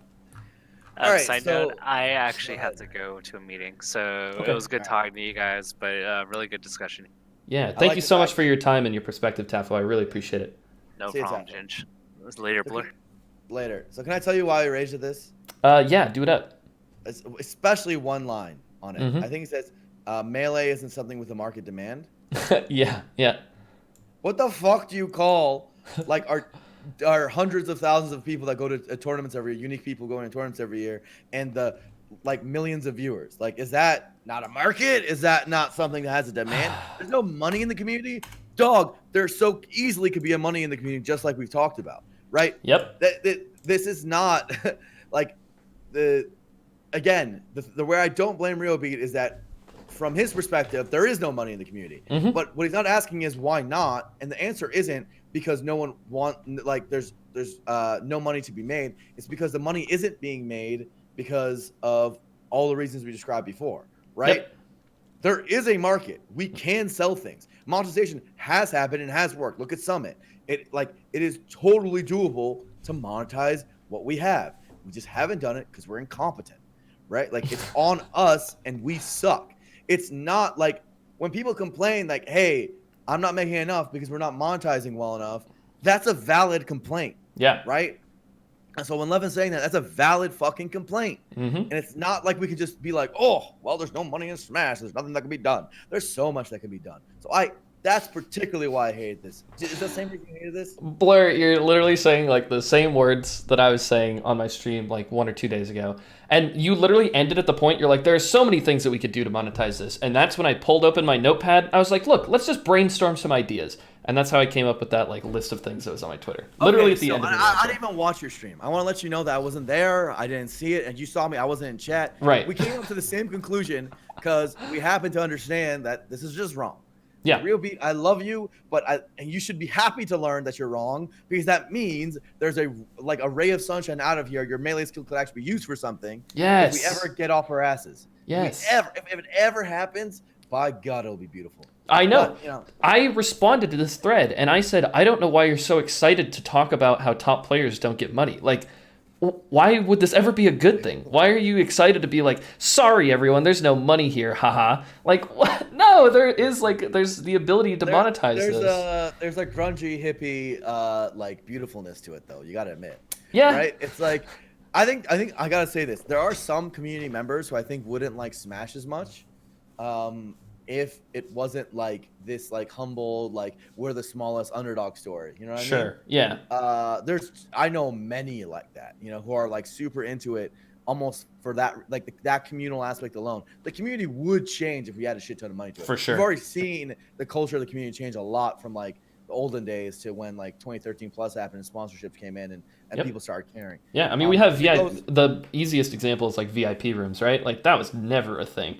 All right, Side so- note, I actually had to go to a meeting, so Okay. it was good talking to you guys, but really good discussion. Yeah, thank like you the so much fact- for your time and your perspective, Tafo. I really appreciate it. No See you, problem, Taco. Ginge. Later, Blur. Later. So can I tell you why I raged at this? Yeah, do it up. Especially one line on it. Mhm. I think it says, Melee isn't something with a market demand. Yeah. What the fuck do you call, like, are hundreds of thousands of people that go to tournaments every year, unique people going to tournaments every year, and the like millions of viewers. Like, is that not a market? Is that not something that has a demand? There's no money in the community. Dog, there so easily could be a money in the community, just like we've talked about, right? Yep. This is not like the again, the where I don't blame Rio Beat is that from his perspective, there is no money in the community. Mhm. But what he's not asking is why not, and the answer isn't because no one there's no money to be made. It's because the money isn't being made because of all the reasons we described before, right? Yep. There is a market. We can sell things. Monetization has happened and has worked. Look at Summit. It is totally doable to monetize what we have. We just haven't done it because we're incompetent, right? Like, it's on us and we suck. It's not like when people complain like, hey, I'm not making enough because we're not monetizing well enough. That's a valid complaint. Yeah. Right. And so when Levin's saying that, that's a valid fucking complaint. Mm-hmm. And it's not like we could just be like, oh, well, there's no money in Smash. There's nothing that can be done. There's so much that can be done. So that's particularly why I hated this. Is that the same reason you hated this? Blur, you're literally saying like the same words that I was saying on my stream like 1 or 2 days ago. And you literally ended at the point you're like, there are so many things that we could do to monetize this. And that's when I pulled open my notepad. I was like, look, let's just brainstorm some ideas. And that's how I came up with that like list of things that was on my Twitter. Literally at the end of the I didn't even watch your stream. I want to let you know that I wasn't there. I didn't see it. And you saw me. I wasn't in chat. Right. We came up to the same conclusion because we happen to understand that this is just wrong. Yeah. Real Beat, I love you, and you should be happy to learn that you're wrong because that means there's a ray of sunshine out of here. Your melee skill could actually be used for something. Yes. If we ever get off our asses. Yes. If it ever happens, by God, it'll be beautiful. I know. But, I responded to this thread and I said, I don't know why you're so excited to talk about how top players don't get money. Like, why would this ever be a good thing? Why are you excited to be like, sorry, everyone, there's no money here, haha. Like, what? No, there's the ability to monetize this. There's a grungy hippie like beautifulness to it, though. You gotta admit. Yeah. Right? It's like, I think I gotta say this. There are some community members who I think wouldn't like Smash as much. If it wasn't like this like humble, like we're the smallest underdog story, you know what I mean? Sure. Yeah. I know many like that, who are like super into it almost for that, like that communal aspect alone. The community would change if we had a shit ton of money to it. For sure. We've already seen the culture of the community change a lot from like the olden days to when like 2013 plus happened and sponsorships came in and Yep. people started caring. Yeah. I mean, we have the easiest example is like VIP rooms, right? Like that was never a thing.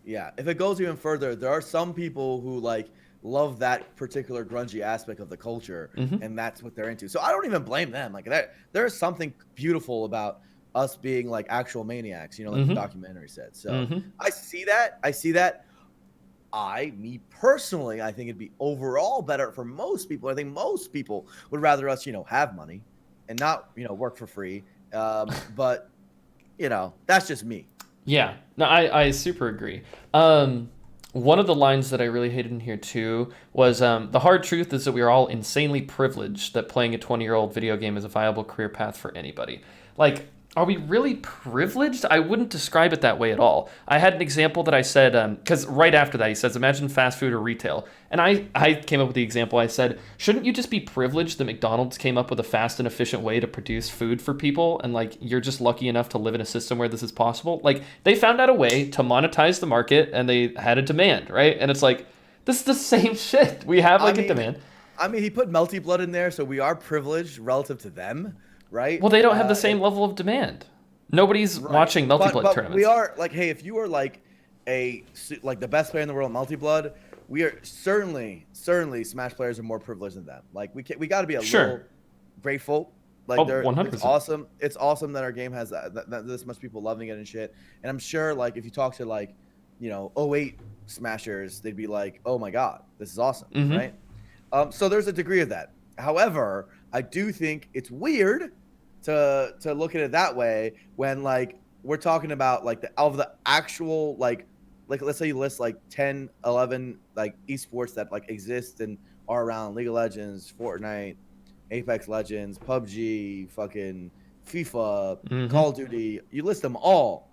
Yeah, if it goes even further, there are some people who like love that particular grungy aspect of the culture, and that's what they're into. So I don't even blame them. Like there is something beautiful about us being like actual maniacs, like the documentary said. So I see that. Me personally, I think it'd be overall better for most people. I think most people would rather us, have money and not, work for free. But that's just me. Yeah, no, I super agree. One of the lines that I really hated in here too was the hard truth is that we are all insanely privileged that playing a 20-year-old video game is a viable career path for anybody. Like, are we really privileged? I wouldn't describe it that way at all. I had an example that I said, because right after that he says, imagine fast food or retail. And I came up with the example. I said, shouldn't you just be privileged that McDonald's came up with a fast and efficient way to produce food for people? And like, you're just lucky enough to live in a system where this is possible. Like, they found out a way to monetize the market and they had a demand, right? And it's like, this is the same shit. We have a demand. I mean, he put Melty Blood in there, so we are privileged relative to them. Right. Well, they don't have the same level of demand. Nobody's watching multi-blood tournaments. We are like, hey, if you are like the best player in the world, multi-blood, we are certainly Smash players are more privileged than them. Like we got to be a little grateful. Like 100%. It's awesome. It's awesome that our game has that this much people loving it and shit. And I'm sure like if you talk to like 08 Smashers, they'd be like, oh my God, this is awesome, right? So there's a degree of that. However, I do think it's weird to look at it that way when like we're talking about like the actual like let's say you list like 10, 11 like esports that like exist and are around: League of Legends, Fortnite, Apex Legends, PUBG, fucking FIFA, Call of Duty. You list them all.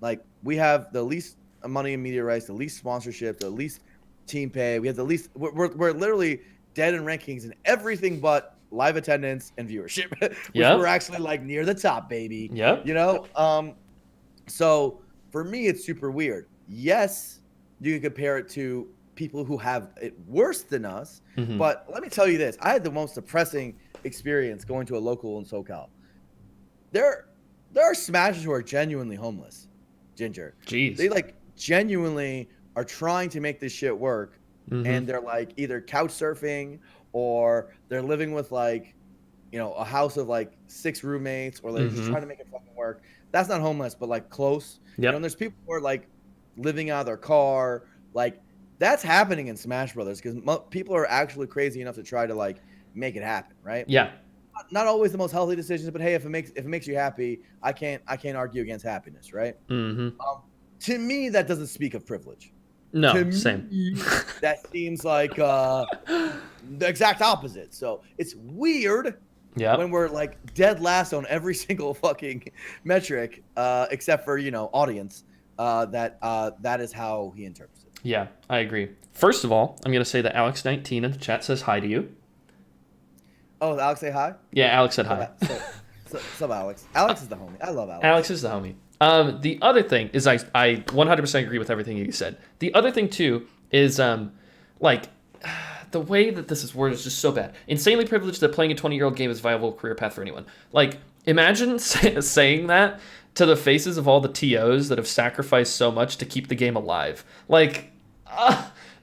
Like we have the least money in media rights, the least sponsorship, the least team pay. We have the least. We're literally dead in rankings and everything but live attendance and viewership, which Yep. were actually like near the top, baby. Yep. You know, so for me, it's super weird. Yes, you can compare it to people who have it worse than us, Mhm. but let me tell you this: I had the most depressing experience going to a local in SoCal. There, there are smashers who are genuinely homeless, Ginger. Jeez. They like genuinely are trying to make this shit work, and they're like either couch surfing or they're living with like a house of like 6 roommates, or they're just trying to make it fucking work. That's not homeless, but like close. Yep. And there's people who are like living out of their car. Like that's happening in Smash Brothers because people are actually crazy enough to try to like make it happen, right? Yeah. Not always the most healthy decisions, but hey, if it makes you happy, I can't argue against happiness, right? To me, that doesn't speak of privilege. No, To same. me, that seems like the exact opposite. So it's weird when we're like dead last on every single fucking metric, except for audience. That is how he interprets it. Yeah, I agree. First of all, I'm gonna say that Alex19 in the chat says hi to you. Oh, did Alex say hi? Yeah, Alex said hi. Sub Alex. Alex is the homie. I love Alex. Alex is the homie. The other thing is I 100% agree with everything you said. The other thing too is like the way that this is worded is just so bad. Insanely privileged that playing a 20-year-old game is a viable career path for anyone. Like imagine saying that to the faces of all the TOs that have sacrificed so much to keep the game alive. Like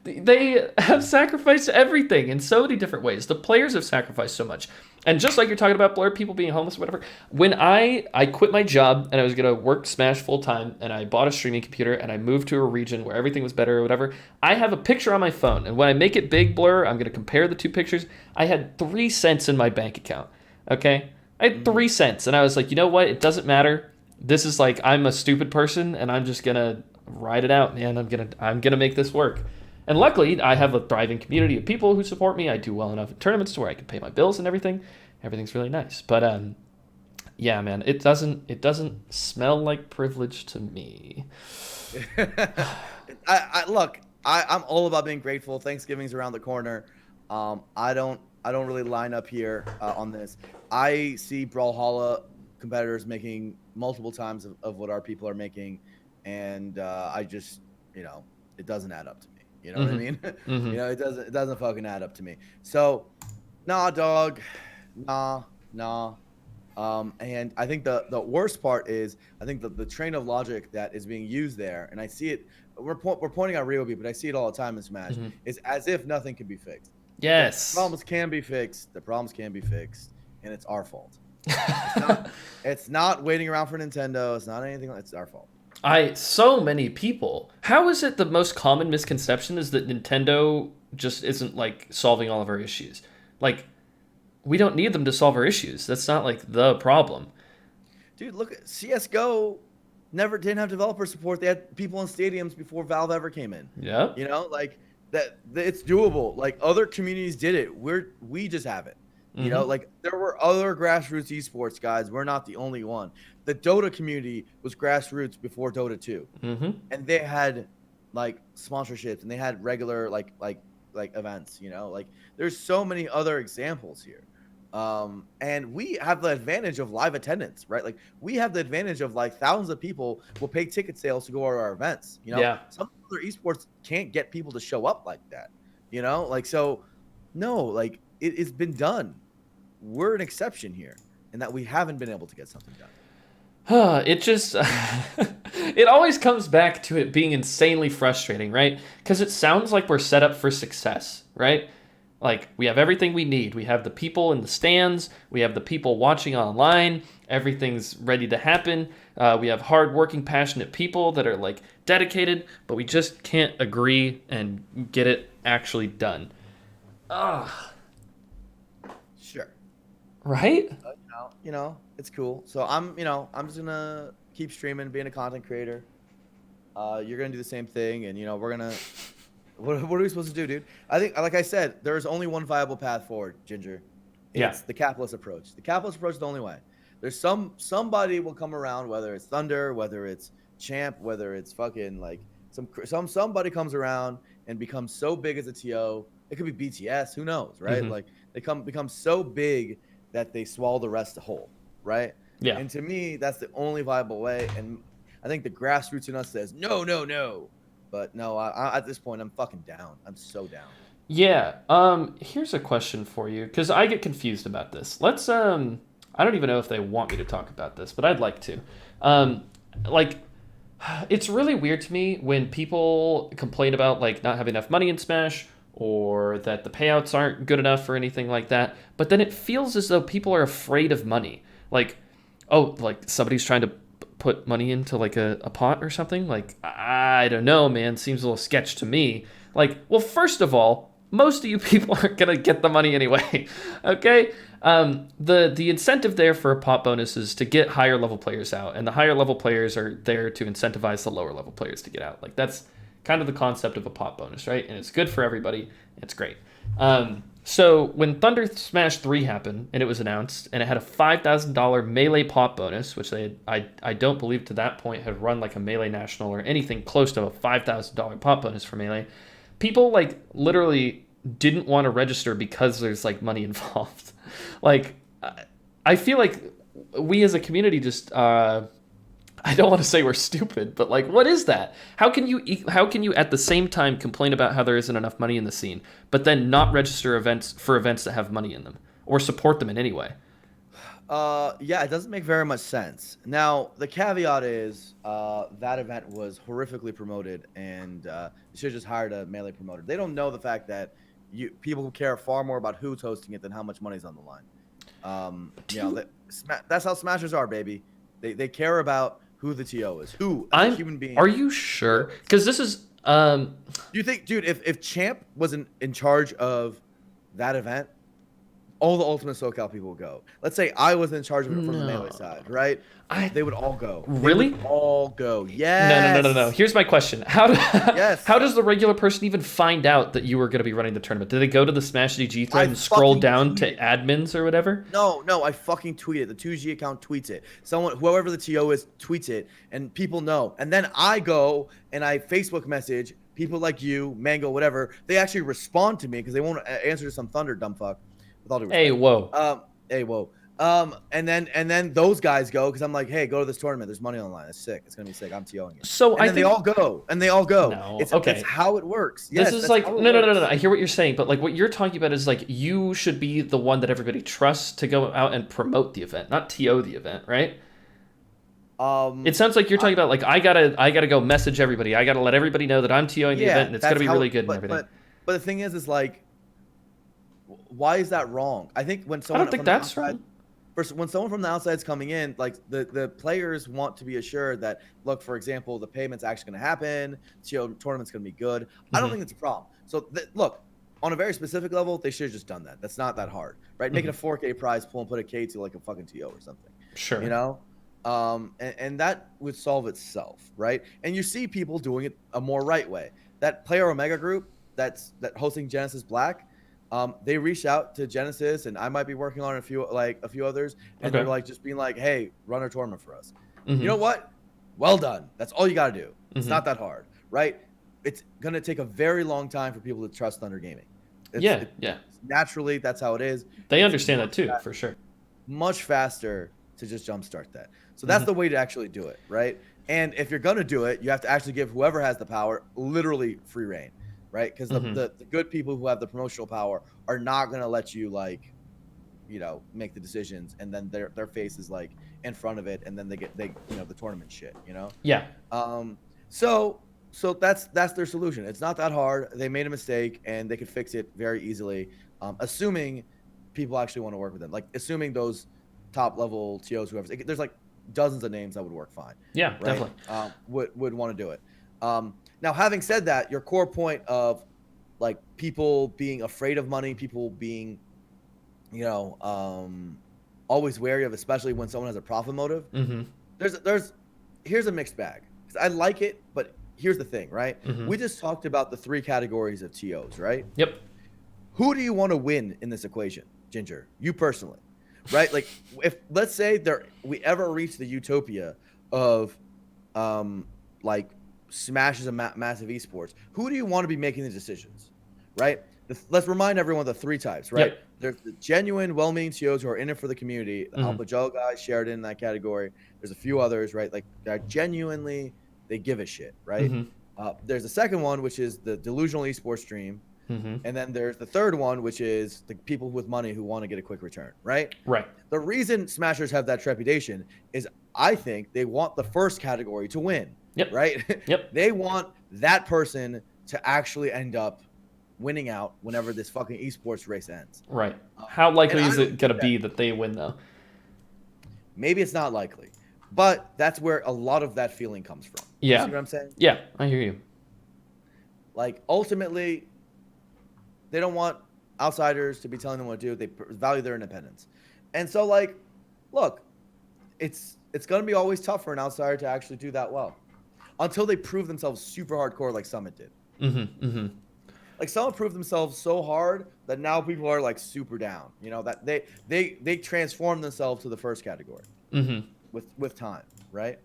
they have sacrificed everything in so many different ways. The players have sacrificed so much. And just like you're talking about Blur, people being homeless or whatever, when I quit my job and I was going to work Smash full time and I bought a streaming computer and I moved to a region where everything was better or whatever, I have a picture on my phone. And when I make it big Blur, I'm going to compare the two pictures. I had 3 cents in my bank account. Okay? I had 3 cents. And I was like, you know what? It doesn't matter. This is like, I'm a stupid person and I'm just going to ride it out, man. I'm going to make this work. And luckily, I have a thriving community of people who support me. I do well enough in tournaments to where I can pay my bills and everything. Everything's really nice. But yeah, man, it doesn't smell like privilege to me. I'm all about being grateful. Thanksgiving's around the corner. I don't really line up here on this. I see Brawlhalla competitors making multiple times of what our people are making, and I just it doesn't add up to me. You know what I mean? It doesn't fucking add up to me. So, nah, dog, nah. And I think the worst part is I think the train of logic that is being used there, and I see it. We're pointing out Ryobi, but I see it all the time in Smash. Is as if nothing can be fixed. Yes. The problems can be fixed. And it's our fault. It's not waiting around for Nintendo. It's not anything. It's our fault. So many people. How is it the most common misconception is that Nintendo just isn't like solving all of our issues? Like, we don't need them to solve our issues. That's not like the problem. Dude, look at CS:GO. Didn't have developer support. They had people in stadiums before Valve ever came in. Yeah. Like that. It's doable. Like other communities did it. We just haven't. Like there were other grassroots esports guys. We're not the only one. The Dota community was grassroots before Dota 2, and they had like sponsorships and they had regular like events. Like there's so many other examples here, and we have the advantage of live attendance, right? Like we have the advantage of like thousands of people will pay ticket sales to go to our events. Some other esports can't get people to show up like that. Like so, no, like it has been done. We're an exception here in that we haven't been able to get something done. It just it always comes back to it being insanely frustrating, right? Because it sounds like we're set up for success, right? Like we have everything we need. We have the people in the stands. We have the people watching online. Everything's ready to happen. We have hardworking, passionate people that are like dedicated, but we just can't agree and get it actually done. Sure. Right? It's cool. So I'm just gonna keep streaming, being a content creator. You're gonna do the same thing, and we're gonna. What are we supposed to do, dude? I think, like I said, there's only one viable path forward, Ginger. It's the capitalist approach. The capitalist approach is the only way. There's somebody will come around, whether it's Thunder, whether it's Champ, whether it's fucking like somebody comes around and becomes so big as a TO. It could be BTS, who knows, right? Like They become so big that they swallow the rest whole, right? Yeah. And to me, that's the only viable way. And I think the grassroots in us says no, no, no. But no, at this point, I'm fucking down. I'm so down. Yeah. Here's a question for you because I get confused about this. Let's I don't even know if they want me to talk about this, but I'd like to. Um, like it's really weird to me when people complain about like not having enough money in Smash or that the payouts aren't good enough or anything like that. But then it feels as though people are afraid of money. Like, oh, like somebody's trying to put money into like a pot or something. Like, I don't know, man. Seems a little sketch to me. Like, well, first of all, most of you people aren't gonna get the money anyway. Okay. The incentive there for a pot bonus is to get higher level players out, and the higher level players are there to incentivize the lower level players to get out. Like that's kind of the concept of a pot bonus, right? And it's good for everybody. It's great. So when Thunder Smash 3 happened and it was announced, and it had a $5,000 melee pot bonus, which I don't believe to that point had run like a melee national or anything close to a $5,000 pot bonus for melee. People like literally didn't want to register because there's like money involved. Like I feel like we as a community just I don't want to say we're stupid, but like what is that? How can you at the same time complain about how there isn't enough money in the scene, but then not register events that have money in them or support them in any way? Yeah, it doesn't make very much sense. Now, the caveat is that event was horrifically promoted, and they should have just hired a melee promoter. They don't know the fact that people care far more about who's hosting it than how much money's on the line. That's how Smashers are, baby. They care about who the TO is, who as a human being. Are you sure? Because this is. Do you think, dude, if Champ wasn't in charge of that event, all the Ultimate SoCal people would go. Let's say I was in charge of it from the melee side, right? They would all go. Really? They would all go. Yes. No. Here's my question. How does the regular person even find out that you were going to be running the tournament? Do they go to the Smash DG thread and scroll down to admins or whatever? No, I fucking tweet it. The 2G account tweets it. Whoever the TO is, tweets it, and people know. And then I go and I Facebook message people like you, Mango, whatever. They actually respond to me because they won't answer to some Thunder dumb fuck. With all due respect. Hey, whoa. And then those guys go because I'm like, hey, go to this tournament. There's money online. It's sick. It's gonna be sick. I'm TOing it. So they all go. No, it's how it works. Yes, this is like no. I hear what you're saying, but like what you're talking about is like you should be the one that everybody trusts to go out and promote the event, not TO the event, right? It sounds like you're talking about like I gotta go message everybody. I gotta let everybody know that I'm TOing the event and it's gonna be really good and everything. But the thing is like, why is that wrong? I think when someone I don't think that's wrong. When someone from the outside is coming in, like the players want to be assured that, look, for example, the payment's actually going to happen, tournament's going to be good. Mm-hmm. I don't think it's a problem. So look, on a very specific level, they should have just done that. That's not that hard, right? Mm-hmm. Make it a 4K prize pool and put a K to like a fucking TO or something. Sure. You know? And that would solve itself, right? And you see people doing it a more right way. That Player Omega group that hosting Genesis Black, they reached out to Genesis, and I might be working on a few others, and they're like just being like, "Hey, run a tournament for us." Mm-hmm. You know what? Well done. That's all you got to do. It's not that hard, right? It's gonna take a very long time for people to trust Thunder Gaming. Naturally, that's how it is. They understand that too, for sure. Much faster to just jumpstart that. So that's the way to actually do it, right? And if you're gonna do it, you have to actually give whoever has the power literally free reign. Right, because the good people who have the promotional power are not gonna let you make the decisions, and then their face is like in front of it, and then they the tournament shit, Yeah. So that's their solution. It's not that hard. They made a mistake, and they could fix it very easily, assuming people actually want to work with them. Like assuming those top level TOs, whoever. There's like dozens of names that would work fine. Yeah, right? definitely. Would want to do it. Now, having said that, your core point of like people being afraid of money, people being, always wary of, especially when someone has a profit motive. Mm-hmm. Here's a mixed bag. I like it, but here's the thing, right? Mm-hmm. We just talked about the 3 categories of TOs, right? Yep. Who do you want to win in this equation, Ginger? You personally, right? Like, if let's say we ever reach the utopia of, like, Smash is a massive esports. Who do you want to be making the decisions, right? Let's remind everyone the 3 types, right? Yep. There's the genuine, well-meaning CEOs who are in it for the community. The Mhm. Alpha Joe guy shared in that category. There's a few others, right? Like that genuinely they give a shit, right? Mhm. There's the second one, which is the delusional esports stream, Mhm. and then there's the third one, which is the people with money who want to get a quick return, right? Right. The reason Smashers have that trepidation is I think they want the first category to win, Yep. right? Yep. They want that person to actually end up winning out whenever this fucking esports race ends. Right. How likely And I is don't it going to think be that that they win, though? maybe it's not likely, but that's where a lot of that feeling comes from. You Yeah. see what I'm saying? Yeah, I hear you. Like ultimately, they don't want outsiders to be telling them what to do. They value their independence, and so like, look, it's gonna be always tough for an outsider to actually do that well, until they prove themselves super hardcore like Summit did. Mm-hmm. Mm-hmm. Like Summit proved themselves so hard that now people are like super down. You know that they transformed themselves to the first category Mm-hmm. with time, right?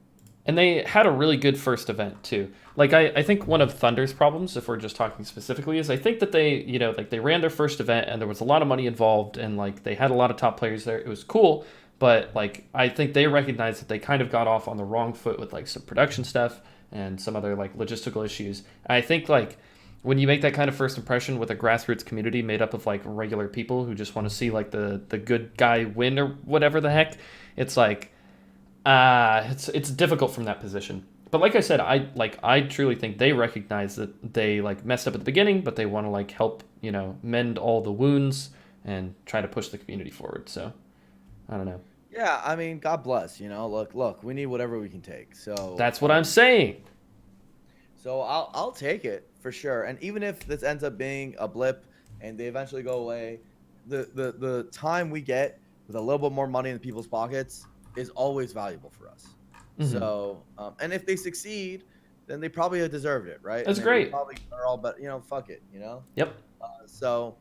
And they had a really good first event too. Like I think one of Thunder's problems, if we're just talking specifically, is I think that they, like they ran their first event and there was a lot of money involved and like they had a lot of top players there. It was cool, but like I think they recognized that they kind of got off on the wrong foot with like some production stuff and some other like logistical issues. And I think like when you make that kind of first impression with a grassroots community made up of like regular people who just want to see like the good guy win or whatever the heck, it's like it's difficult from that position. But like I said, I truly think they recognize that they like messed up at the beginning, but they want to like help mend all the wounds and try to push the community forward. So I don't know. Yeah, I mean, God bless. Look, we need whatever we can take. That's what I'm saying. So I'll take it for sure. And even if this ends up being a blip and they eventually go away, the time we get with a little bit more money in people's pockets is always valuable for us. Mm-hmm. So and if they succeed, then they probably have deserved it, right? That's and great. We probably are all, but fuck it, Yep. So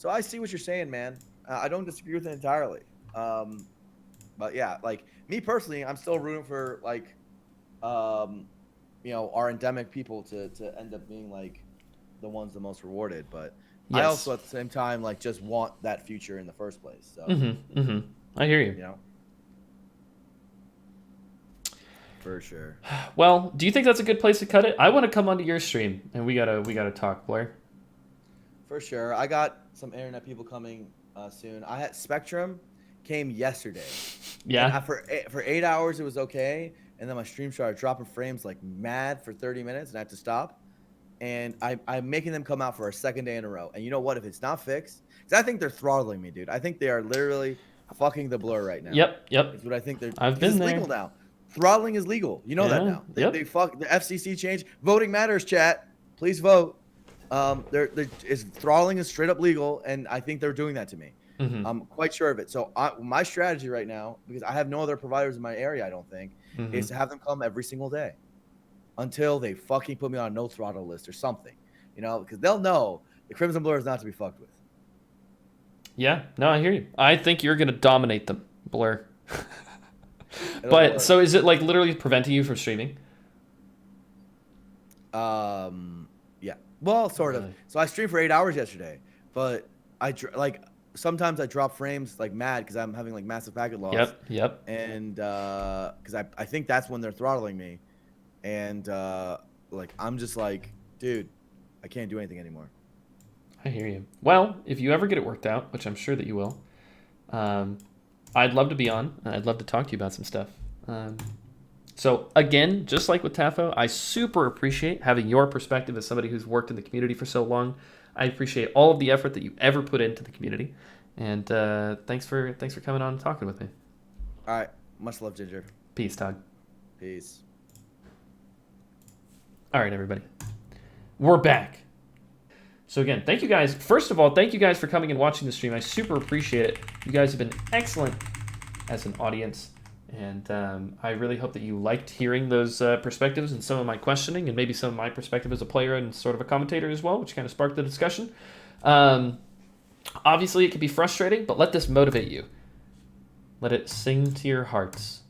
I see what you're saying, man. I don't disagree with it entirely. But yeah, like me personally, I'm still rooting for like our endemic people to end up being like the ones the most rewarded. But Yes. I also at the same time like just want that future in the first place. So I hear you. For sure. Well, do you think that's a good place to cut it? I want to come onto your stream and we gotta talk, Blair. For sure. I got some internet people coming soon. I had Spectrum came yesterday. Yeah. And for 8 hours it was okay, and then my stream started dropping frames like mad for 30 minutes, and I had to stop. And I'm making them come out for a second day in a row. And you know what? If it's not fixed, because I think they're throttling me, dude. I think they are literally fucking the Blur right now. Yep. That's what I think they're. I've been there. It's legal now. Throttling is legal. You know that now. They fuck the FCC changed. Voting matters, chat. Please vote. Throttling is straight up legal, and I think they're doing that to me. Mm-hmm. I'm quite sure of it. So my strategy right now, because I have no other providers in my area, I don't think, is to have them come every single day until they fucking put me on a no throttle list or something, because they'll know the Crimson Blur is not to be fucked with. Yeah, no, I hear you. I think you're gonna dominate them, Blur. But so is it like literally preventing you from streaming? Yeah. Well, sort of. So I streamed for 8 hours yesterday, but sometimes I drop frames like mad because I'm having like massive packet loss. Yep. And because I think that's when they're throttling me, and like I'm just like, dude, I can't do anything anymore. I hear you. Well, if you ever get it worked out, which I'm sure that you will, I'd love to be on, and I'd love to talk to you about some stuff. So again, just like with Tafo, I super appreciate having your perspective as somebody who's worked in the community for so long. I appreciate all of the effort that you ever put into the community, and thanks for coming on and talking with me. All right, much love, Ginger. Peace, Todd. Peace. All right, everybody, we're back. So again, thank you guys. First of all, thank you guys for coming and watching the stream. I super appreciate it. You guys have been excellent as an audience, and I really hope that you liked hearing those perspectives and some of my questioning, and maybe some of my perspective as a player and sort of a commentator as well, which kind of sparked the discussion. Obviously, it can be frustrating, but let this motivate you. Let it sing to your hearts.